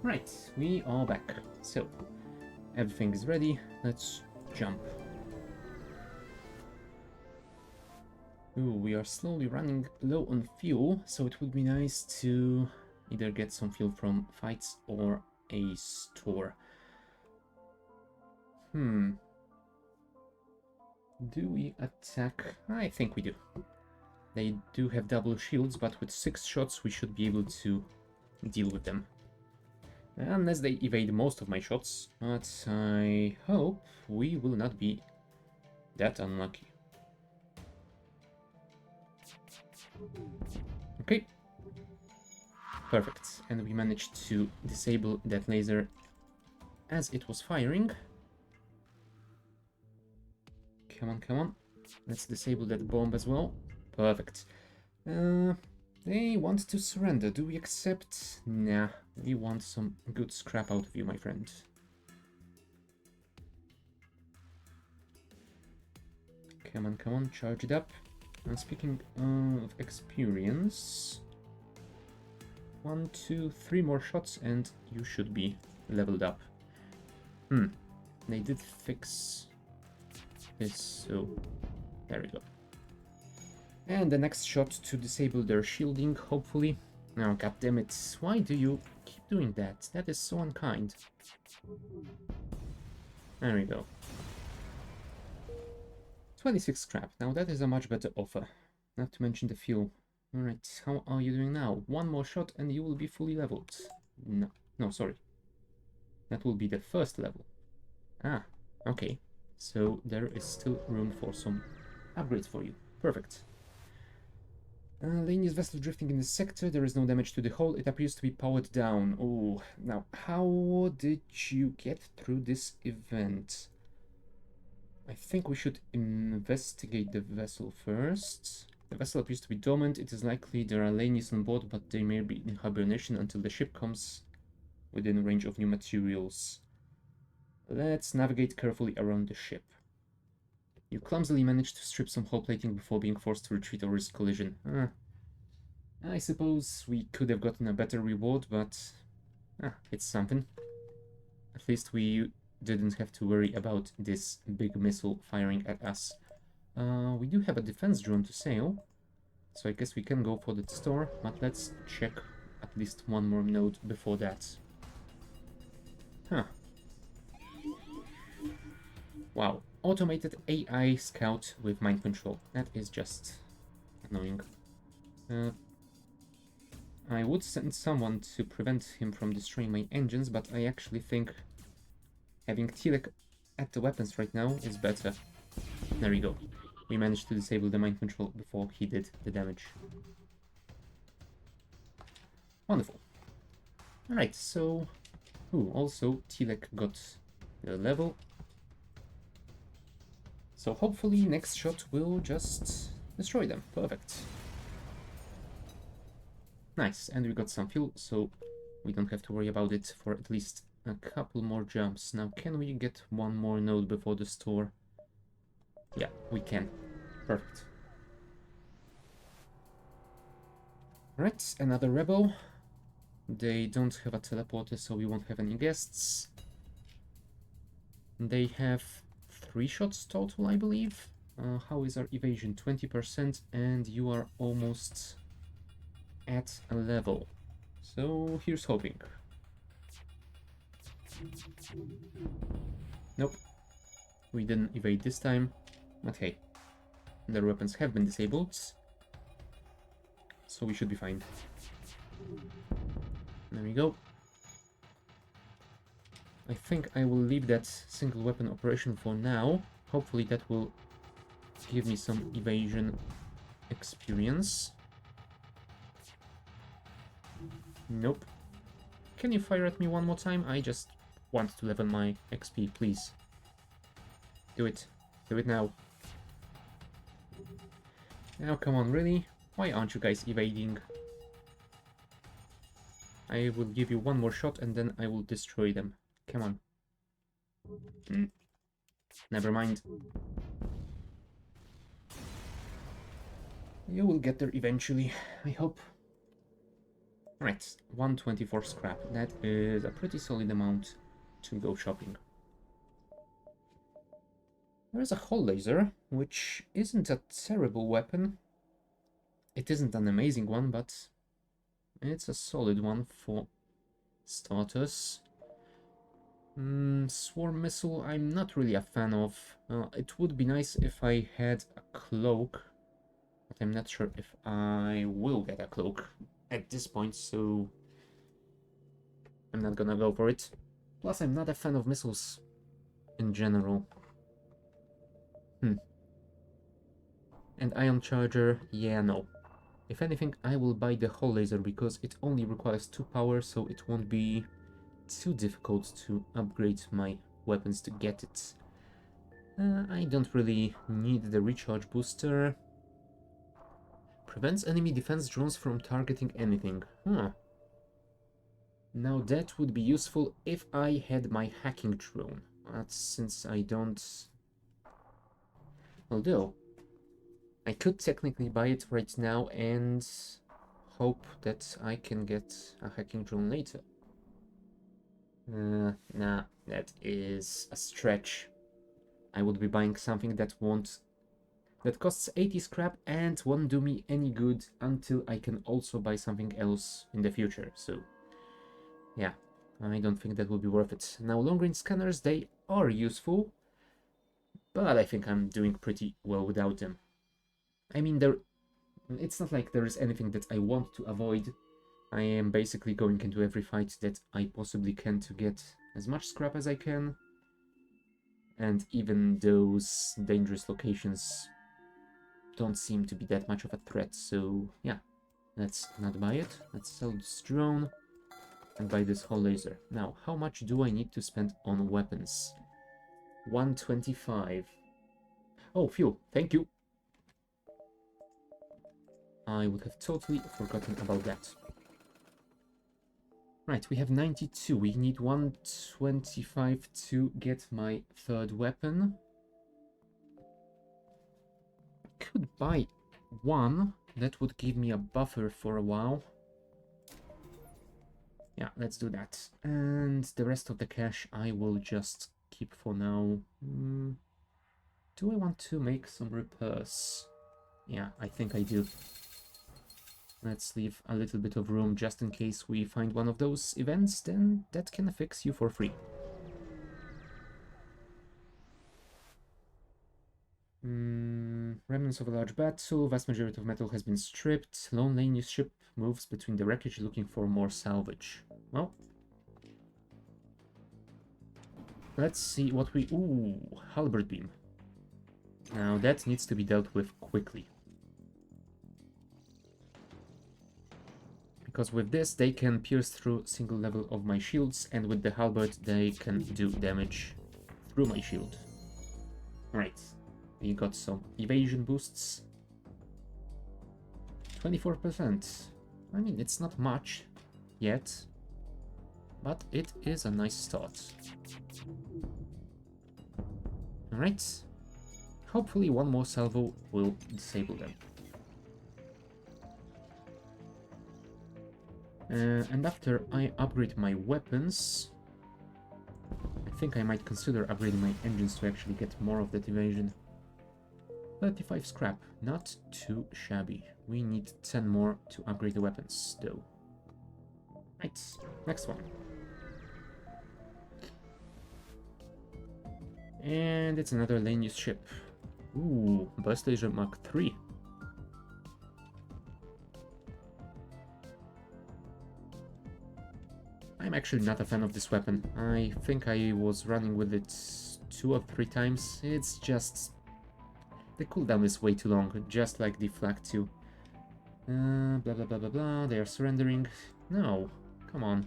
Right, we are back. So, everything is ready. Let's jump. Ooh, we are slowly running low on fuel, so it would be nice to either get some fuel from fights or a store. Do we attack? I think we do. They do have double shields, but with 6 shots we should be able to deal with them. Unless they evade most of my shots, but I hope we will not be that unlucky. Okay. Perfect. And we managed to disable that laser as it was firing. Come on, come on. Let's disable that bomb as well. Perfect. They want to surrender. Do we accept? Nah, we want some good scrap out of you, my friend. Come on, come on, charge it up. Speaking of experience, 1, 2, 3 more shots and you should be leveled up. They did fix this, so there we go. And the next shot to disable their shielding, hopefully. Oh, goddammit, why do you keep doing that? That is so unkind. There we go. 26 scrap. Now that is a much better offer. Not to mention the fuel. Alright, how are you doing now? 1 more shot and you will be fully leveled. No, sorry. That will be the first level. Ah, okay. So there is still room for some upgrades for you. Perfect. Laney's vessel drifting in the sector. There is no damage to the hull. It appears to be powered down. Oh, now how did you get through this event? I think we should investigate the vessel first. The vessel appears to be dormant. It is likely there are Laneys on board, but they may be in hibernation until the ship comes within range of new materials. Let's navigate carefully around the ship. You clumsily managed to strip some hull plating before being forced to retreat or risk collision. I suppose we could have gotten a better reward, but it's something. At least we didn't have to worry about this big missile firing at us. We do have a defense drone to sail, so I guess we can go for the store, but let's check at least 1 more node before that. Wow, automated AI scout with mind control. That is just annoying. I would send someone to prevent him from destroying my engines, but I actually think having Tilek at the weapons right now is better. There we go. We managed to disable the mind control before he did the damage. Wonderful. Alright, so... also Tilek got the level. So hopefully next shot will just destroy them. Perfect. Nice, and we got some fuel, so we don't have to worry about it for at least a couple more jumps. Now, can we get 1 more node before the store? Yeah, we can. Perfect. Right, another rebel. They don't have a teleporter, so we won't have any guests. They have 3 shots total, I believe. How is our evasion? 20%, and you are almost at a level. So here's hoping. Nope. We didn't evade this time. But hey, their weapons have been disabled, so we should be fine. There we go. I think I will leave that single weapon operation for now. Hopefully that will give me some evasion experience. Nope. Can you fire at me 1 more time? I just want to level my XP, please. Do it. Do it now. Now, come on, really? Why aren't you guys evading? I will give you 1 more shot and then I will destroy them. Come on. Never mind. You will get there eventually, I hope. Right, 124 scrap. That is a pretty solid amount to go shopping. There's a hull laser, which isn't a terrible weapon. It isn't an amazing one, but it's a solid one for starters. Swarm missile, I'm not really a fan of. It would be nice if I had a cloak, but I'm not sure if I will get a cloak at this point, so I'm not gonna go for it. Plus, I'm not a fan of missiles in general. And ion charger, yeah, no. If anything, I will buy the hull laser because it only requires 2 power, so it won't be too difficult to upgrade my weapons to get it. I don't really need the recharge booster. Prevents enemy defense drones from targeting anything. Huh. Now that would be useful if I had my hacking drone. But since I don't... Although, I could technically buy it right now and hope that I can get a hacking drone later. Nah, that is a stretch. I would be buying something that costs 80 scrap and won't do me any good until I can also buy something else in the future, so yeah, I don't think that will be worth it. Now, long-range scanners, they are useful, but I think I'm doing pretty well without them. I mean, it's not like there is anything that I want to avoid. I am basically going into every fight that I possibly can to get as much scrap as I can. And even those dangerous locations don't seem to be that much of a threat, so yeah. Let's not buy it. Let's sell this drone and buy this hull laser. Now, how much do I need to spend on weapons? 125. Oh, fuel. Thank you. I would have totally forgotten about that. Right, we have 92. We need 125 to get my third weapon. Could buy one. That would give me a buffer for a while. Yeah, let's do that. And the rest of the cash I will just keep for now. Do I want to make some repairs? Yeah, I think I do. Let's leave a little bit of room just in case we find one of those events, then that can fix you for free. Remnants of a large battle, vast majority of metal has been stripped, lone lane ship moves between the wreckage looking for more salvage. Well, let's see what we... Ooh, halberd beam. Now that needs to be dealt with quickly. Because with this, they can pierce through single level of my shields, and with the halberd, they can do damage through my shield. Alright, we got some evasion boosts. 24%. I mean, it's not much yet, but it is a nice start. Alright, hopefully one more salvo will disable them. And after I upgrade my weapons, I think I might consider upgrading my engines to actually get more of that evasion. 35 scrap, not too shabby. We need 10 more to upgrade the weapons, though. Right, next one. And it's another lane use ship. Ooh, Burst Laser Mark III. I'm actually not a fan of this weapon. I think I was running with it 2 or 3 times. It's just... the cooldown is way too long, just like the Flak 2. Blah blah blah blah blah, they are surrendering. No, come on.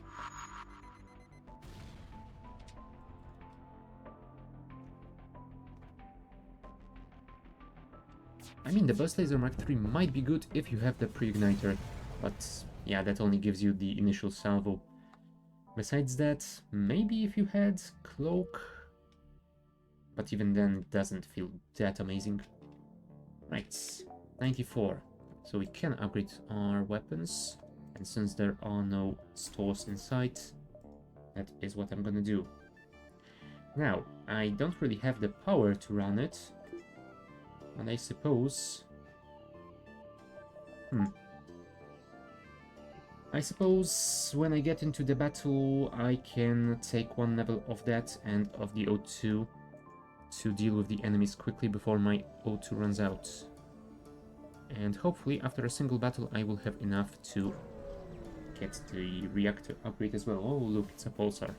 I mean, the Burst Laser Mark III might be good if you have the pre-igniter, but yeah, that only gives you the initial salvo. Besides that, maybe if you had Cloak, but even then it doesn't feel that amazing. Right, 94. So we can upgrade our weapons. And since there are no stores in sight, that is what I'm gonna do. Now, I don't really have the power to run it, and I suppose... I suppose when I get into the battle, I can take one level of that and of the O2 to deal with the enemies quickly before my O2 runs out. And hopefully after a single battle I will have enough to get the reactor upgrade as well. Oh look, it's a pulsar.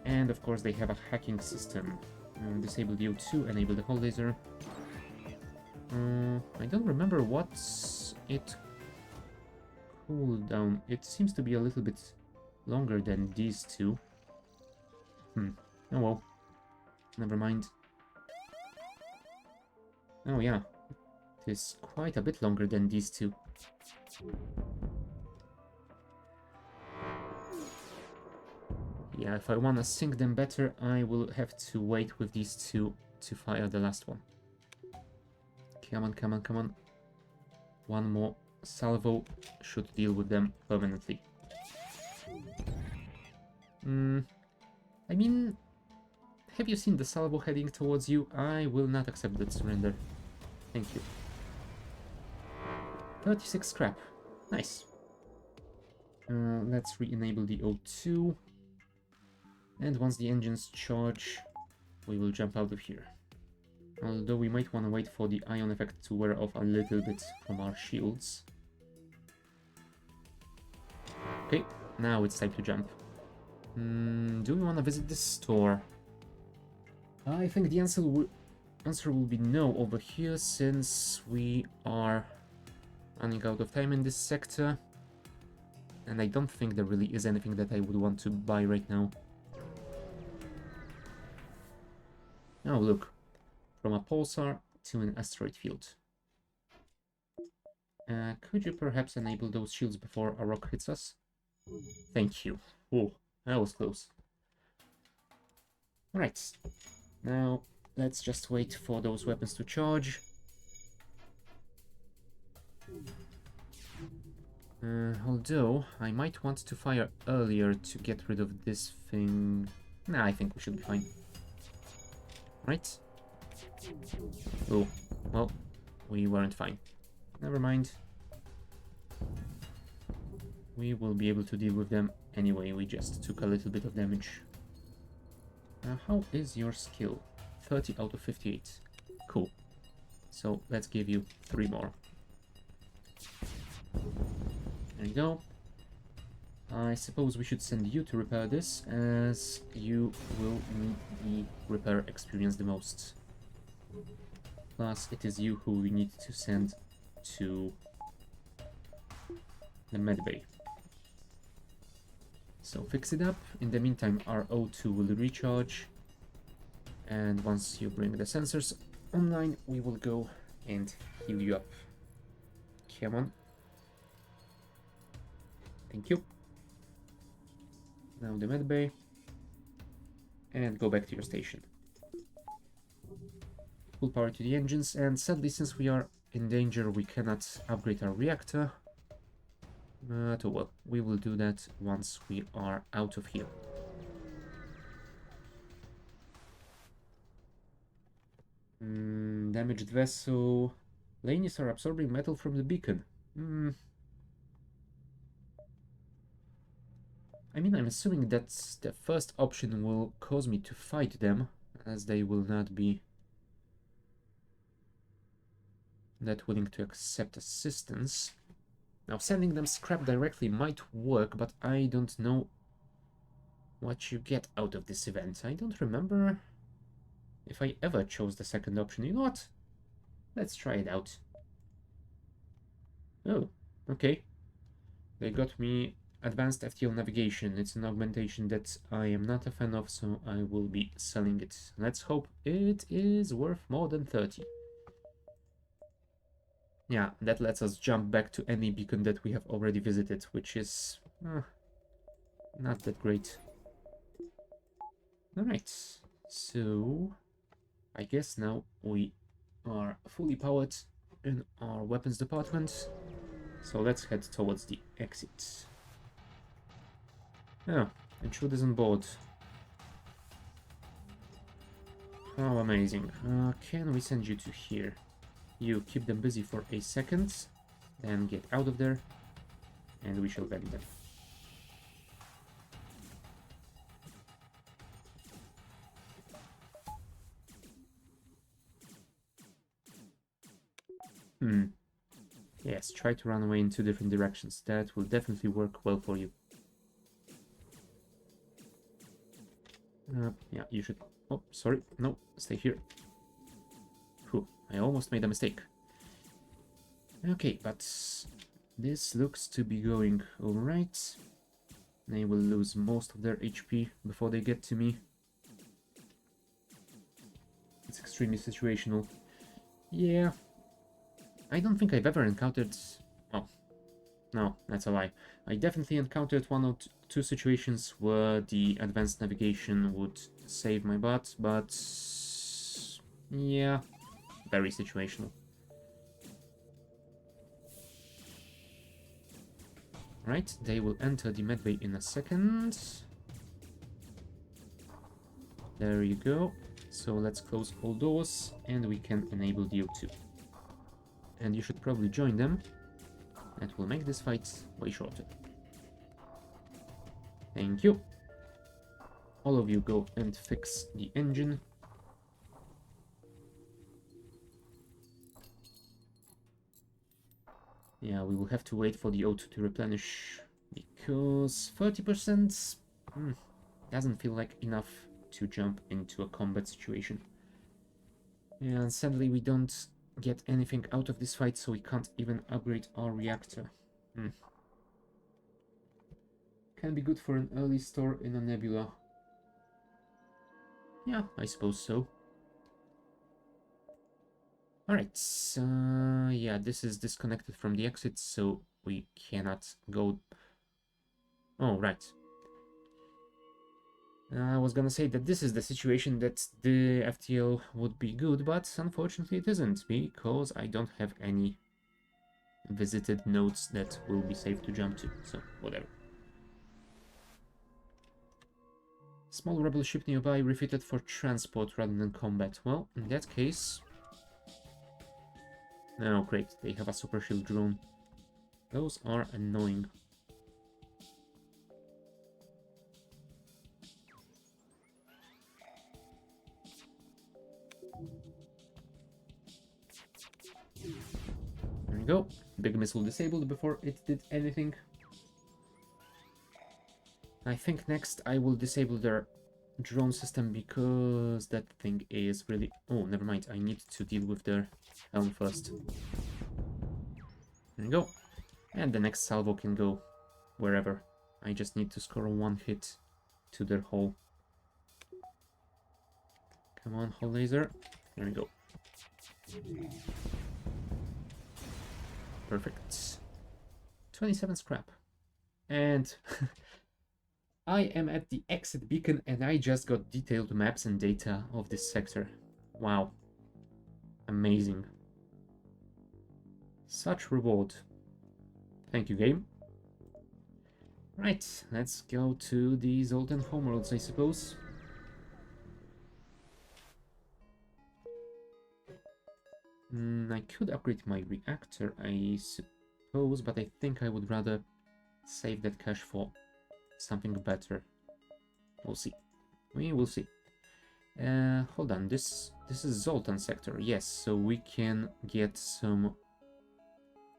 And of course they have a hacking system. Disable the O2, enable the hull laser. I don't remember what's it cooldown. It seems to be a little bit longer than these two. Oh well, never mind. Oh yeah, it is quite a bit longer than these two. Yeah, if I want to sync them better, I will have to wait with these two to fire the last one. Come on, come on, come on. One more salvo should deal with them permanently. I mean, have you seen the salvo heading towards you? I will not accept that surrender. Thank you. 36 scrap. Nice. Let's re-enable the O2. And once the engines charge, we will jump out of here. Although we might want to wait for the ion effect to wear off a little bit from our shields. Okay, now it's time to jump. Do we want to visit this store? I think the answer will be no over here, since we are running out of time in this sector. And I don't think there really is anything that I would want to buy right now. Oh, look. From a pulsar to an asteroid field. Could you perhaps enable those shields before a rock hits us? Thank you. Oh, that was close. Alright. Now, let's just wait for those weapons to charge. Although, I might want to fire earlier to get rid of this thing. Nah, I think we should be fine. Right? Oh, well, we weren't fine. Never mind. We will be able to deal with them anyway, we just took a little bit of damage. How is your skill? 30 out of 58. Cool. So let's give you 3 more. There you go. I suppose we should send you to repair this, as you will need the repair experience the most. Plus, it is you who we need to send to the medbay. So fix it up. In the meantime, our O2 will recharge. And once you bring the sensors online, we will go and heal you up. Come on. Thank you. Now the medbay. And go back to your station. Full power to the engines, and sadly, since we are in danger, we cannot upgrade our reactor. But oh well, we will do that once we are out of here. Damaged vessel. Lanes are absorbing metal from the beacon. I mean, I'm assuming that the first option will cause me to fight them, as they will not be that willing to accept assistance. Now, sending them scrap directly might work, but I don't know what you get out of this event. I don't remember if I ever chose the second option. You know what? Let's try it out. Oh, okay. They got me advanced FTL navigation. It's an augmentation that I am not a fan of, so I will be selling it. Let's hope it is worth more than 30. Yeah, that lets us jump back to any beacon that we have already visited, which is not that great. Alright, so I guess now we are fully powered in our weapons department. So let's head towards the exit. Oh, intrude is on board. How amazing. Can we send you to here? You keep them busy for a second, then get out of there, and we shall value them. Yes, try to run away in 2 different directions. That will definitely work well for you. Yeah, you should... Oh, sorry. No, stay here. Whew, I almost made a mistake. Okay, but this looks to be going alright. They will lose most of their HP before they get to me. It's extremely situational. Yeah. I don't think I've ever encountered... Oh, no, that's a lie. I definitely encountered 1 or 2 situations where the advanced navigation would save my butt, but... yeah, very situational. Right, they will enter the medbay in a second. There you go. So let's close all doors, and we can enable the O2. And you should probably join them. That will make this fight way shorter. Thank you. All of you go and fix the engine. Yeah, we will have to wait for the O2 to replenish, because 30% doesn't feel like enough to jump into a combat situation. Yeah, and sadly we don't get anything out of this fight, so we can't even upgrade our reactor. Can be good for an early store in a nebula. Yeah, I suppose so. Alright, yeah, this is disconnected from the exit, so we cannot go... Oh, right. I was gonna say that this is the situation that the FTL would be good, but unfortunately it isn't, because I don't have any visited nodes that will be safe to jump to, so whatever. Small rebel ship nearby, refitted for transport rather than combat. Well, in that case... Oh, great, they have a super shield drone. Those are annoying. There we go. Big missile disabled before it did anything. I think next I will disable their drone system, because that thing is really... Oh, never mind. I need to deal with their helm first. There we go. And the next salvo can go wherever. I just need to score 1 hit to their hull. Come on, hull laser. There we go. Perfect. 27 scrap. And I am at the exit beacon, and I just got detailed maps and data of this sector. Wow. Amazing. Such reward. Thank you, game. Right, let's go to the Zoltan homeworlds, I suppose. I could upgrade my reactor, I suppose, but I think I would rather save that cash for something better. We'll see. We will see. Hold on, this is Zoltan sector, yes, so we can get some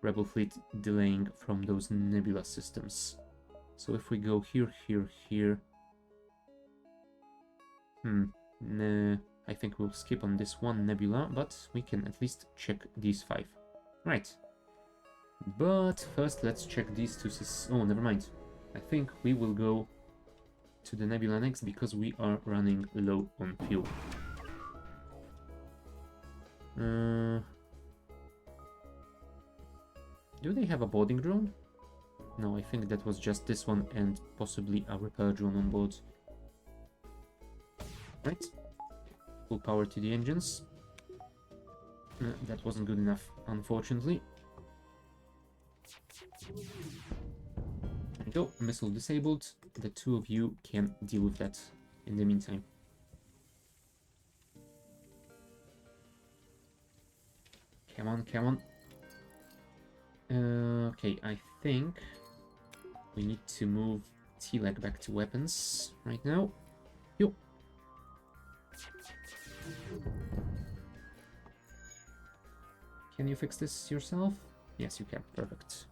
Rebel fleet delaying from those nebula systems. So if we go here, here, here... Nah, I think we'll skip on this one nebula, but we can at least check these 5. Right. But first let's check these 2 Oh, never mind. I think we will go to the nebula next, because we are running low on fuel. Do they have a boarding drone? No, I think that was just this one and possibly a repair drone on board. Right. Full power to the engines. That wasn't good enough, unfortunately. There you go, missile disabled. The two of you can deal with that in the meantime. Come on, come on. Okay, I think we need to move T-Leg back to weapons right now. Yo. Can you fix this yourself? Yes, you can. Perfect.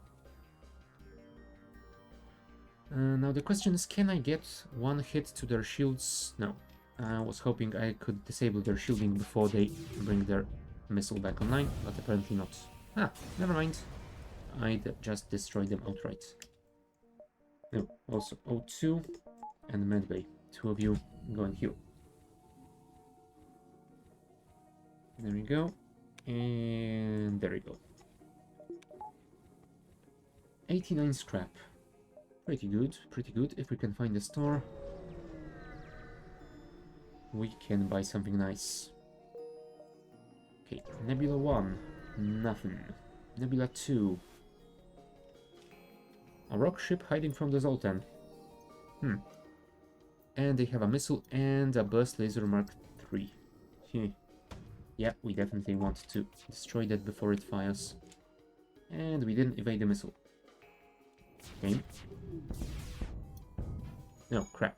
Now the question is, can I get one hit to their shields? No. I was hoping I could disable their shielding before they bring their missile back online, but apparently not. Ah, never mind. I just destroyed them outright. No, also O2 and Medbay. Two of you go and heal. There we go. And there we go. 89 scrap. Pretty good, pretty good. If we can find a store, we can buy something nice. Okay, Nebula 1, nothing. Nebula 2. A rock ship hiding from the Zoltan. And they have a missile and a burst laser Mark III. Yeah, we definitely want to destroy that before it fires. And we didn't evade the missile. Okay. No, crap.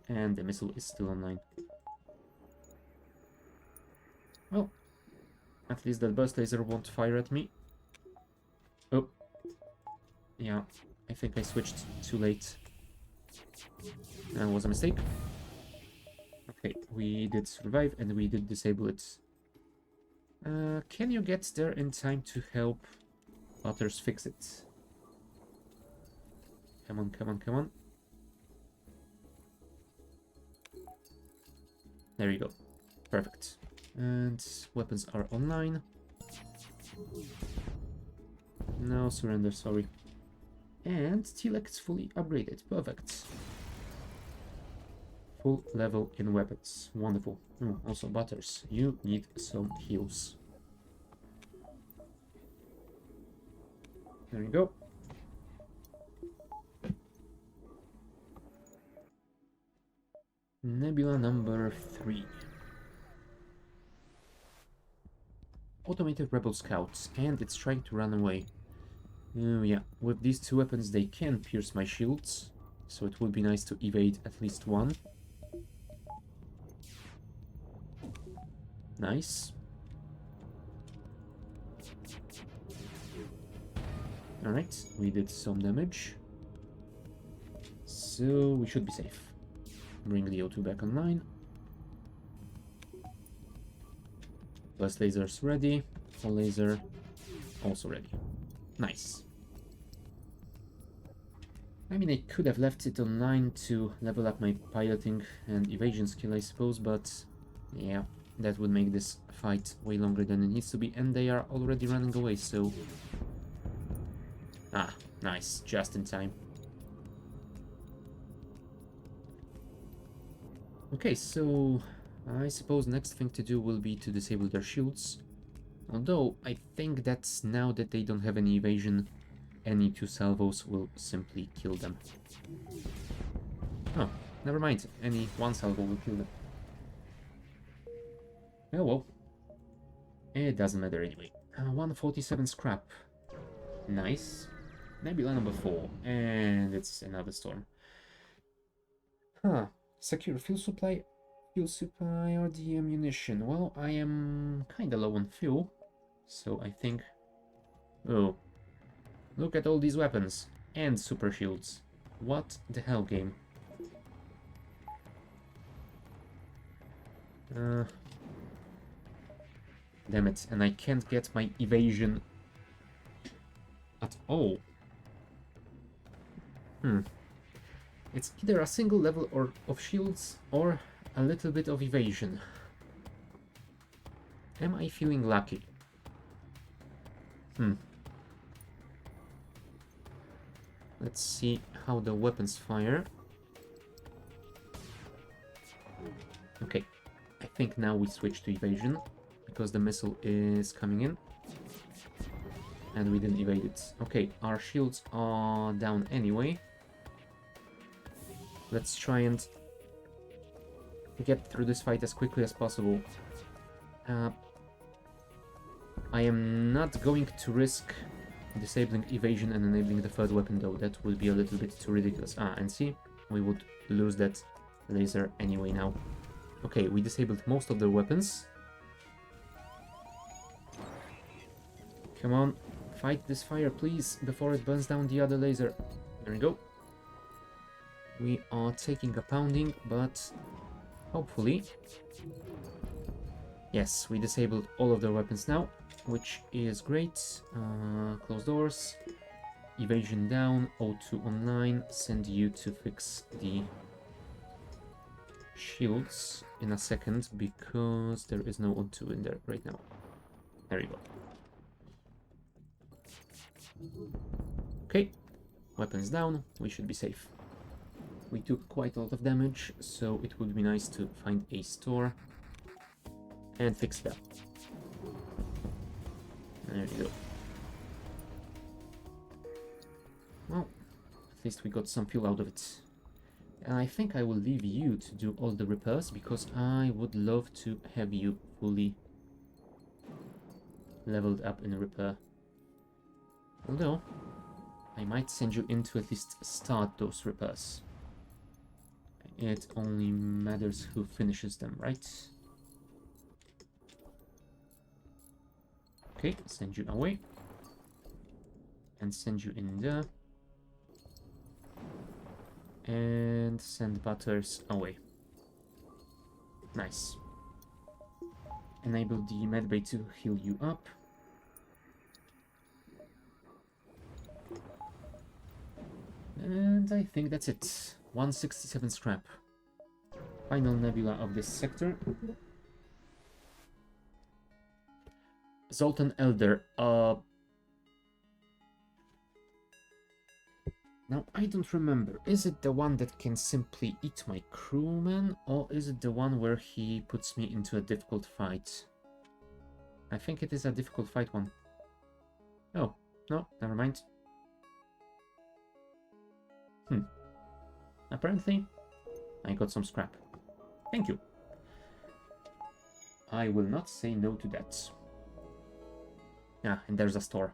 And the missile is still online. Well, at least that burst laser won't fire at me. Oh. Yeah, I think I switched too late. That was a mistake. Okay, we did survive and we did disable it. Can you get there in time to help others fix it? Come on, come on, come on. There you go. Perfect. And weapons are online. No surrender, sorry. And T-Leg is fully upgraded. Perfect. Full level in weapons. Wonderful. Oh, also Butters, you need some heals. There you go. Nebula number 3. Automated Rebel Scouts, and it's trying to run away. Oh yeah, with these two weapons they can pierce my shields, so it would be nice to evade at least one. Nice. Alright, we did some damage. So we should be safe. Bring the O2 back online. Burst lasers ready. Full laser also ready. Nice. I mean, I could have left it online to level up my piloting and evasion skill, I suppose, but yeah, that would make this fight way longer than it needs to be, and they are already running away, so... Ah, nice, just in time. Okay, so I suppose next thing to do will be to disable their shields. Although, I think that now that they don't have any evasion, any two salvos will simply kill them. Oh, never mind, any one salvo will kill them. Oh well. It doesn't matter anyway. 147 scrap. Nice. Nebula number 4, and it's another storm. Huh. Secure fuel supply or the ammunition. Well, I am kinda low on fuel, so I think... Oh. Look at all these weapons. And super shields. What the hell, game? Damn it, and I can't get my evasion at all. It's either a single level of shields or a little bit of evasion. Am I feeling lucky? Let's see how the weapons fire. Okay, I think now we switch to evasion, because the missile is coming in. And we didn't evade it. Okay, our shields are down anyway. Let's try and get through this fight as quickly as possible. I am not going to risk disabling evasion and enabling the third weapon though. That would be a little bit too ridiculous. And see, we would lose that laser anyway now. Okay, we disabled most of their weapons. Come on, fight this fire please, before it burns down the other laser. There we go. We are taking a pounding, but hopefully... Yes, we disabled all of their weapons now, which is great. Close doors, evasion down, O2 online, send you to fix the shields in a second, because there is no O2 in there right now. There we go. Okay, weapons down, we should be safe. We took quite a lot of damage, so it would be nice to find a store and fix that. There you go. Well, at least we got some fuel out of it. I think I will leave you to do all the repairs, because I would love to have you fully leveled up in repair. Although, I might send you in to at least start those repairs. It only matters who finishes them, right? Okay, send you away. And send you in there. And send Butters away. Nice. Enable the medbay to heal you up. And I think that's it. 167 scrap. Final nebula of this sector. Zoltan Elder. Now, I don't remember. Is it the one that can simply eat my crewman? Or is it the one where he puts me into a difficult fight? I think it is a difficult fight one. Oh, no, never mind. Apparently, I got some scrap. Thank you. I will not say no to that. Ah, and there's a store.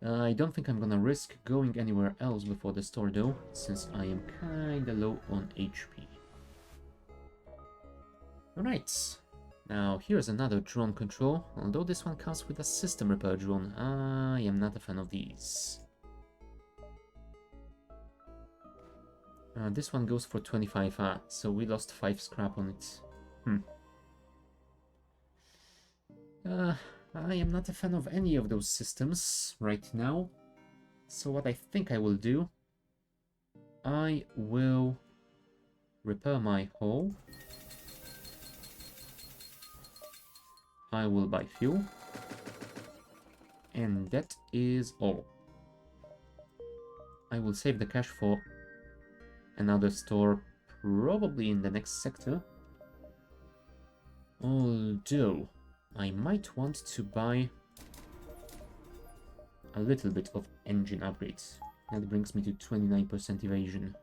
I don't think I'm gonna risk going anywhere else before the store though, since I am kinda low on HP. Alright, now here's another drone control, although this one comes with a system repair drone. I am not a fan of these. This one goes for 25, so we lost 5 scrap on it. I am not a fan of any of those systems right now. So what I think I will do, I will repair my hull. I will buy fuel. And that is all. I will save the cash for another store, probably in the next sector. Although, I might want to buy a little bit of engine upgrades. That brings me to 29% evasion.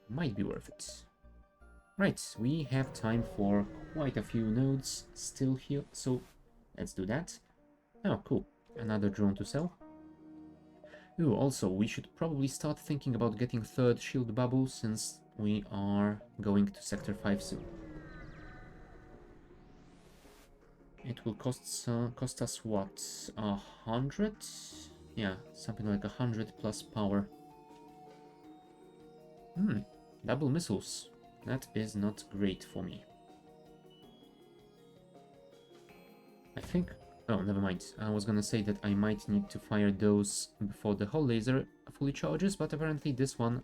Might be worth it. Right, we have time for quite a few nodes still here, so let's do that. Oh, cool. Another drone to sell. Ooh, also, we should probably start thinking about getting third shield bubble, since we are going to Sector 5 soon. It will cost us what? 100? Yeah, something like 100 plus power. Double missiles. That is not great for me. I think... Oh, never mind. I was gonna say that I might need to fire those before the hull laser fully charges, but apparently this one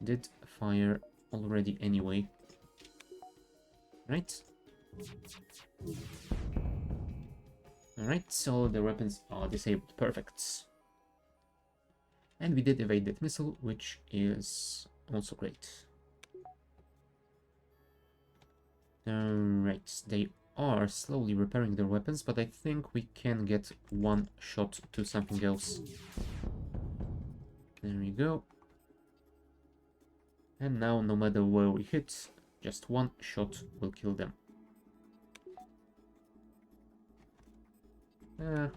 did fire already anyway. Right? Alright, so the weapons are disabled. Perfect. And we did evade that missile, which is also great. Alright, they are slowly repairing their weapons, but I think we can get one shot to something else. There we go. And now, no matter where we hit, just one shot will kill them.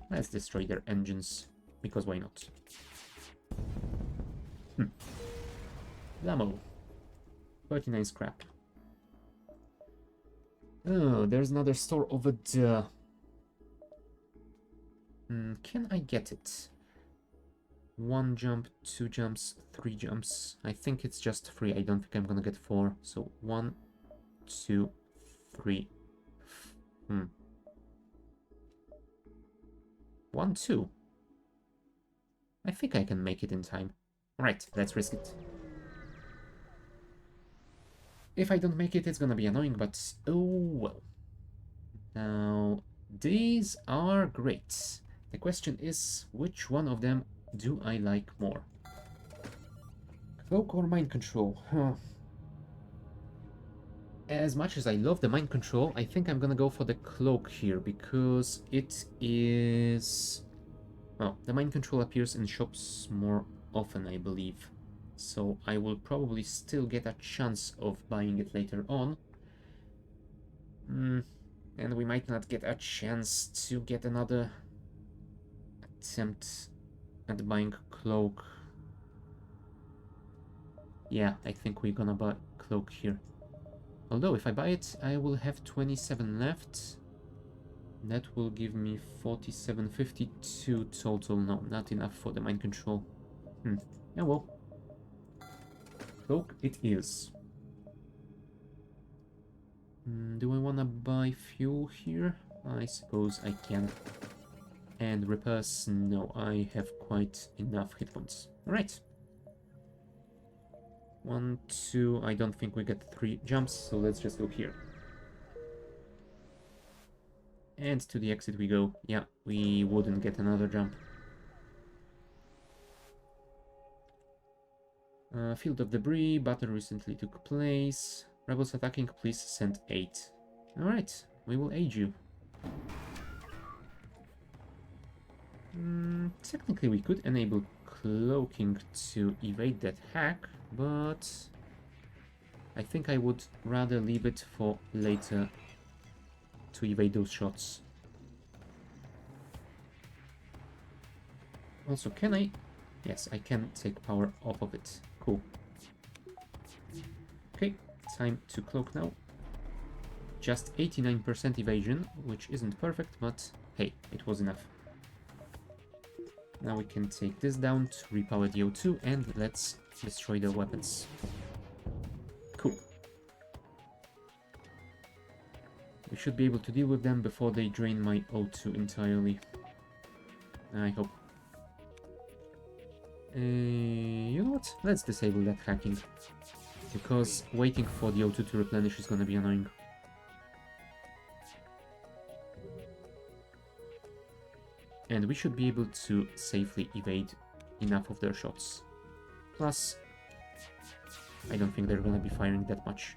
Let's destroy their engines, because why not? Blammo. 39 scrap. Oh, there's another store over there. Can I get it? 1 jump, 2 jumps, 3 jumps. I think it's just 3. I don't think I'm gonna get 4. So 1, 2, 3. 1, 2. I think I can make it in time. Alright, let's risk it. If I don't make it, it's gonna be annoying, but oh well. Now, these are great. The question is, which one of them do I like more? Cloak or mind control? As much as I love the mind control, I think I'm gonna go for the cloak here, because it is... Well, the mind control appears in shops more often, I believe. So I will probably still get a chance of buying it later on. And we might not get a chance to get another attempt at buying cloak. Yeah, I think we're gonna buy cloak here. Although if I buy it, I will have 27 left. That will give me 47, 52 total. No, not enough for the mind control. Yeah, well. Cloak it is. Do I wanna buy fuel here? I suppose I can. And repairs? No, I have quite enough hit points. Alright. 1, 2, I don't think we get 3 jumps, so let's just go here. And to the exit we go. Yeah, we wouldn't get another jump. Field of debris, battle recently took place. Rebels attacking, please send 8. Alright, we will aid you. Technically we could enable cloaking to evade that hack, but I think I would rather leave it for later to evade those shots. Also, can I? Yes, I can take power off of it. Cool. Okay, time to cloak now. Just 89% evasion, which isn't perfect, but hey, it was enough. Now we can take this down to repower the O2 and let's destroy their weapons. Cool. We should be able to deal with them before they drain my O2 entirely. I hope. You know what? Let's disable that hacking. Because waiting for the O2 to replenish is gonna be annoying. And we should be able to safely evade enough of their shots. Plus, I don't think they're gonna be firing that much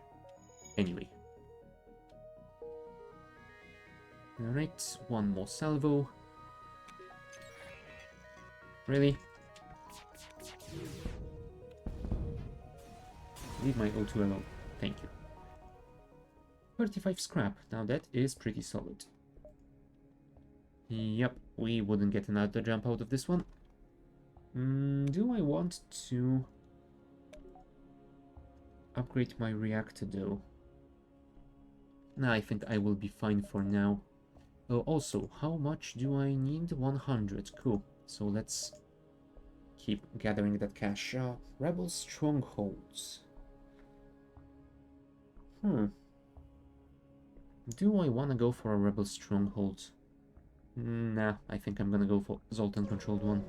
anyway. Alright, one more salvo. Really? Leave my O2 alone. Thank you. 35 scrap. Now that is pretty solid. Yep, we wouldn't get another jump out of this one. Do I want to upgrade my reactor though? No, I think I will be fine for now. Oh, also, how much do I need? 100. Cool. So let's keep gathering that cash. Rebel strongholds. Do I want to go for a rebel stronghold? Nah, I think I'm gonna go for Zoltan controlled one.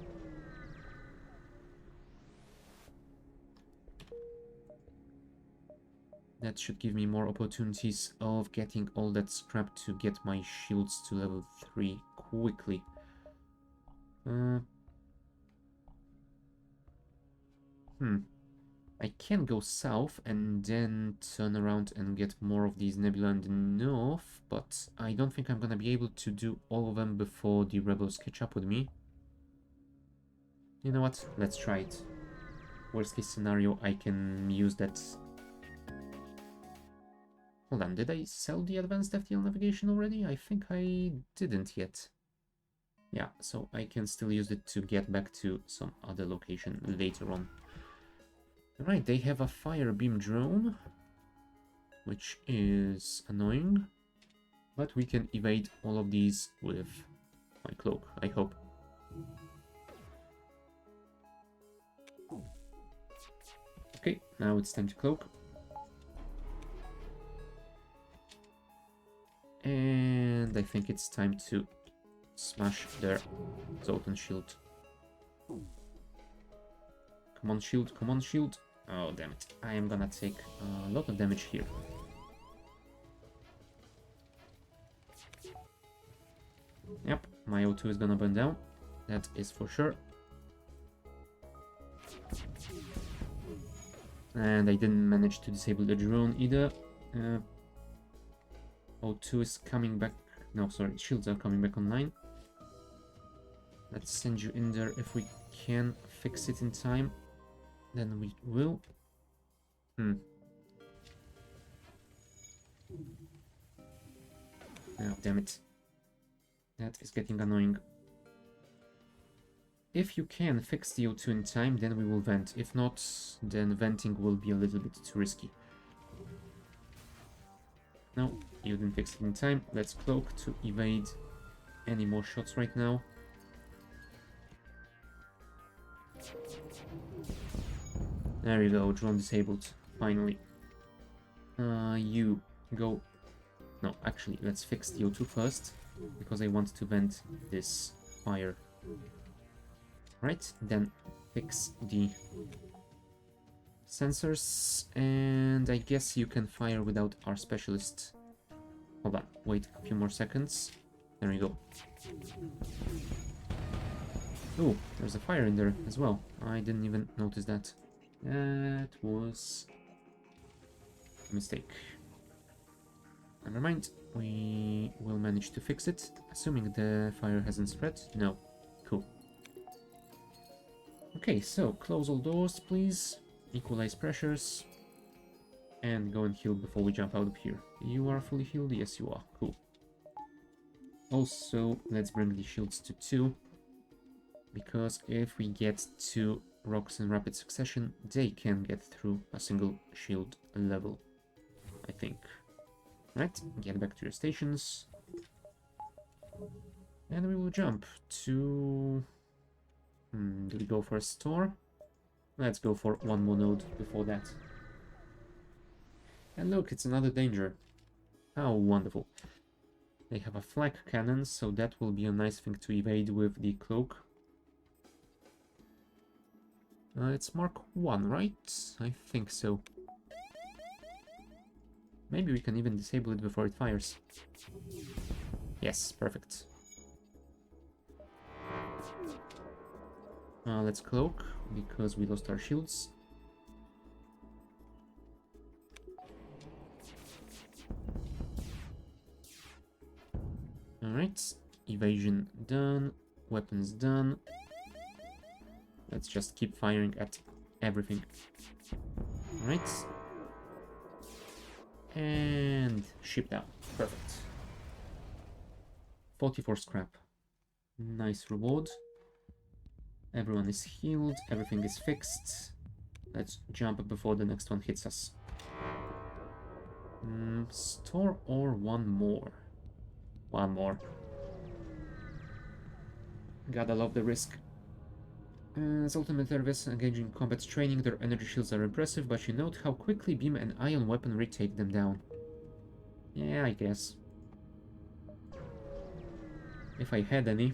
That should give me more opportunities of getting all that scrap to get my shields to level 3 quickly. I can go south and then turn around and get more of these nebula in the north, but I don't think I'm gonna be able to do all of them before the rebels catch up with me. You know what? Let's try it. Worst case scenario, I can use that. Hold on, did I sell the advanced FTL navigation already? I think I didn't yet. Yeah, so I can still use it to get back to some other location later on. Right, they have a fire beam drone, which is annoying, but we can evade all of these with my cloak, I hope. Okay, now it's time to cloak. And I think it's time to smash their Zoltan shield. Come on, shield, come on, shield. Oh, damn it. I am gonna take a lot of damage here. Yep, my O2 is gonna burn down. That is for sure. And I didn't manage to disable the drone either. O2 is coming back. No, sorry, shields are coming back online. Let's send you in there if we can fix it in time. Then we will. Oh, damn it. That is getting annoying. If you can fix the O2 in time, then we will vent. If not, then venting will be a little bit too risky. No, you didn't fix it in time. Let's cloak to evade any more shots right now. There you go, drone disabled, finally. You go... No, actually, let's fix the O2 first, because I want to vent this fire. Right, then fix the sensors, and I guess you can fire without our specialist. Hold on, wait a few more seconds. There we go. Oh, there's a fire in there as well. I didn't even notice that. That was a mistake. Never mind, we will manage to fix it, assuming the fire hasn't spread. No. Cool. Okay, so close all doors, please. Equalize pressures. And go and heal before we jump out of here. You are fully healed? Yes, you are. Cool. Also, let's bring the shields to 2. Because if we get 2 rocks in rapid succession, they can get through a single shield level, I think. Right, get back to your stations. And we will jump to... do we go for a store? Let's go for one more node before that. And look, it's another danger. How wonderful. They have a flak cannon, so that will be a nice thing to evade with the cloak. It's Mark 1, right? I think so. Maybe we can even disable it before it fires. Yes, perfect. Let's cloak, because we lost our shields. Alright, evasion done, weapons done. Let's just keep firing at everything. Alright. And ship down. Perfect. 44 scrap. Nice reward. Everyone is healed, everything is fixed. Let's jump before the next one hits us. Store or one more? One more. Gotta love the risk. As ultimate service engaging combat training, their energy shields are impressive, but you note how quickly beam and ion weaponry take them down. Yeah, I guess. If I had any.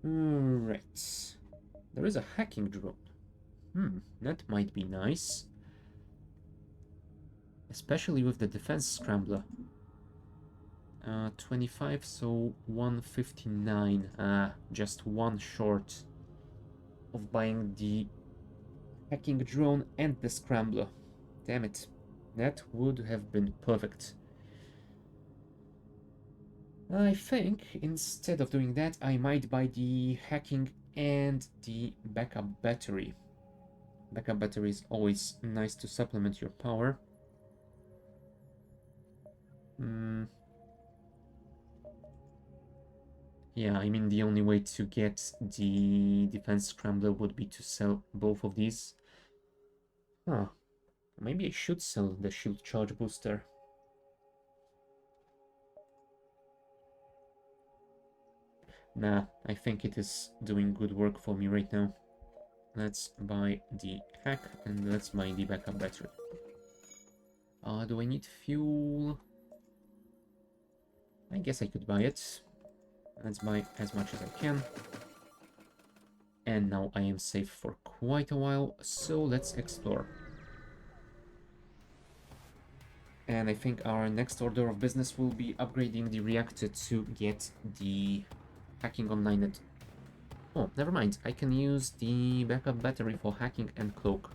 Right. There is a hacking drone. That might be nice. Especially with the defense scrambler. 25, so 159. Just one short. of buying the hacking drone and the scrambler. Damn it. That would have been perfect. I think instead of doing that, I might buy the hacking and the backup battery. Backup battery is always nice to supplement your power. Yeah, I mean the only way to get the defense scrambler would be to sell both of these. Huh. Maybe I should sell the shield charge booster. Nah, I think it is doing good work for me right now. Let's buy the hack and let's buy the backup battery. Do I need fuel? I guess I could buy it. Let's buy as much as I can. And now I am safe for quite a while, so let's explore. And I think our next order of business will be upgrading the reactor to get the hacking online. Oh, never mind. I can use the backup battery for hacking and cloak.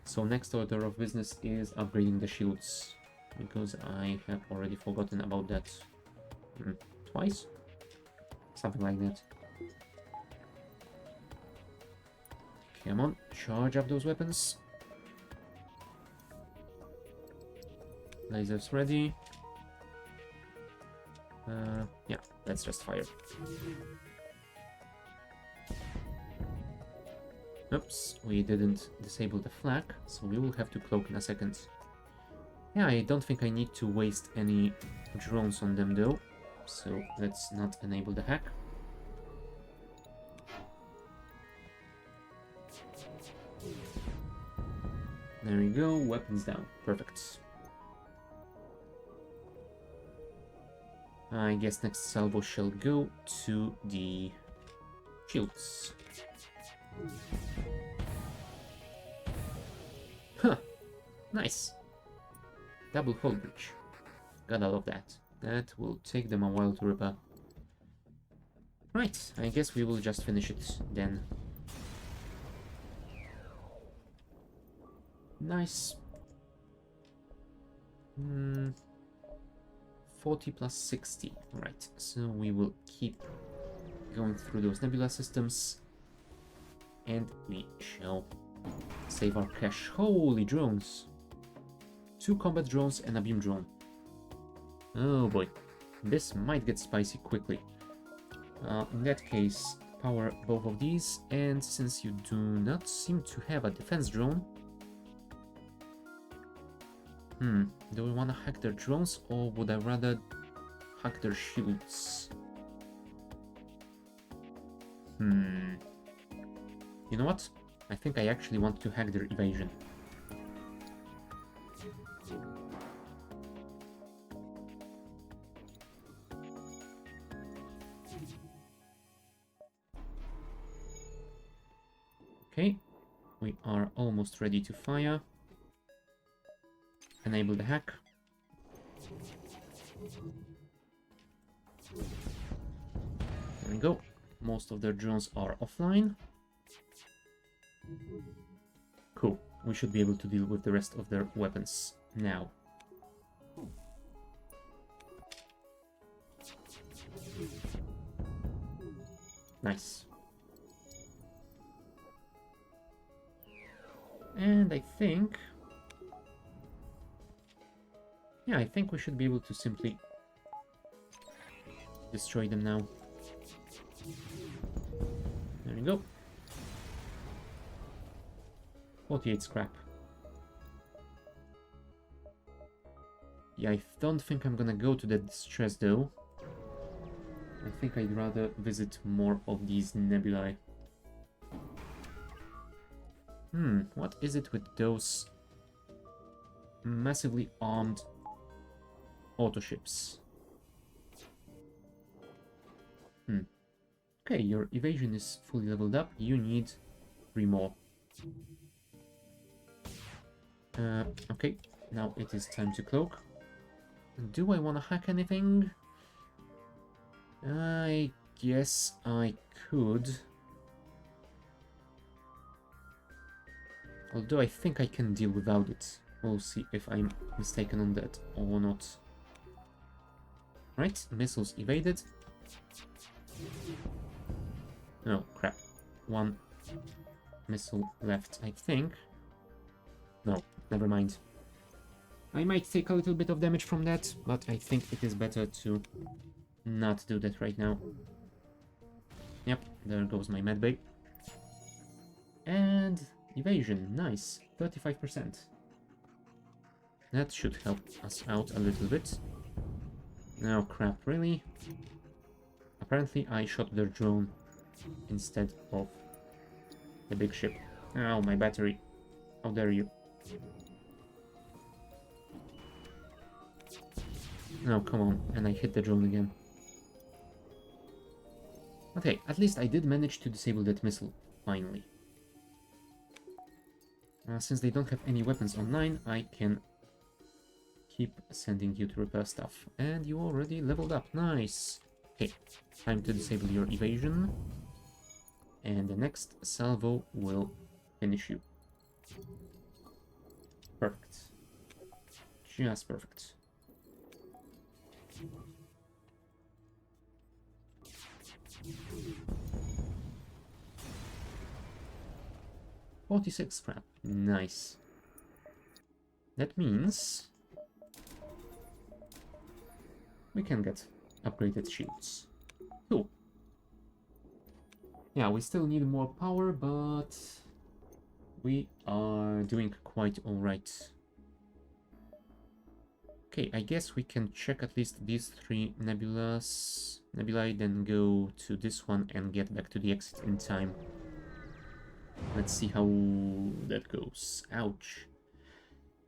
So next order of business is upgrading the shields, because I have already forgotten about that twice. Something like that. Come on, charge up those weapons. Lasers ready. Yeah, let's just fire. Oops, we didn't disable the flag, so we will have to cloak in a second. Yeah, I don't think I need to waste any drones on them though, so let's not enable the hack. There we go, weapons down, perfect. I guess next salvo shall go to the shields. Huh, nice. Double hull breach. Gotta love that. That will take them a while to repair. Right, I guess we will just finish it then. Nice. 40 plus 60. Right, so we will keep going through those nebula systems. And we shall save our cash. Holy drones! 2 combat drones and a beam drone. Oh boy, this might get spicy quickly. In that case, power both of these, and since you do not seem to have a defense drone... do we want to hack their drones, or would I rather hack their shields? You know what? I think I actually want to hack their evasion. Okay, we are almost ready to fire. Enable the hack. There we go. Most of their drones are offline. Cool. We should be able to deal with the rest of their weapons now. Nice. And I think... yeah, I think we should be able to simply destroy them now. There we go. 48 scrap. Yeah, I don't think I'm gonna go to that distress though. I think I'd rather visit more of these nebulae. What is it with those massively armed autoships? Okay, your evasion is fully leveled up. You need 3 more. Okay, now it is time to cloak. Do I want to hack anything? I guess I could. Although I think I can deal without it. We'll see if I'm mistaken on that or not. Right, missiles evaded. Oh, crap. One missile left, I think. No, never mind. I might take a little bit of damage from that, but I think it is better to not do that right now. Yep, there goes my medbay. And evasion, nice, 35%. That should help us out a little bit. Oh crap, really? Apparently I shot their drone instead of the big ship. Oh, my battery. How dare you? No, come on. And I hit the drone again. Okay, at least I did manage to disable that missile, finally. Since they don't have any weapons online, I can keep sending you to repair stuff. And you already leveled up, nice! Okay, time to disable your evasion. And the next salvo will finish you. Perfect. Just perfect. $46 scrap. Nice. That means we can get upgraded shields. Cool. Yeah, we still need more power, but we are doing quite alright. Okay, I guess we can check at least these 3 nebulae, then go to this one and get back to the exit in time. Let's see how that goes. Ouch.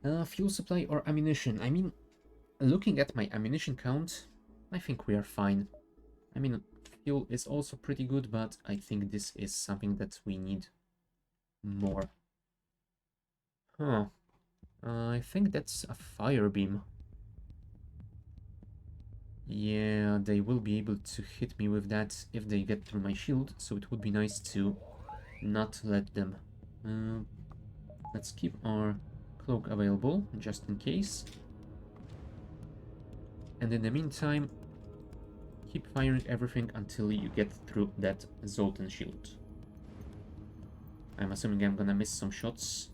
Fuel supply or ammunition? I mean, looking at my ammunition count, I think we are fine. I mean, fuel is also pretty good, but I think this is something that we need more. Huh. I think that's a fire beam. Yeah, they will be able to hit me with that if they get through my shield, so it would be nice to not let them. Let's keep our cloak available, just in case. And in the meantime, keep firing everything until you get through that Zoltan shield. I'm assuming I'm gonna miss some shots.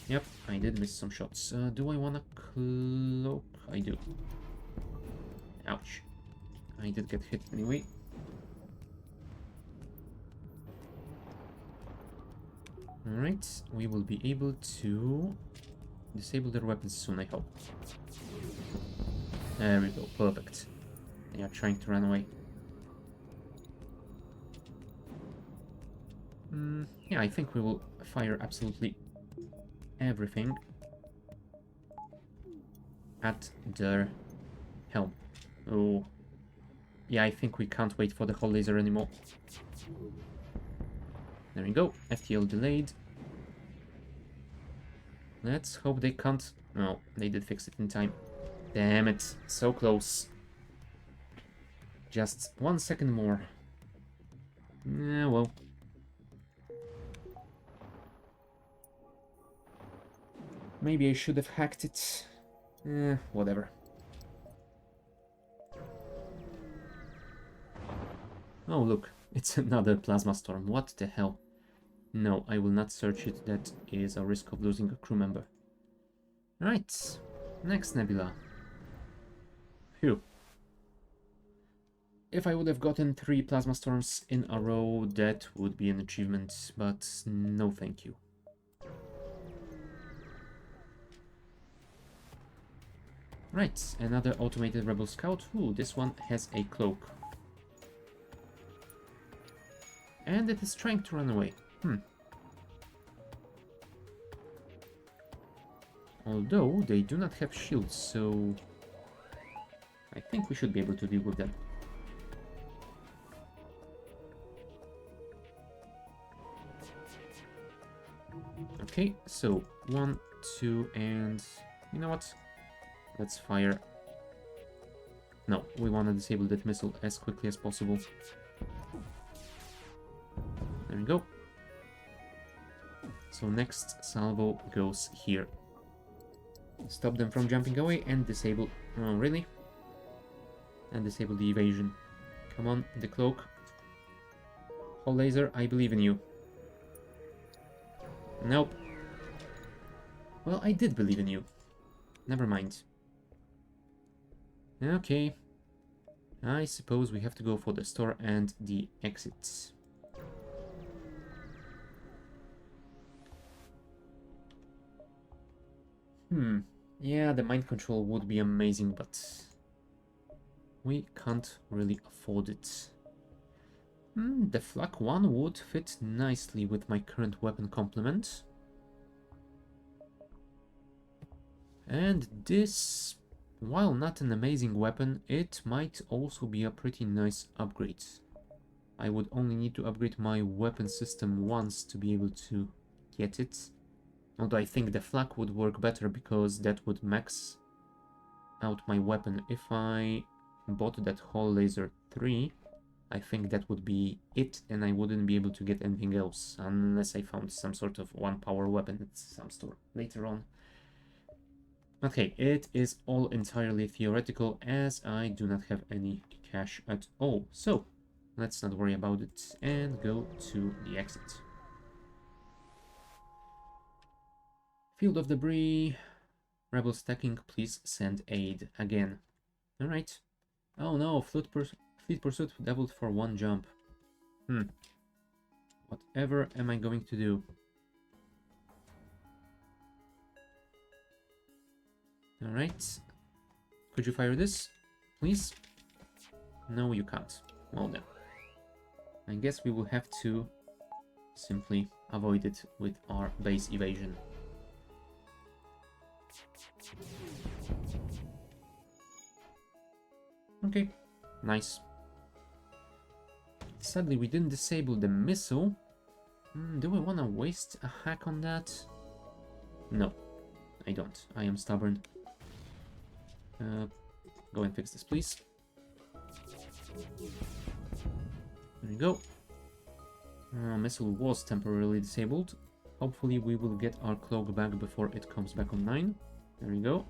Yep, I did miss some shots. Do I wanna cloak? I do. Ouch. I did get hit anyway. Alright, we will be able to disable their weapons soon, I hope. There we go, perfect. They are trying to run away. Yeah, I think we will fire absolutely everything at their helm. Oh, yeah, I think we can't wait for the hull laser anymore. There we go, FTL delayed. Let's hope they can't... No, they did fix it in time. Damn it, so close. Just 1 second more. Yeah, well. Maybe I should have hacked it. Whatever. Oh, look, it's another plasma storm. What the hell? No, I will not search it. That is a risk of losing a crew member. Right, next nebula. Phew. If I would have gotten 3 plasma storms in a row, that would be an achievement, but no thank you. Right, another automated rebel scout. Ooh, this one has a cloak. And it is trying to run away. Although they do not have shields, so I think we should be able to deal with them. Okay, so 1, 2, and you know what? Let's fire. No, we want to disable that missile as quickly as possible. There we go. So next salvo goes here. Stop them from jumping away and disable... Oh, really? And disable the evasion. Come on, the cloak. Hull laser, I believe in you. Nope. Well, I did believe in you. Never mind. Okay. I suppose we have to go for the store and the exits. Yeah, the mind control would be amazing, but we can't really afford it. The flak one would fit nicely with my current weapon complement. And this, while not an amazing weapon, it might also be a pretty nice upgrade. I would only need to upgrade my weapon system once to be able to get it. Although I think the flak would work better because that would max out my weapon. If I bought that Hull Laser 3, I think that would be it, and I wouldn't be able to get anything else unless I found some sort of one power weapon at some store later on. Okay, it is all entirely theoretical as I do not have any cash at all. So let's not worry about it and go to the exit. Field of debris. Rebel stacking, please send aid again. Alright. Oh no, fleet pursuit doubled for one jump. Whatever am I going to do? Alright. Could you fire this, please? No, you can't. Well then. I guess we will have to simply avoid it with our base evasion. Okay, nice. Sadly, we didn't disable the missile. Do I want to waste a hack on that? No, I don't. I am stubborn. Go and fix this, please. There we go. Missile was temporarily disabled. Hopefully we will get our cloak back before it comes back online. There we go.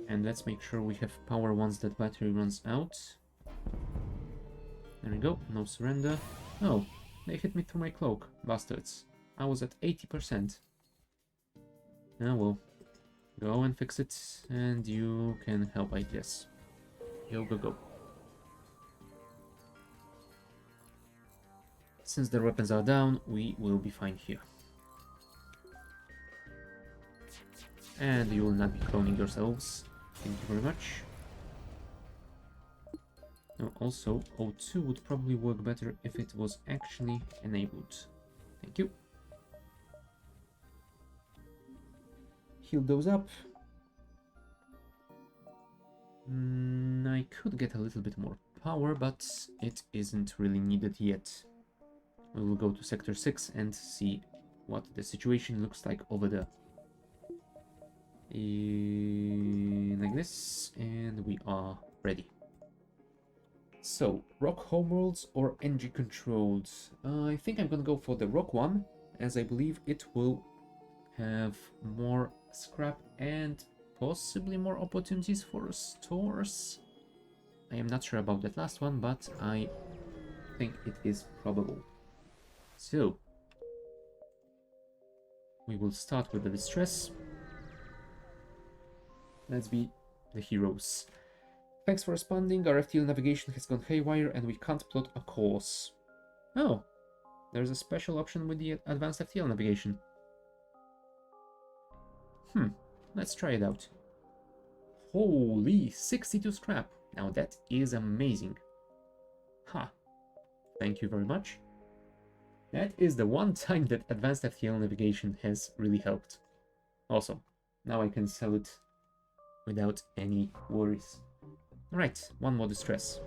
And let's make sure we have power once that battery runs out. There we go, no surrender. Oh, they hit me through my cloak, bastards. I was at 80%. Oh well. Go and fix it, and you can help, I guess. Go, go, go. Since their weapons are down, we will be fine here. And you will not be cloning yourselves. Thank you very much. Now, also, O2 would probably work better if it was actually enabled. Thank you. Heal those up. I could get a little bit more power, but it isn't really needed yet. We will go to Sector 6 and see what the situation looks like over there. Like this, and we are ready. So, rock homeworlds or NG controlled? I think I'm gonna go for the rock one, as I believe it will have more scrap and possibly more opportunities for stores. I am not sure about that last one, but I think it is probable. So, we will start with the distress. Let's be the heroes. Thanks for responding. Our FTL navigation has gone haywire and we can't plot a course. Oh, there's a special option with the advanced FTL navigation. Let's try it out. Holy, 62 scrap. Now that is amazing. Ha. Thank you very much. That is the one time that advanced FTL navigation has really helped. Awesome. Now I can sell it without any worries. Alright, one more distress.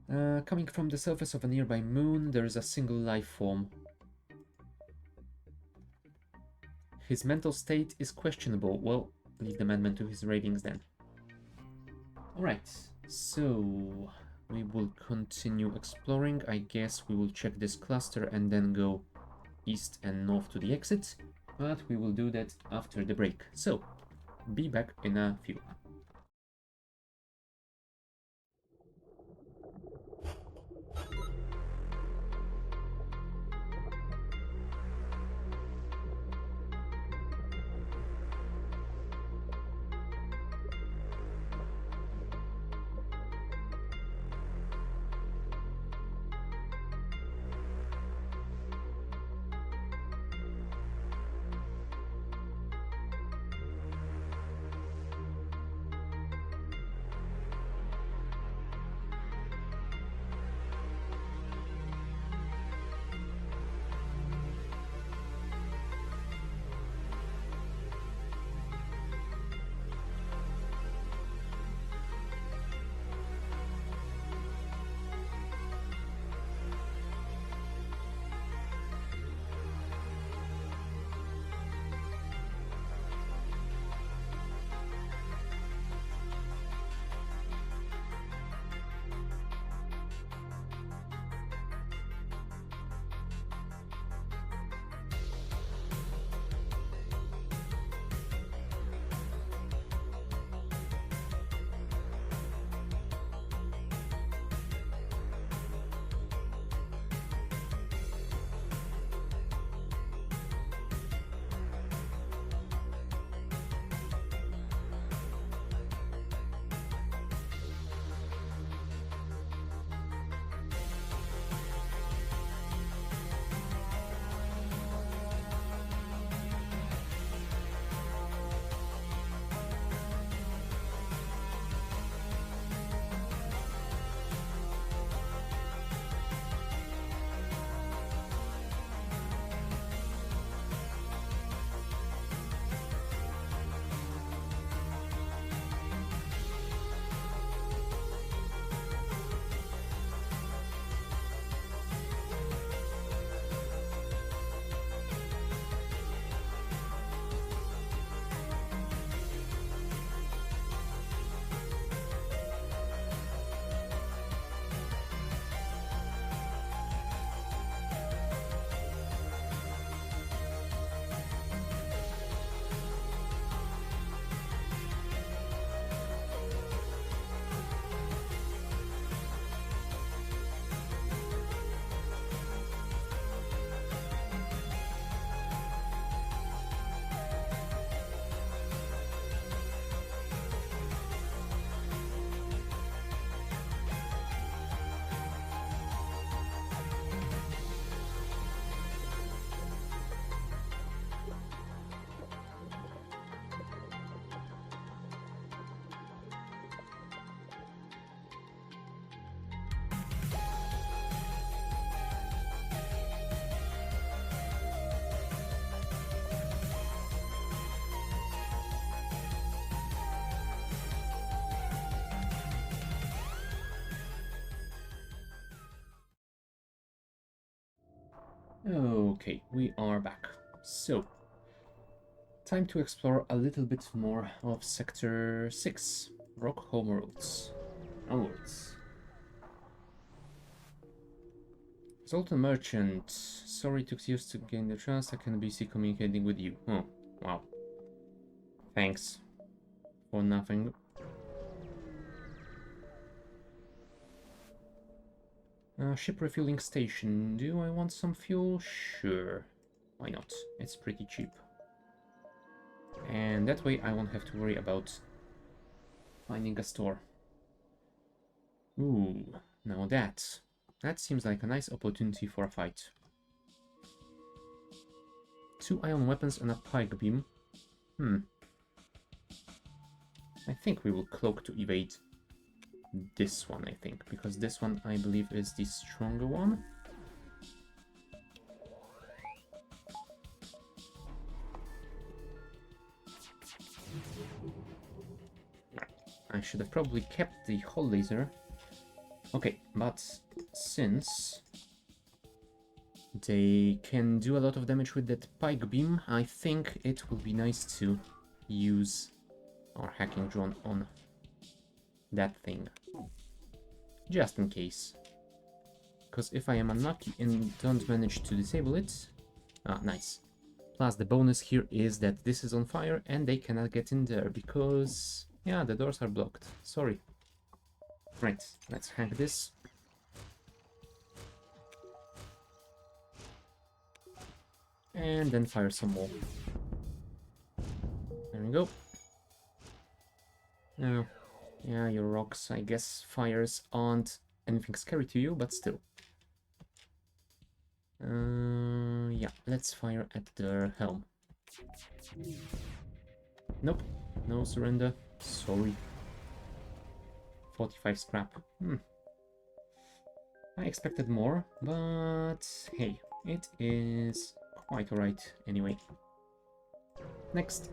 Coming from the surface of a nearby moon, there is a single life form. His mental state is questionable. Well, leave the madman to his ratings then. Alright, so we will continue exploring. I guess we will check this cluster and then go east and north to the exit, but we will do that after the break. So, be back in a few. Okay, we are back. So, time to explore a little bit more of Sector 6, Rock Homeworlds. Onwards. Zoltan Merchant, sorry it took years to gain the trust, I can be communicating with you. Oh, wow. Thanks. For nothing. Ship refueling station. Do I want some fuel? Sure. Why not? It's pretty cheap. And that way I won't have to worry about finding a store. Ooh, now that seems like a nice opportunity for a fight. 2 ion weapons and a pike beam. I think we will cloak to evade this one, I think, because this one, I believe, is the stronger one. I should have probably kept the hull laser. Okay, but since they can do a lot of damage with that pike beam, I think it will be nice to use our hacking drone on that thing. Just in case. Because if I am unlucky and don't manage to disable it... Ah, nice. Plus the bonus here is that this is on fire and they cannot get in there because... yeah, the doors are blocked. Sorry. Right, let's hack this. And then fire some more. There we go. Oh, yeah, your rocks, I guess fires aren't anything scary to you, but still. Yeah, let's fire at the helm. Nope, no surrender. Sorry. 45 scrap. I expected more, but hey, it is quite alright anyway. Next.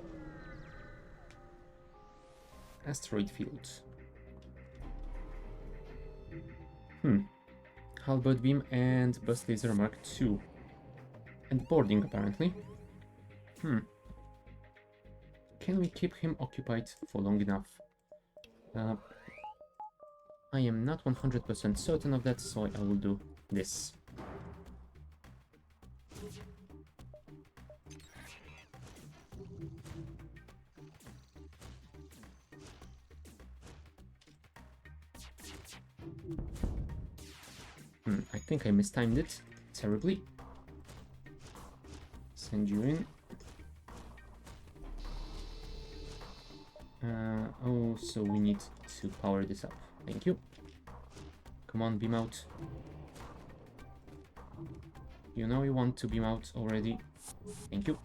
Asteroid field. Halberd beam and burst laser Mark II. And boarding apparently. Can we keep him occupied for long enough? I am not 100% certain of that, so I will do this. I think I mistimed it terribly. Send you in. Oh, so we need to power this up. Thank you. Come on, beam out. You know you want to beam out already. Thank you.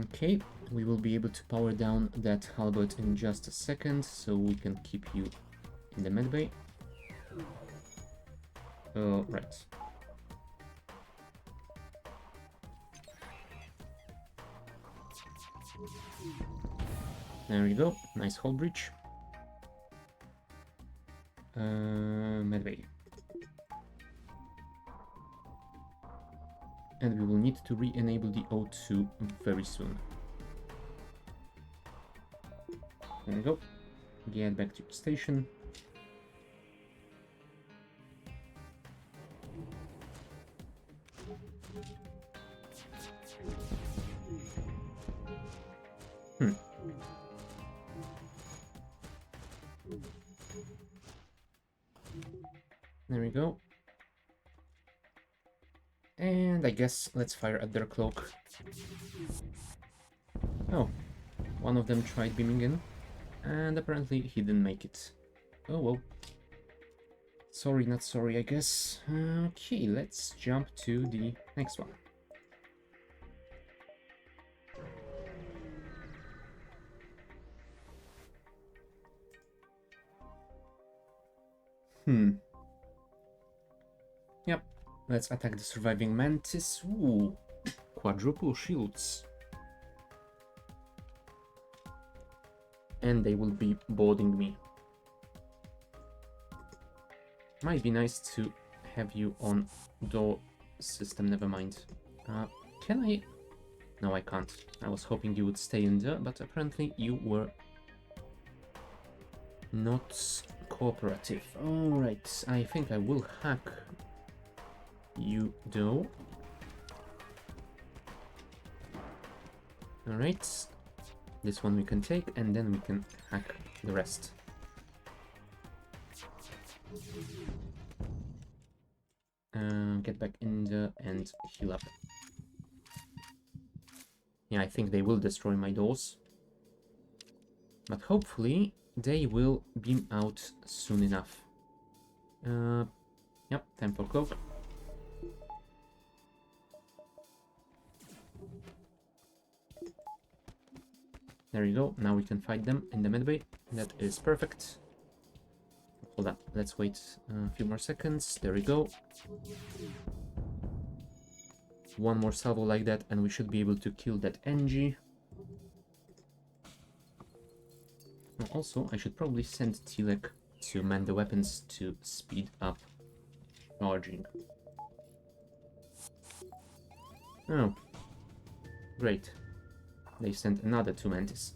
Okay, we will be able to power down that halberd in just a second, so we can keep you in the medbay. Right. There we go. Nice hull breach. Medbay. And we will need to re-enable the O2 very soon. There we go. Get back to your station. There we go. And I guess let's fire at their cloak. Oh, one of them tried beaming in, and apparently he didn't make it. Oh well. Sorry, not sorry, I guess. Okay, let's jump to the next one. Yep, let's attack the surviving mantis. Ooh, quadruple shields. And they will be boarding me. Might be nice to have you on door system, never mind. Can I? No, I can't. I was hoping you would stay in there, but apparently you were not cooperative. Alright, I think I will hack you though. Alright, this one we can take and then we can hack the rest. Get back in there and heal up. Yeah, I think they will destroy my doors. But hopefully they will beam out soon enough. Yep, time for cloak. There you go, now we can fight them in the medbay. That is perfect. Hold up, let's wait a few more seconds. There we go. One more salvo like that and we should be able to kill that NG. Also, I should probably send Tilek to man the weapons to speed up charging. Oh, great. They sent another 2 mantis.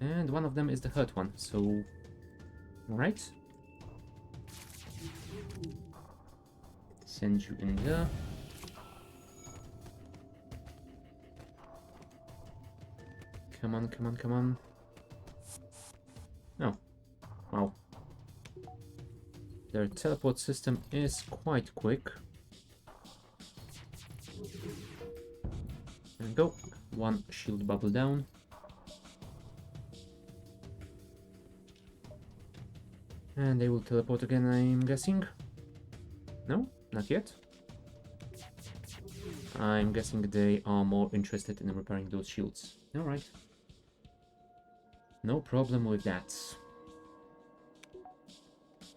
And one of them is the hurt one, so... Alright. Send you in there. Come on, come on, come on. Oh. Wow. Their teleport system is quite quick. There we go. One shield bubble down. And they will teleport again, I'm guessing. No, not yet. I'm guessing they are more interested in repairing those shields. Alright. No problem with that.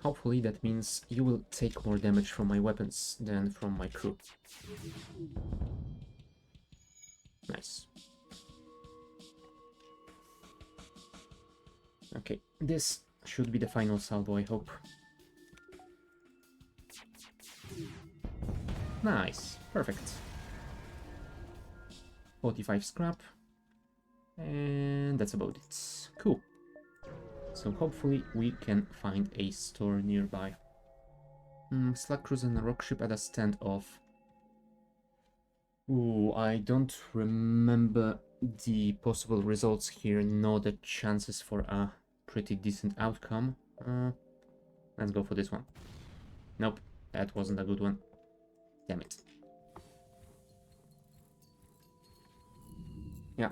Hopefully that means you will take more damage from my weapons than from my crew. Nice. Okay, this should be the final salvo, I hope. Nice, perfect. 45 scrap. And that's about it. Cool. So hopefully we can find a store nearby. Slug Cruiser and a rock ship at a standoff. Ooh, I don't remember the possible results here, nor the chances for a pretty decent outcome. Let's go for this one. Nope, that wasn't a good one. Damn it. Yeah,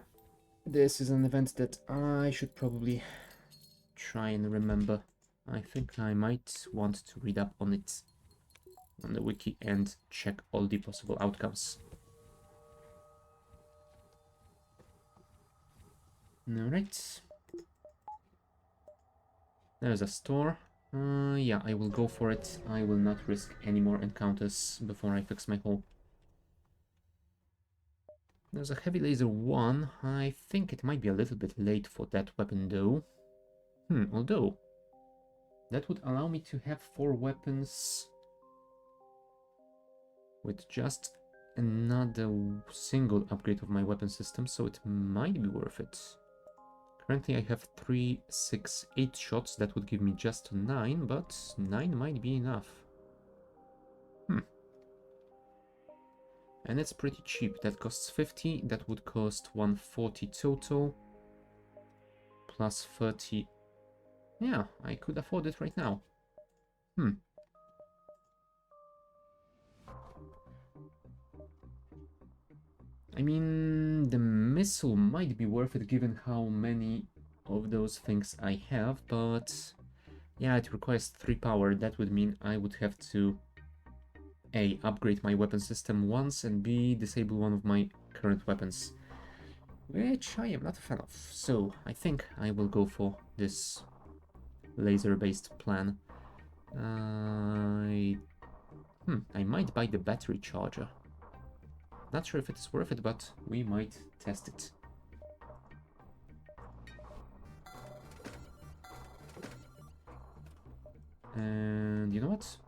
this is an event that I should probably try and remember. I think I might want to read up on it on the wiki and check all the possible outcomes. Alright. There's a store. Yeah, I will go for it. I will not risk any more encounters before I fix my hull. There's a heavy laser 1. I think it might be a little bit late for that weapon though. Although that would allow me to have 4 weapons with just another single upgrade of my weapon system, so it might be worth it. Currently I have 3, 6, 8 shots. That would give me just 9, but 9 might be enough. And it's pretty cheap. That costs 50, that would cost 140 total. Plus 30. Yeah, I could afford it right now. I mean, the missile might be worth it given how many of those things I have, but yeah, it requires 3 power. That would mean I would have to A, upgrade my weapon system once, and B, disable one of my current weapons, which I am not a fan of. So I think I will go for this laser-based plan. I might buy the battery charger. Not sure if it is worth it, but we might test it. And you know what?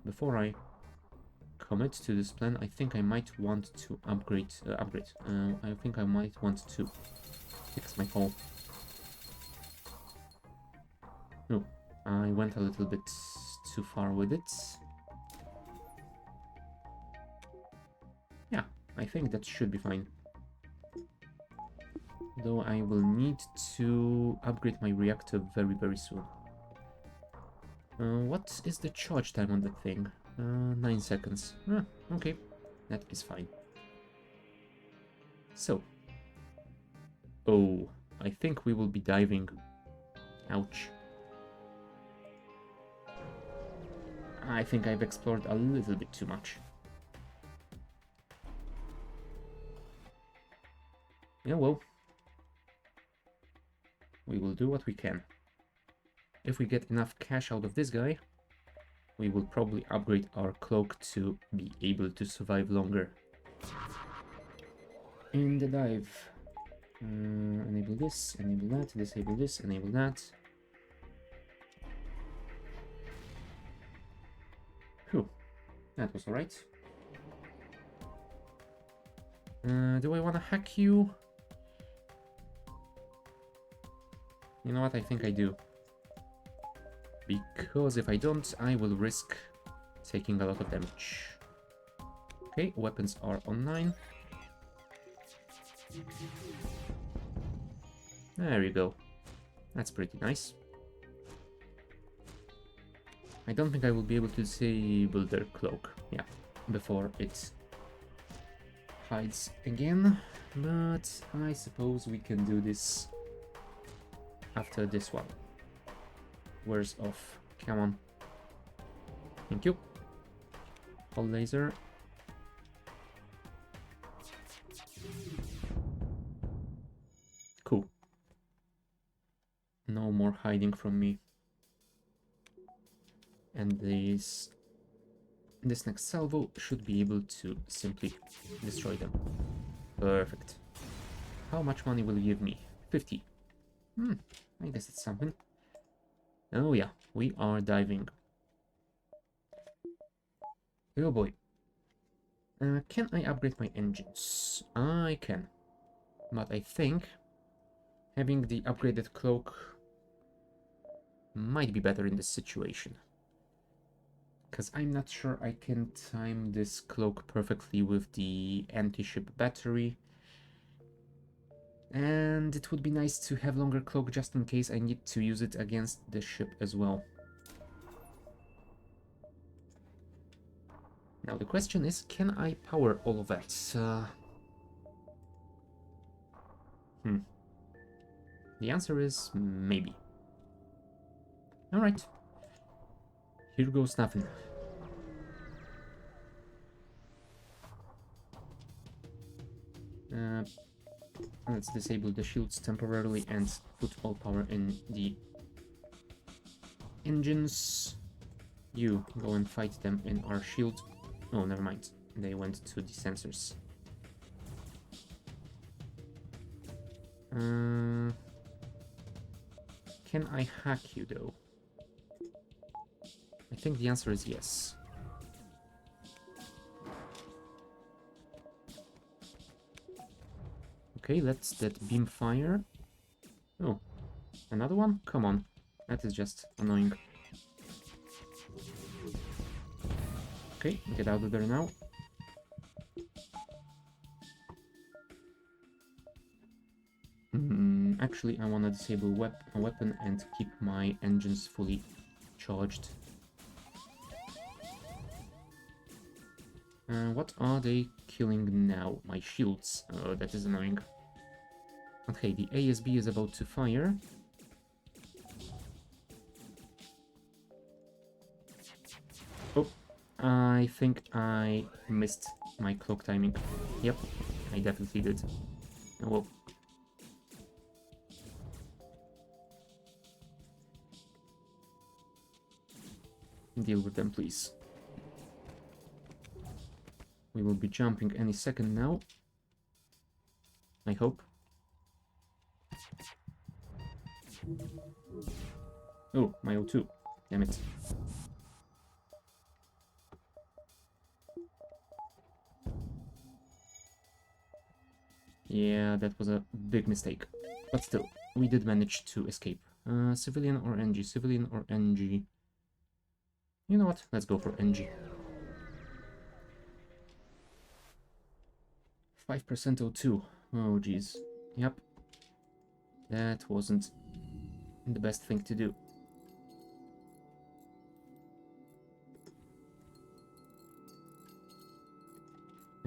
Before I commit to this plan, I think I might want to upgrade. I think I might want to fix my hull. No, I went a little bit too far with it. Yeah, I think that should be fine. Though I will need to upgrade my reactor very, very soon. What is the charge time on the thing? 9 seconds. Okay, that is fine. So. Oh, I think we will be diving. Ouch. I think I've explored a little bit too much. Yeah, well. We will do what we can. If we get enough cash out of this guy, we will probably upgrade our cloak to be able to survive longer. In the dive. Enable this, enable that, disable this, enable that. Phew, that was alright. Do I want to hack you? You know what? I think I do. Because if I don't, I will risk taking a lot of damage. Okay, weapons are online. There you go. That's pretty nice. I don't think I will be able to disable their cloak. Yeah, before it hides again. But I suppose we can do this after this one. Where's off? Come on. Thank you. Hull laser. Cool. No more hiding from me. And this next salvo should be able to simply destroy them. Perfect. How much money will you give me? 50. I guess it's something. Oh yeah, we are diving. Oh boy. Can I upgrade my engines? I can. But I think having the upgraded cloak might be better in this situation. Because I'm not sure I can time this cloak perfectly with the anti-ship battery. And it would be nice to have longer cloak just in case I need to use it against the ship as well. Now the question is, can I power all of that? The answer is maybe. Alright. Here goes nothing. Let's disable the shields temporarily and put all power in the engines. You go and fight them in our shield. Oh, never mind. They went to the sensors. Can I hack you though? I think the answer is yes. Okay, let's that beam fire. Oh, another one? Come on. That is just annoying. Okay, get out of there now. Actually, I want to disable a weapon and keep my engines fully charged. What are they killing now? My shields. Oh, that is annoying. Okay, the ASB is about to fire. Oh, I think I missed my clock timing. Yep, I definitely did. Oh, well. Deal with them, please. We will be jumping any second now. I hope. Oh, my O2. Damn it. Yeah, that was a big mistake. But still, we did manage to escape. Civilian or NG? Civilian or NG? You know what? Let's go for NG. 5% O2. Oh, geez. Yep. That wasn't the best thing to do.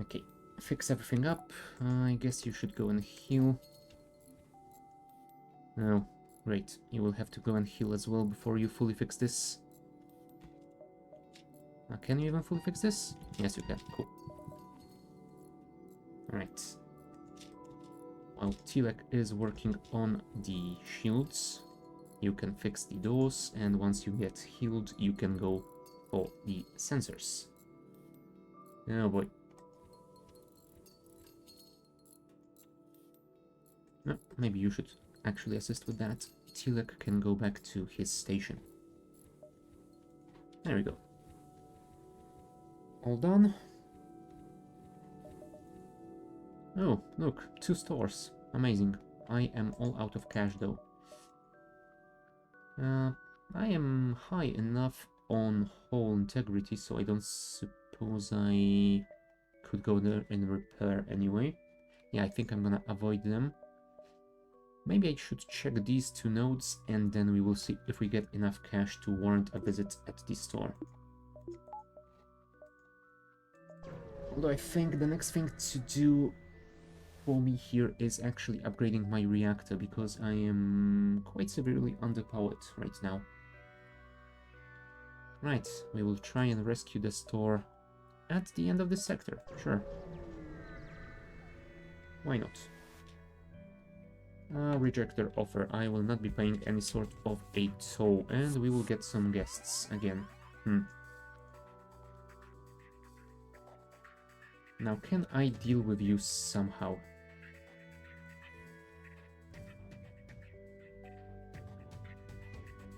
Okay, fix everything up. I guess you should go and heal. Oh, great. You will have to go and heal as well before you fully fix this. Can you even fully fix this? Yes, you can. Cool. Alright. While Tilek is working on the shields, you can fix the doors, and once you get healed, you can go for the sensors. Oh boy. No, maybe you should actually assist with that. Tilek can go back to his station. There we go. All done. Oh, look, 2 stores. Amazing. I am all out of cash though. I am high enough on hull integrity, so I don't suppose I could go there and repair anyway. Yeah, I think I'm gonna avoid them. Maybe I should check these two nodes, and then we will see if we get enough cash to warrant a visit at the store. Although I think the next thing to do for me here is actually upgrading my reactor, because I am quite severely underpowered right now. Right, we will try and rescue the store at the end of the sector, sure. Why not? Reject their offer. I will not be paying any sort of a toll, and we will get some guests again. Now, can I deal with you somehow?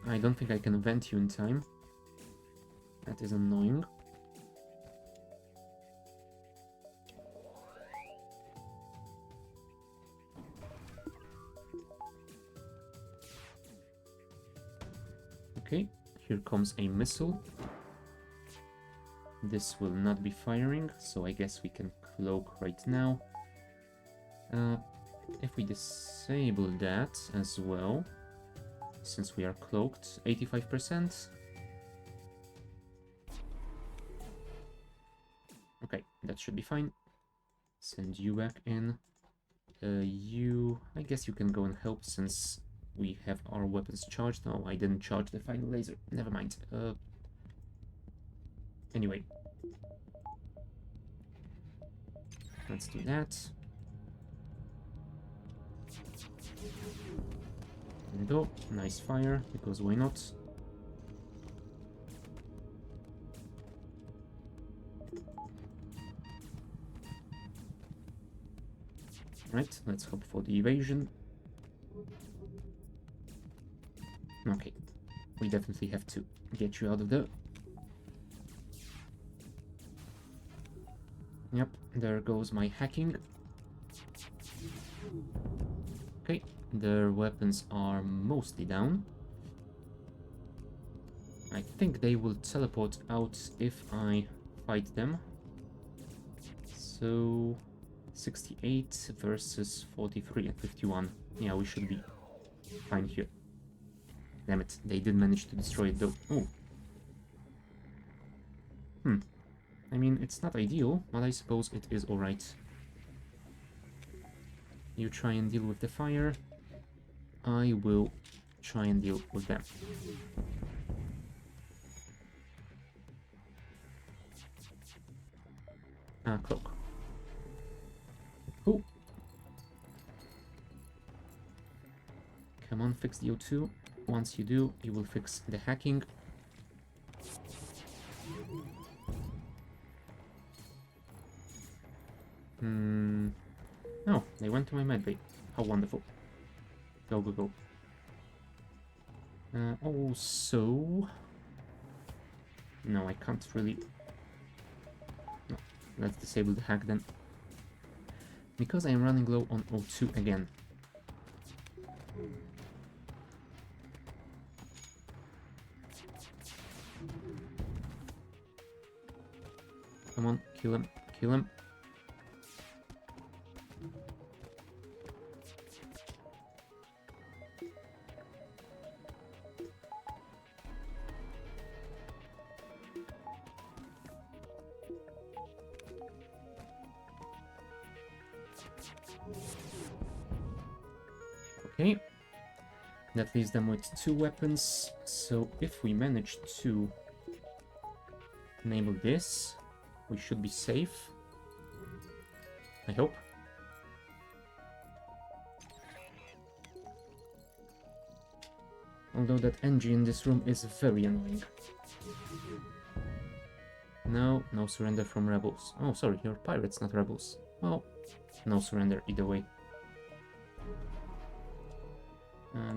I don't think I can vent you in time. That is annoying. Okay, here comes a missile. This will not be firing, so I guess we can cloak right now. If we disable that as well, since we are cloaked, 85%. Okay, that should be fine. Send you back in. I guess you can go and help since we have our weapons charged. No, I didn't charge the final laser. Never mind. Anyway. Let's do that. There we go. Nice fire, because why not? Right, let's hope for the evasion. Okay, we definitely have to get you out of there. Yep, there goes my hacking. Okay, their weapons are mostly down. I think they will teleport out if I fight them. So 68 versus 43 and 51. Yeah, we should be fine here. Damn it, they did manage to destroy it though. Oh. I mean, it's not ideal, but I suppose it is alright. You try and deal with the fire. I will try and deal with them. Cloak. Cool. Come on, fix the O2. Once you do, you will fix the hacking. Oh, they went to my medbay. How wonderful. Go, go, go. Also... No, I can't really... No, let's disable the hack then. Because I am running low on O2 again. Come on, kill him, kill him. Okay, that leaves them with 2 weapons, so if we manage to enable this, we should be safe. I hope. Although that NG in this room is very annoying. No, no surrender from rebels. Oh, sorry, you're pirates, not rebels. Well, no surrender either way.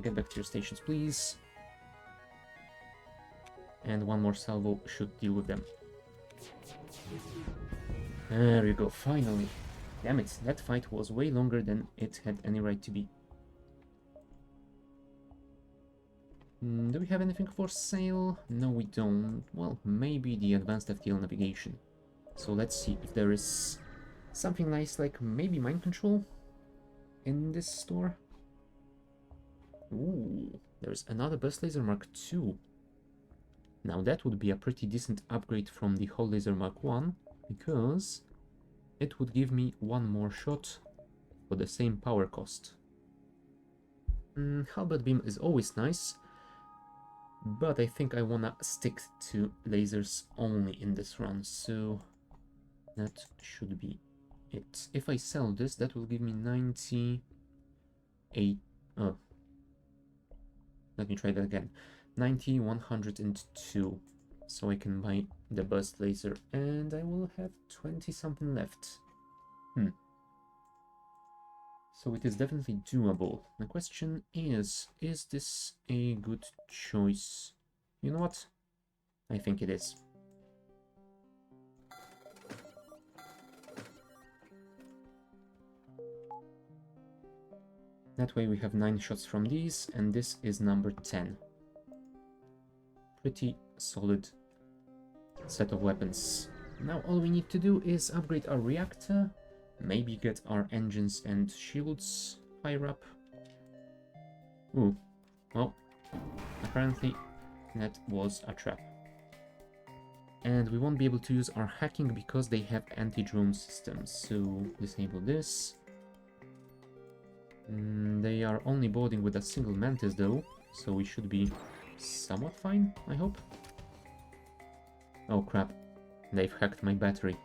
Get back to your stations, please. And one more salvo should deal with them. There you go, finally. Damn it, that fight was way longer than it had any right to be. Do we have anything for sale? No, we don't. Well, maybe the advanced FTL navigation. So let's see if there is something nice, like maybe mind control in this store. Ooh, there's another burst laser Mark II. Now that would be a pretty decent upgrade from the Hull Laser Mark 1, because it would give me one more shot for the same power cost. Halberd beam is always nice, but I think I wanna stick to lasers only in this run, so that should be it. If I sell this, that will give me 98... Oh. Let me try that again. 102. So I can buy the burst laser, and I will have 20 something left. So it is definitely doable. The question is this a good choice? You know what? I think it is. That way we have 9 shots from these, and this is number 10. Pretty solid set of weapons. Now all we need to do is upgrade our reactor, maybe get our engines and shields higher up. Ooh, well, apparently that was a trap. And we won't be able to use our hacking because they have anti-drone systems, so disable this. They are only boarding with a single Mantis though, so we should be somewhat fine, I hope. Oh crap, they've hacked my battery.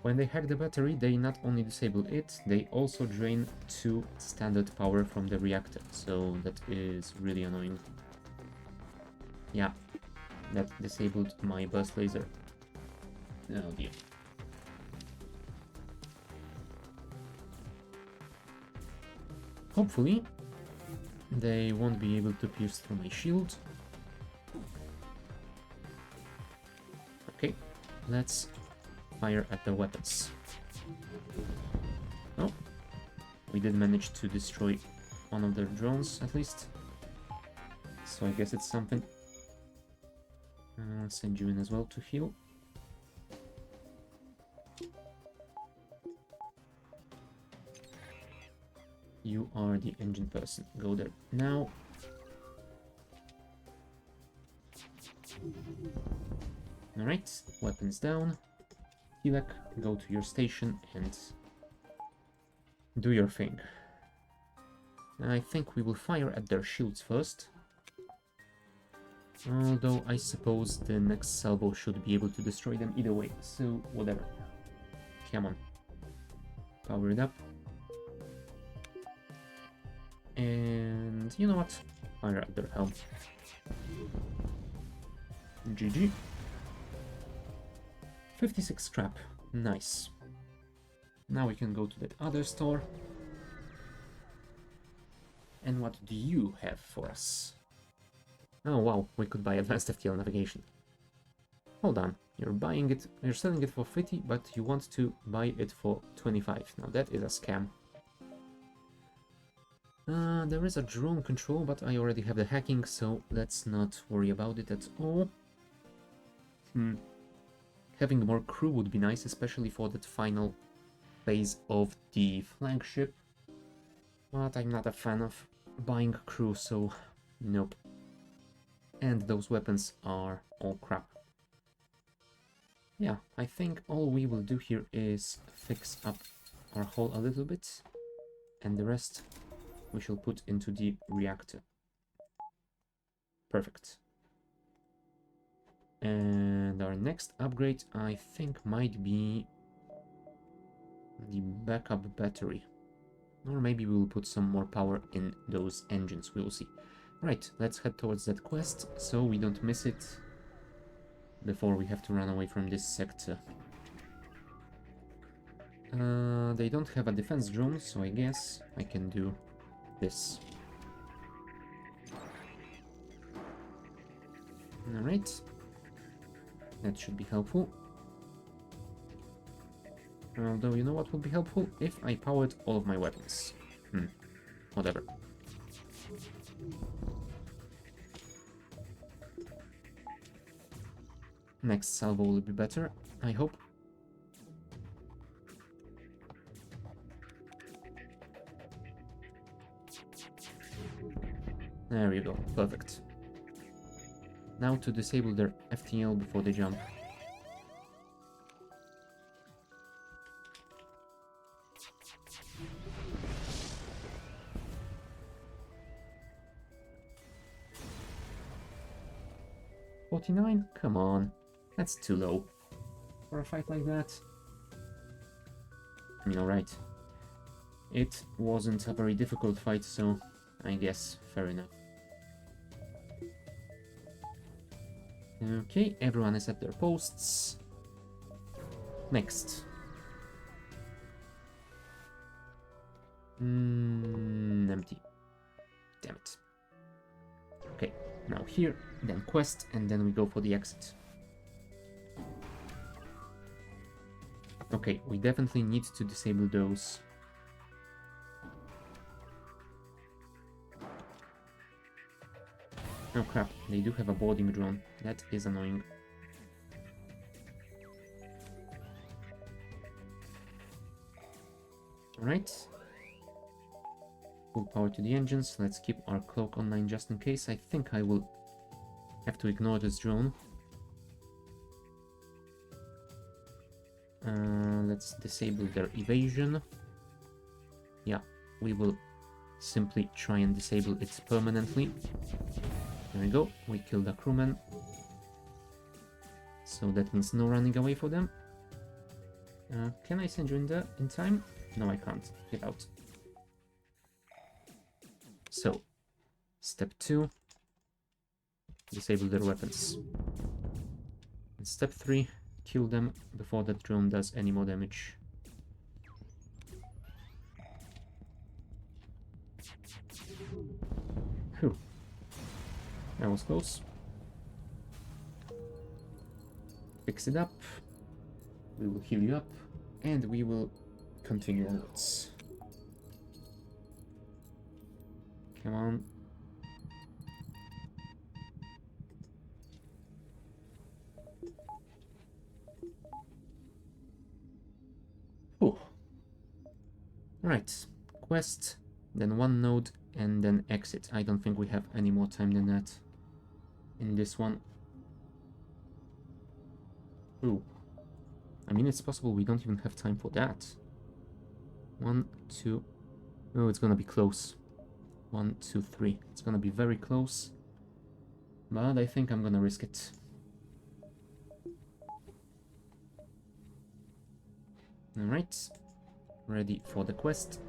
When they hack the battery, they not only disable it, they also drain 2 standard power from the reactor, so that is really annoying. Yeah, that disabled my burst laser. Oh dear. Hopefully, they won't be able to pierce through my shield. Okay, let's fire at their weapons. Oh, we did manage to destroy one of their drones, at least. So I guess it's something. I'll send you in as well to heal. You are the engine person. Go there now. Alright, weapons down. Hilak, go to your station and do your thing. I think we will fire at their shields first. Although I suppose the next salvo should be able to destroy them either way, so whatever. Come on. Power it up. And you know what? Fire at their helm. GG. 56 scrap. Nice. Now we can go to that other store. And what do you have for us? Oh wow, we could buy advanced FTL navigation. Hold on, you're selling it for 50, but you want to buy it for 25. Now that is a scam. There is a drone control, but I already have the hacking, so let's not worry about it at all. Having more crew would be nice, especially for that final phase of the flagship. But I'm not a fan of buying crew, so nope. And those weapons are all crap. Yeah, I think all we will do here is fix up our hull a little bit, and the rest we shall put into the reactor. Perfect. And our next upgrade, I think, might be the backup battery. Or maybe we'll put some more power in those engines, we will see. Right, let's head towards that quest, so we don't miss it before we have to run away from this sector. They don't have a defense drone, so I guess I can do this. Alright. That should be helpful. Although, you know what would be helpful? If I powered all of my weapons. Whatever. Next salvo will be better, I hope. There you go, perfect. Now to disable their FTL before they jump. $49? Come on, that's too low for a fight like that. I mean, alright. It wasn't a very difficult fight, so I guess fair enough. Okay, everyone is at their posts. Next. Empty. Damn it. Okay, now here, then quest, and then we go for the exit. Okay, we definitely need to disable those. Oh crap, they do have a boarding drone. That is annoying. Alright. Full power to the engines. Let's keep our cloak online just in case. I think I will have to ignore this drone. Let's disable their evasion. Yeah, we will simply try and disable it permanently. There we go, we killed a crewman. So that means no running away for them. Can I send you in time? No, I can't. Get out. So, step 2. Disable their weapons. And step 3. Kill them before that drone does any more damage. Whew. That was close. Fix it up. We will heal you up. And we will continue onwards. Come on. Oh. Right. Quest, then one node, and then exit. I don't think we have any more time than that in this one. Ooh. I mean, it's possible we don't even have time for that. 1, 2... Oh, it's gonna be close. 1, 2, 3. It's gonna be very close. But I think I'm gonna risk it. Alright. Ready for the quest.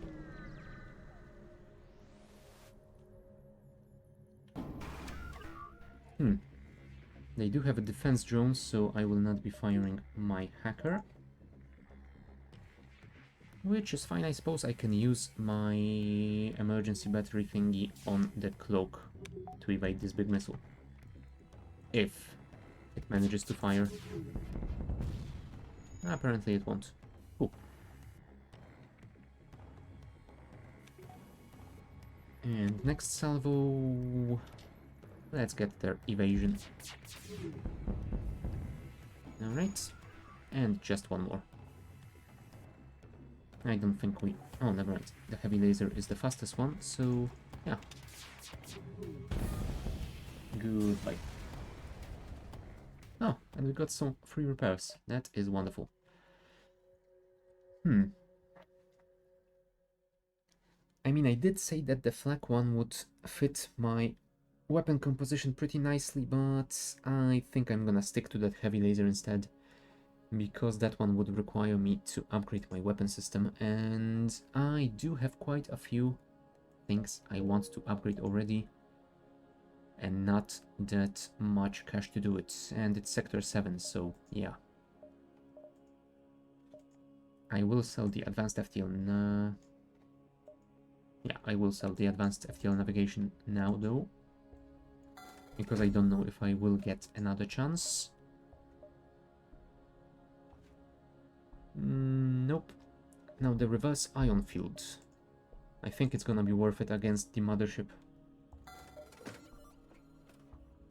They do have a defense drone, so I will not be firing my hacker. Which is fine, I suppose. I can use my emergency battery thingy on the cloak to evade this big missile. If it manages to fire. Apparently it won't. Cool. And next salvo... Let's get their evasion. Alright. And just one more. I don't think we... Oh, never mind. The heavy laser is the fastest one, so... yeah. Goodbye. Oh, and we got some free repairs. That is wonderful. I mean, I did say that the flak one would fit my weapon composition pretty nicely, but I think I'm gonna stick to that heavy laser instead, because that one would require me to upgrade my weapon system, and I do have quite a few things I want to upgrade already, and not that much cash to do it, and it's Sector 7, so yeah. I will sell the advanced FTL yeah, I will sell the advanced FTL navigation now though, because I don't know if I will get another chance. Nope. Now the reverse ion field. I think it's gonna be worth it against the mothership.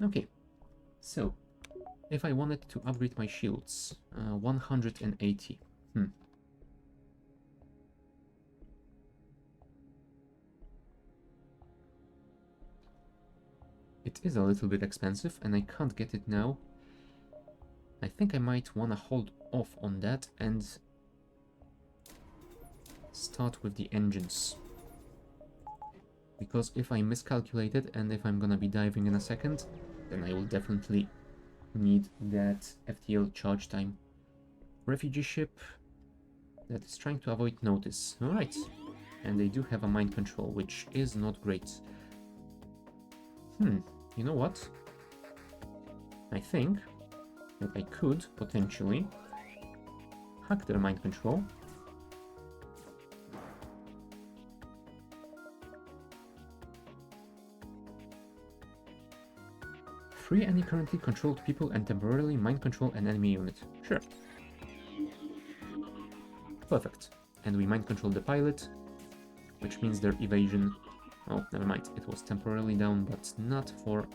Okay, so if I wanted to upgrade my shields, 180. It is a little bit expensive, and I can't get it now. I think I might want to hold off on that and start with the engines. Because if I miscalculated, and if I'm gonna be diving in a second, then I will definitely need that FTL charge time. Refugee ship that is trying to avoid notice. Alright. And they do have a mind control, which is not great. You know what? I think that I could potentially hack their mind control. Free any currently controlled people and temporarily mind control an enemy unit. Sure. Perfect. And we mind control the pilot, which means their evasion... Oh, never mind. It was temporarily down, but not for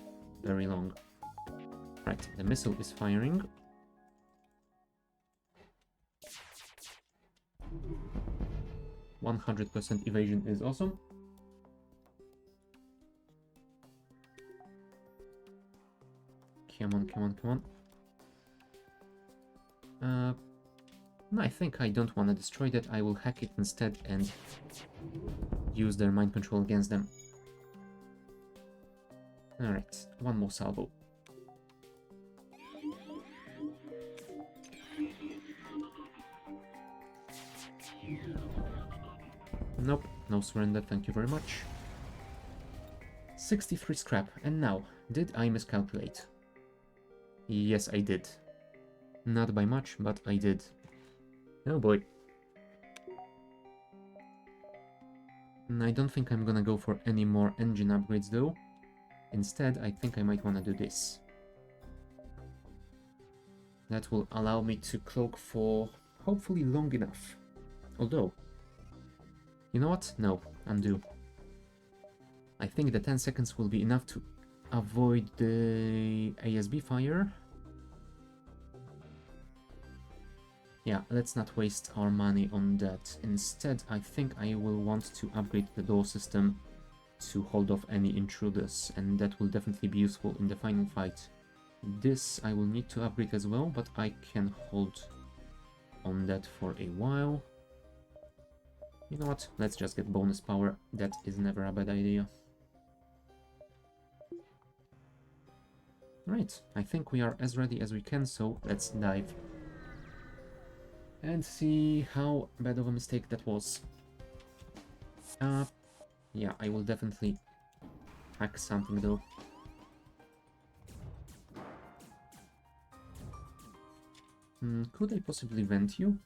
very long. Right, the missile is firing. %100 evasion is awesome. Come on, come on, come on. No, I think I don't want to destroy that. I will hack it instead and use their mind control against them. Alright, one more salvo. Nope, no surrender, thank you very much. 63 scrap, and now, did I miscalculate? Yes, I did. Not by much, but I did. Oh boy. I don't think I'm gonna go for any more engine upgrades though. Instead, I think I might wanna do this. That will allow me to cloak for hopefully long enough. Although, you know what? No, undo. I think the 10 seconds will be enough to avoid the ASB fire. Yeah, let's not waste our money on that. Instead, I think I will want to upgrade the door system to hold off any intruders, and that will definitely be useful in the final fight. This I will need to upgrade as well, but I can hold on that for a while. You know what? Let's just get bonus power. That is never a bad idea. Right, I think we are as ready as we can, so let's dive. And see how bad of a mistake that was. Yeah, I will definitely hack something though. Could I possibly vent you?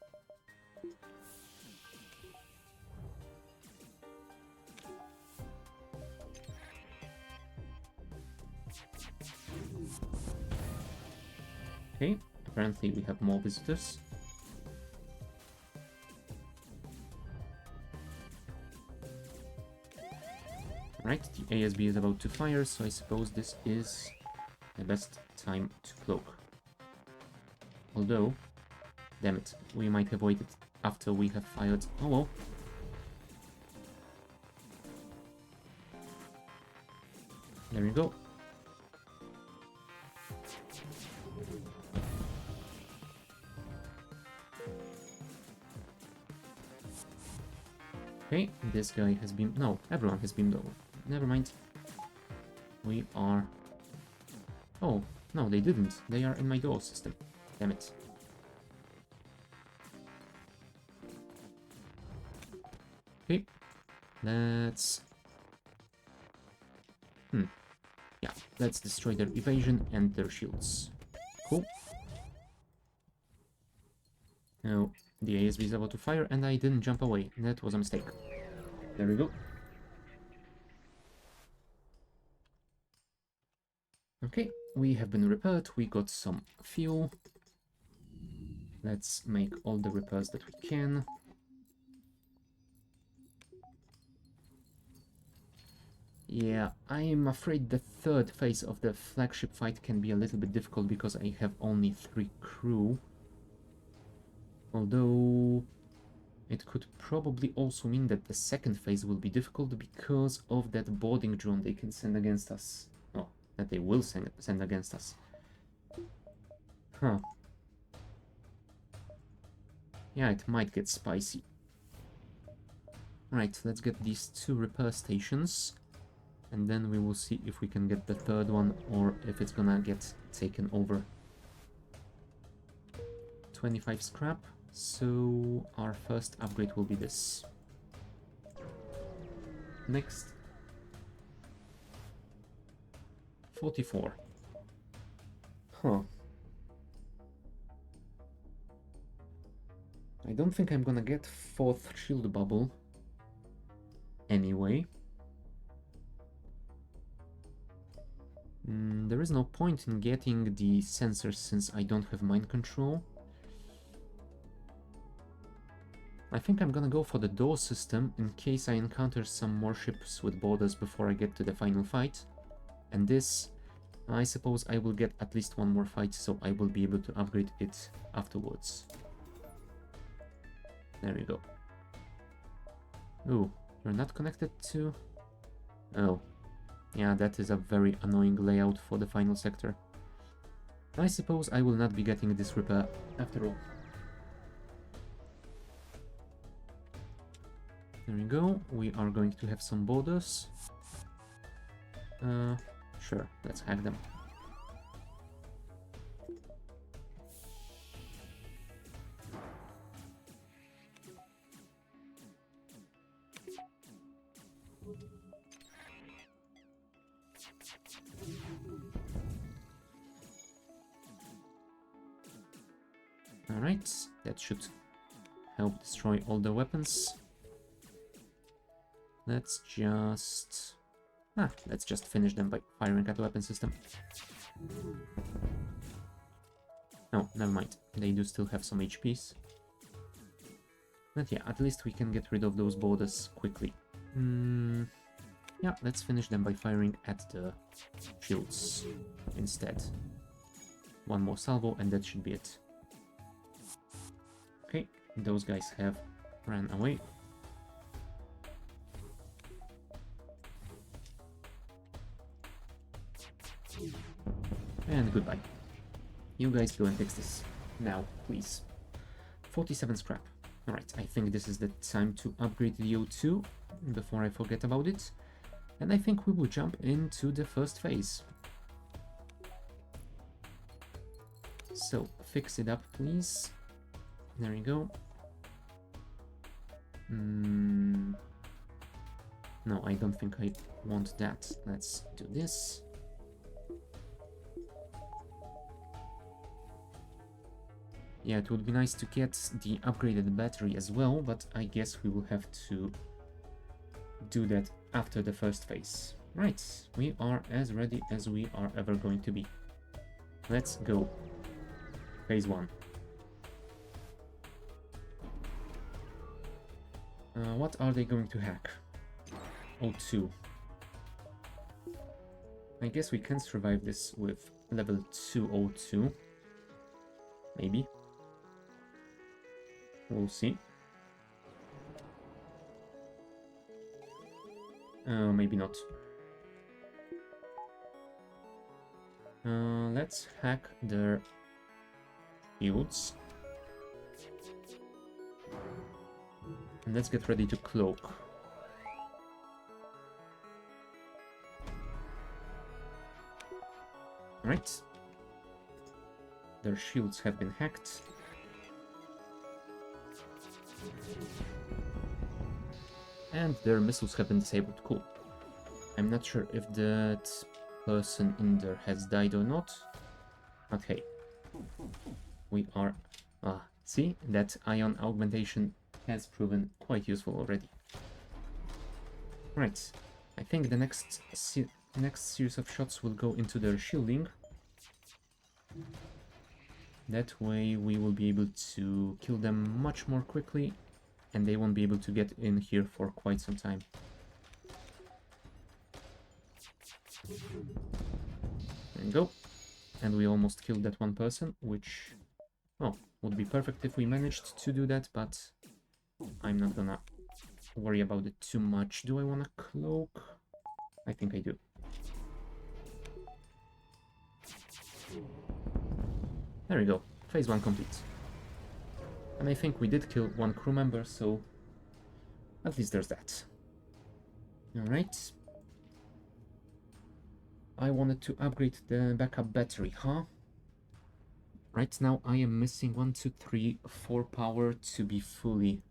Okay, apparently we have more visitors. Right, the ASB is about to fire, so I suppose this is the best time to cloak. Although, damn it, we might have waited after we have fired. Oh well. There we go. Okay, this guy has been... No, everyone has been low. Never mind. We are... Oh, no, they didn't. They are in my door system. Damn it. Okay, let's... Yeah, let's destroy their evasion and their shields. Cool. Now, the ASB is about to fire, and I didn't jump away. That was a mistake. There we go. Okay, we have been repaired. We got some fuel. Let's make all the repairs that we can. Yeah, I'm afraid the third phase of the flagship fight can be a little bit difficult because I have only 3 crew. Although it could probably also mean that the second phase will be difficult because of that boarding drone they can send against us. Oh, that they will send against us. Huh. Yeah, it might get spicy. Right, let's get these 2 repair stations. And then we will see if we can get the third one or if it's gonna get taken over. 25 scrap. So our first upgrade will be this. Next. 44. Huh. I don't think I'm gonna get 4th shield bubble. Anyway. There is no point in getting the sensors since I don't have mind control. I think I'm gonna go for the door system in case I encounter some more ships with borders before I get to the final fight. And this, I suppose I will get at least one more fight, so I will be able to upgrade it afterwards. There we go. Ooh, you're not connected to... Oh. Yeah, that is a very annoying layout for the final sector. I suppose I will not be getting this repair after all. There we go, we are going to have some borders. Sure, let's hack them. Alright, that should help destroy all the weapons. Let's just finish them by firing at the weapon system. No, never mind. They do still have some HPs. But yeah, at least we can get rid of those borders quickly. Yeah, let's finish them by firing at the shields instead. One more salvo and that should be it. Okay, those guys have ran away. And goodbye. You guys go and fix this. Now, please. 47 scrap. Alright, I think this is the time to upgrade the O2 before I forget about it. And I think we will jump into the first phase. So, fix it up, please. There we go. No, I don't think I want that. Let's do this. Yeah, it would be nice to get the upgraded battery as well, but I guess we will have to do that after the first phase. Right, we are as ready as we are ever going to be. Let's go. Phase 1. What are they going to hack? O2. I guess we can survive this with level 2 O2. Maybe. We'll see. Maybe not. Let's hack their shields. And let's get ready to cloak. Right. Their shields have been hacked. And their missiles have been disabled. Cool. I'm not sure if that person in there has died or not. Okay. We are... see? That ion augmentation has proven quite useful already. Right. I think the next series of shots will go into their shielding. That way we will be able to kill them much more quickly and they won't be able to get in here for quite some time. There you go. And we almost killed that one person, which, oh, would be perfect if we managed to do that, but I'm not gonna worry about it too much. Do I want a cloak? I think I do. There we go. Phase 1 complete. And I think we did kill one crew member, so at least there's that. Alright. I wanted to upgrade the backup battery, huh? Right now I am missing 1, 2, 3, 4 power to be fully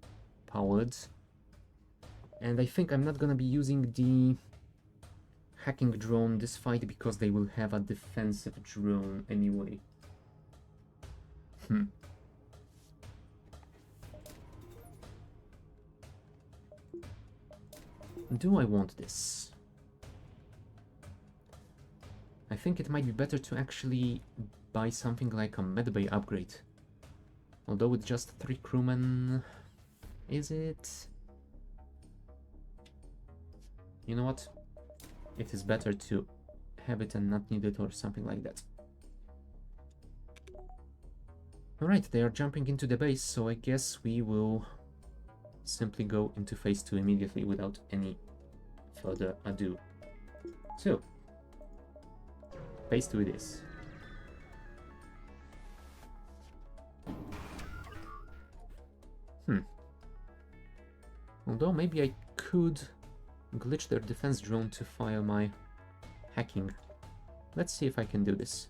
powered. And I think I'm not gonna be using the hacking drone this fight because they will have a defensive drone anyway. Do I want this? I think it might be better to actually buy something like a medbay upgrade. Although with just 3 crewmen... Is it? You know what? It is better to have it and not need it or something like that. Alright, they are jumping into the base, so I guess we will simply go into phase 2 immediately without any further ado. So, phase 2 it is. Although maybe I could glitch their defense drone to fire my hacking. Let's see if I can do this.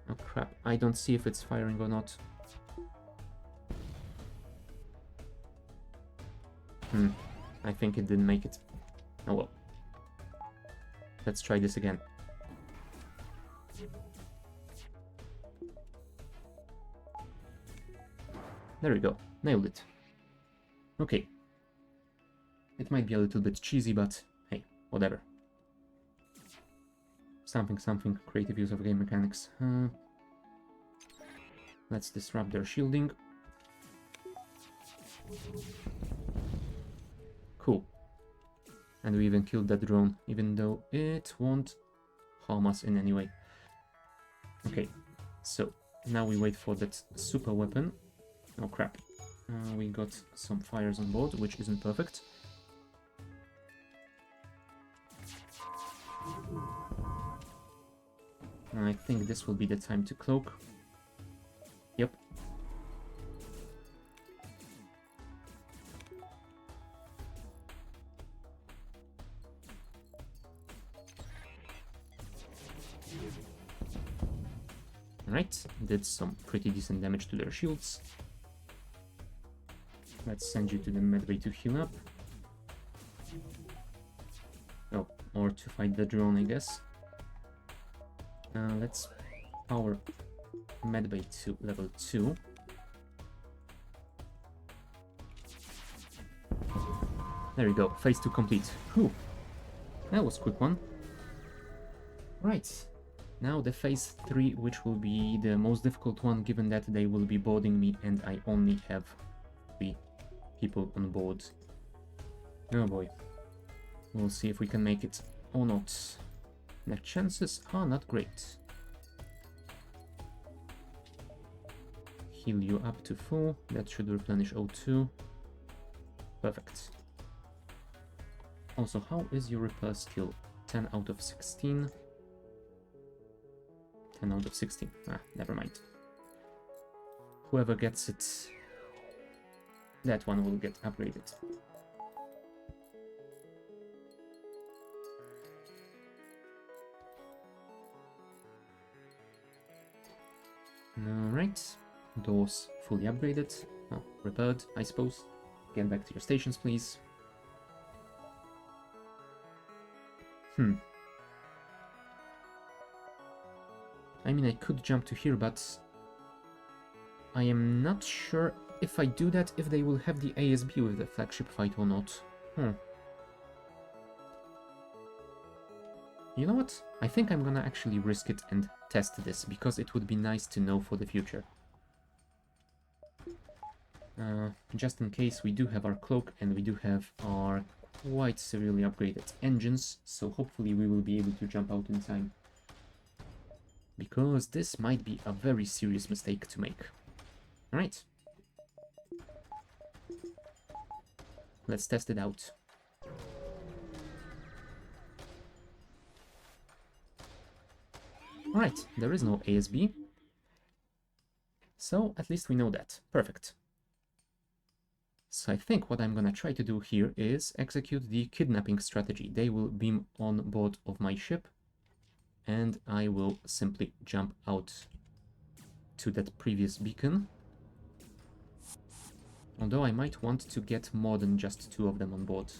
Oh crap, I don't see if it's firing or not. I think it didn't make it. Oh well. Let's try this again. There we go, nailed it. Okay. It might be a little bit cheesy, but hey, whatever. Something, creative use of game mechanics. Let's disrupt their shielding. Cool. And we even killed that drone, even though it won't harm us in any way. Okay, so now we wait for that super weapon. Oh crap. We got some fires on board, which isn't perfect. I think this will be the time to cloak. Yep. Alright, did some pretty decent damage to their shields. Let's send you to the medbay to heal up. Oh, or to fight the drone, I guess. Let's power medbay to level 2. There we go, phase 2 complete. Whew, that was a quick one. Right, now the phase 3, which will be the most difficult one, given that they will be boarding me and I only have 3 people on board. Oh boy, we'll see if we can make it or not. The chances are not great. Heal you up to full, that should replenish O2. Perfect. Also, how is your repair skill? 10 out of 16. 10 out of 16. Ah, never mind. Whoever gets it, that one will get upgraded. Alright, doors fully upgraded. Oh, repaired, I suppose. Get back to your stations, please. I mean, I could jump to here, but I am not sure if I do that, if they will have the ASB with the flagship fight or not. You know what? I think I'm gonna actually risk it and test this, because it would be nice to know for the future. just in case we do have our cloak and we do have our quite severely upgraded engines, so hopefully we will be able to jump out in time. Because this might be a very serious mistake to make. Alright. Let's test it out. Alright, there is no ASB. So at least we know that. Perfect. So I think what I'm gonna try to do here is execute the kidnapping strategy. They will beam on board of my ship, and I will simply jump out to that previous beacon. Although I might want to get more than just 2 of them on board.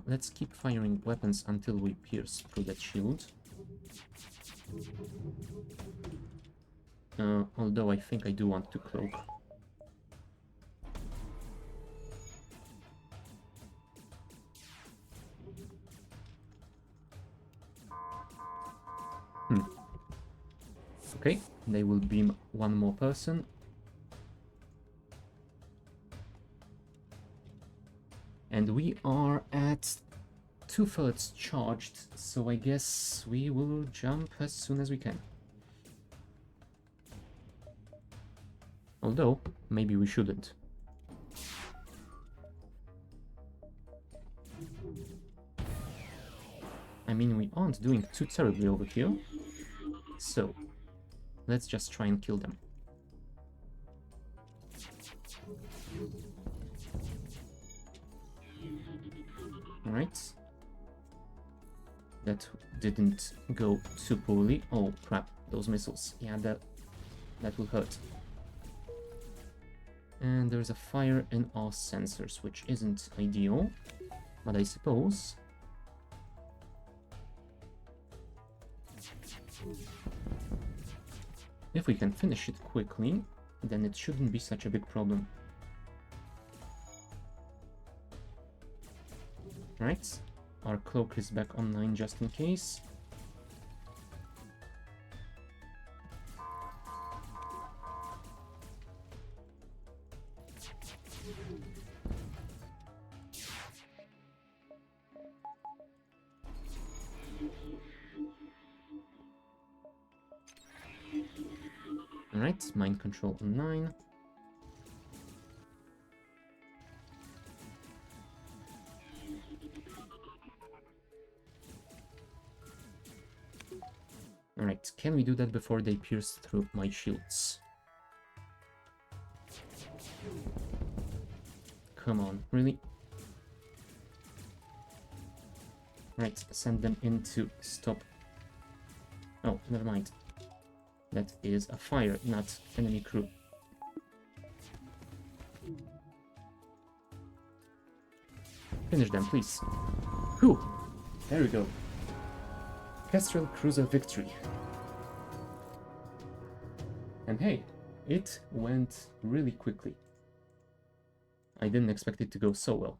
Let's keep firing weapons until we pierce through that shield. Although I think I do want to cloak. Okay, they will beam 1 more person. And we are at 2/3 charged, so I guess we will jump as soon as we can. Although, maybe we shouldn't. I mean, we aren't doing too terribly over here. So, let's just try and kill them. Alright. That didn't go too poorly. Oh crap, those missiles. Yeah, that will hurt. And there's a fire in our sensors, which isn't ideal. But I suppose... if we can finish it quickly, then it shouldn't be such a big problem. Right, our cloak is back online just in case. Alright, mind control on 9. Alright, can we do that before they pierce through my shields? Come on, really? Right, send them in to stop. Oh, never mind. That is a fire, not enemy crew. Finish them, please. Whew! There we go. Kestrel Cruiser victory. And hey, it went really quickly. I didn't expect it to go so well.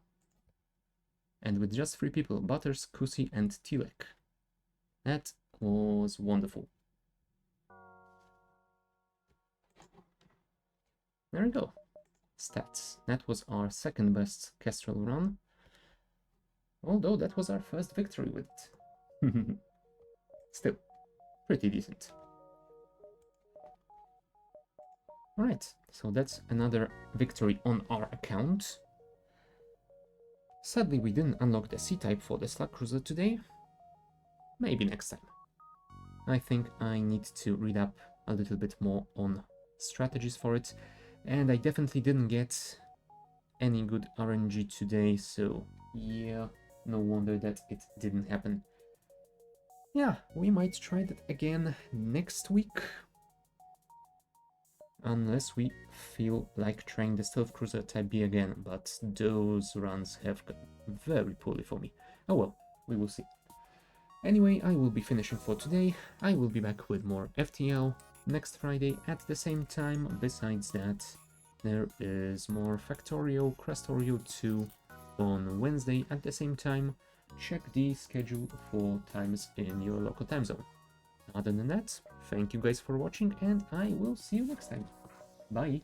And with just 3 people, Butters, Kusi, and Tilek. That was wonderful. There we go. Stats. That was our 2nd best Kestrel run. Although that was our first victory with it. Still, pretty decent. Alright, so that's another victory on our account. Sadly, we didn't unlock the C-type for the Slug Cruiser today. Maybe next time. I think I need to read up a little bit more on strategies for it. And I definitely didn't get any good RNG today, so yeah, no wonder that it didn't happen. Yeah, we might try that again next week. Unless we feel like trying the Stealth Cruiser Type B again, but those runs have gone very poorly for me. Oh well, we will see. Anyway, I will be finishing for today. I will be back with more FTL next Friday at the same time. Besides that, there is more Factorio, Crestorio 2 on Wednesday at the same time. Check the schedule for times in your local time zone. Other than that, thank you guys for watching, and I will see you next time. Bye.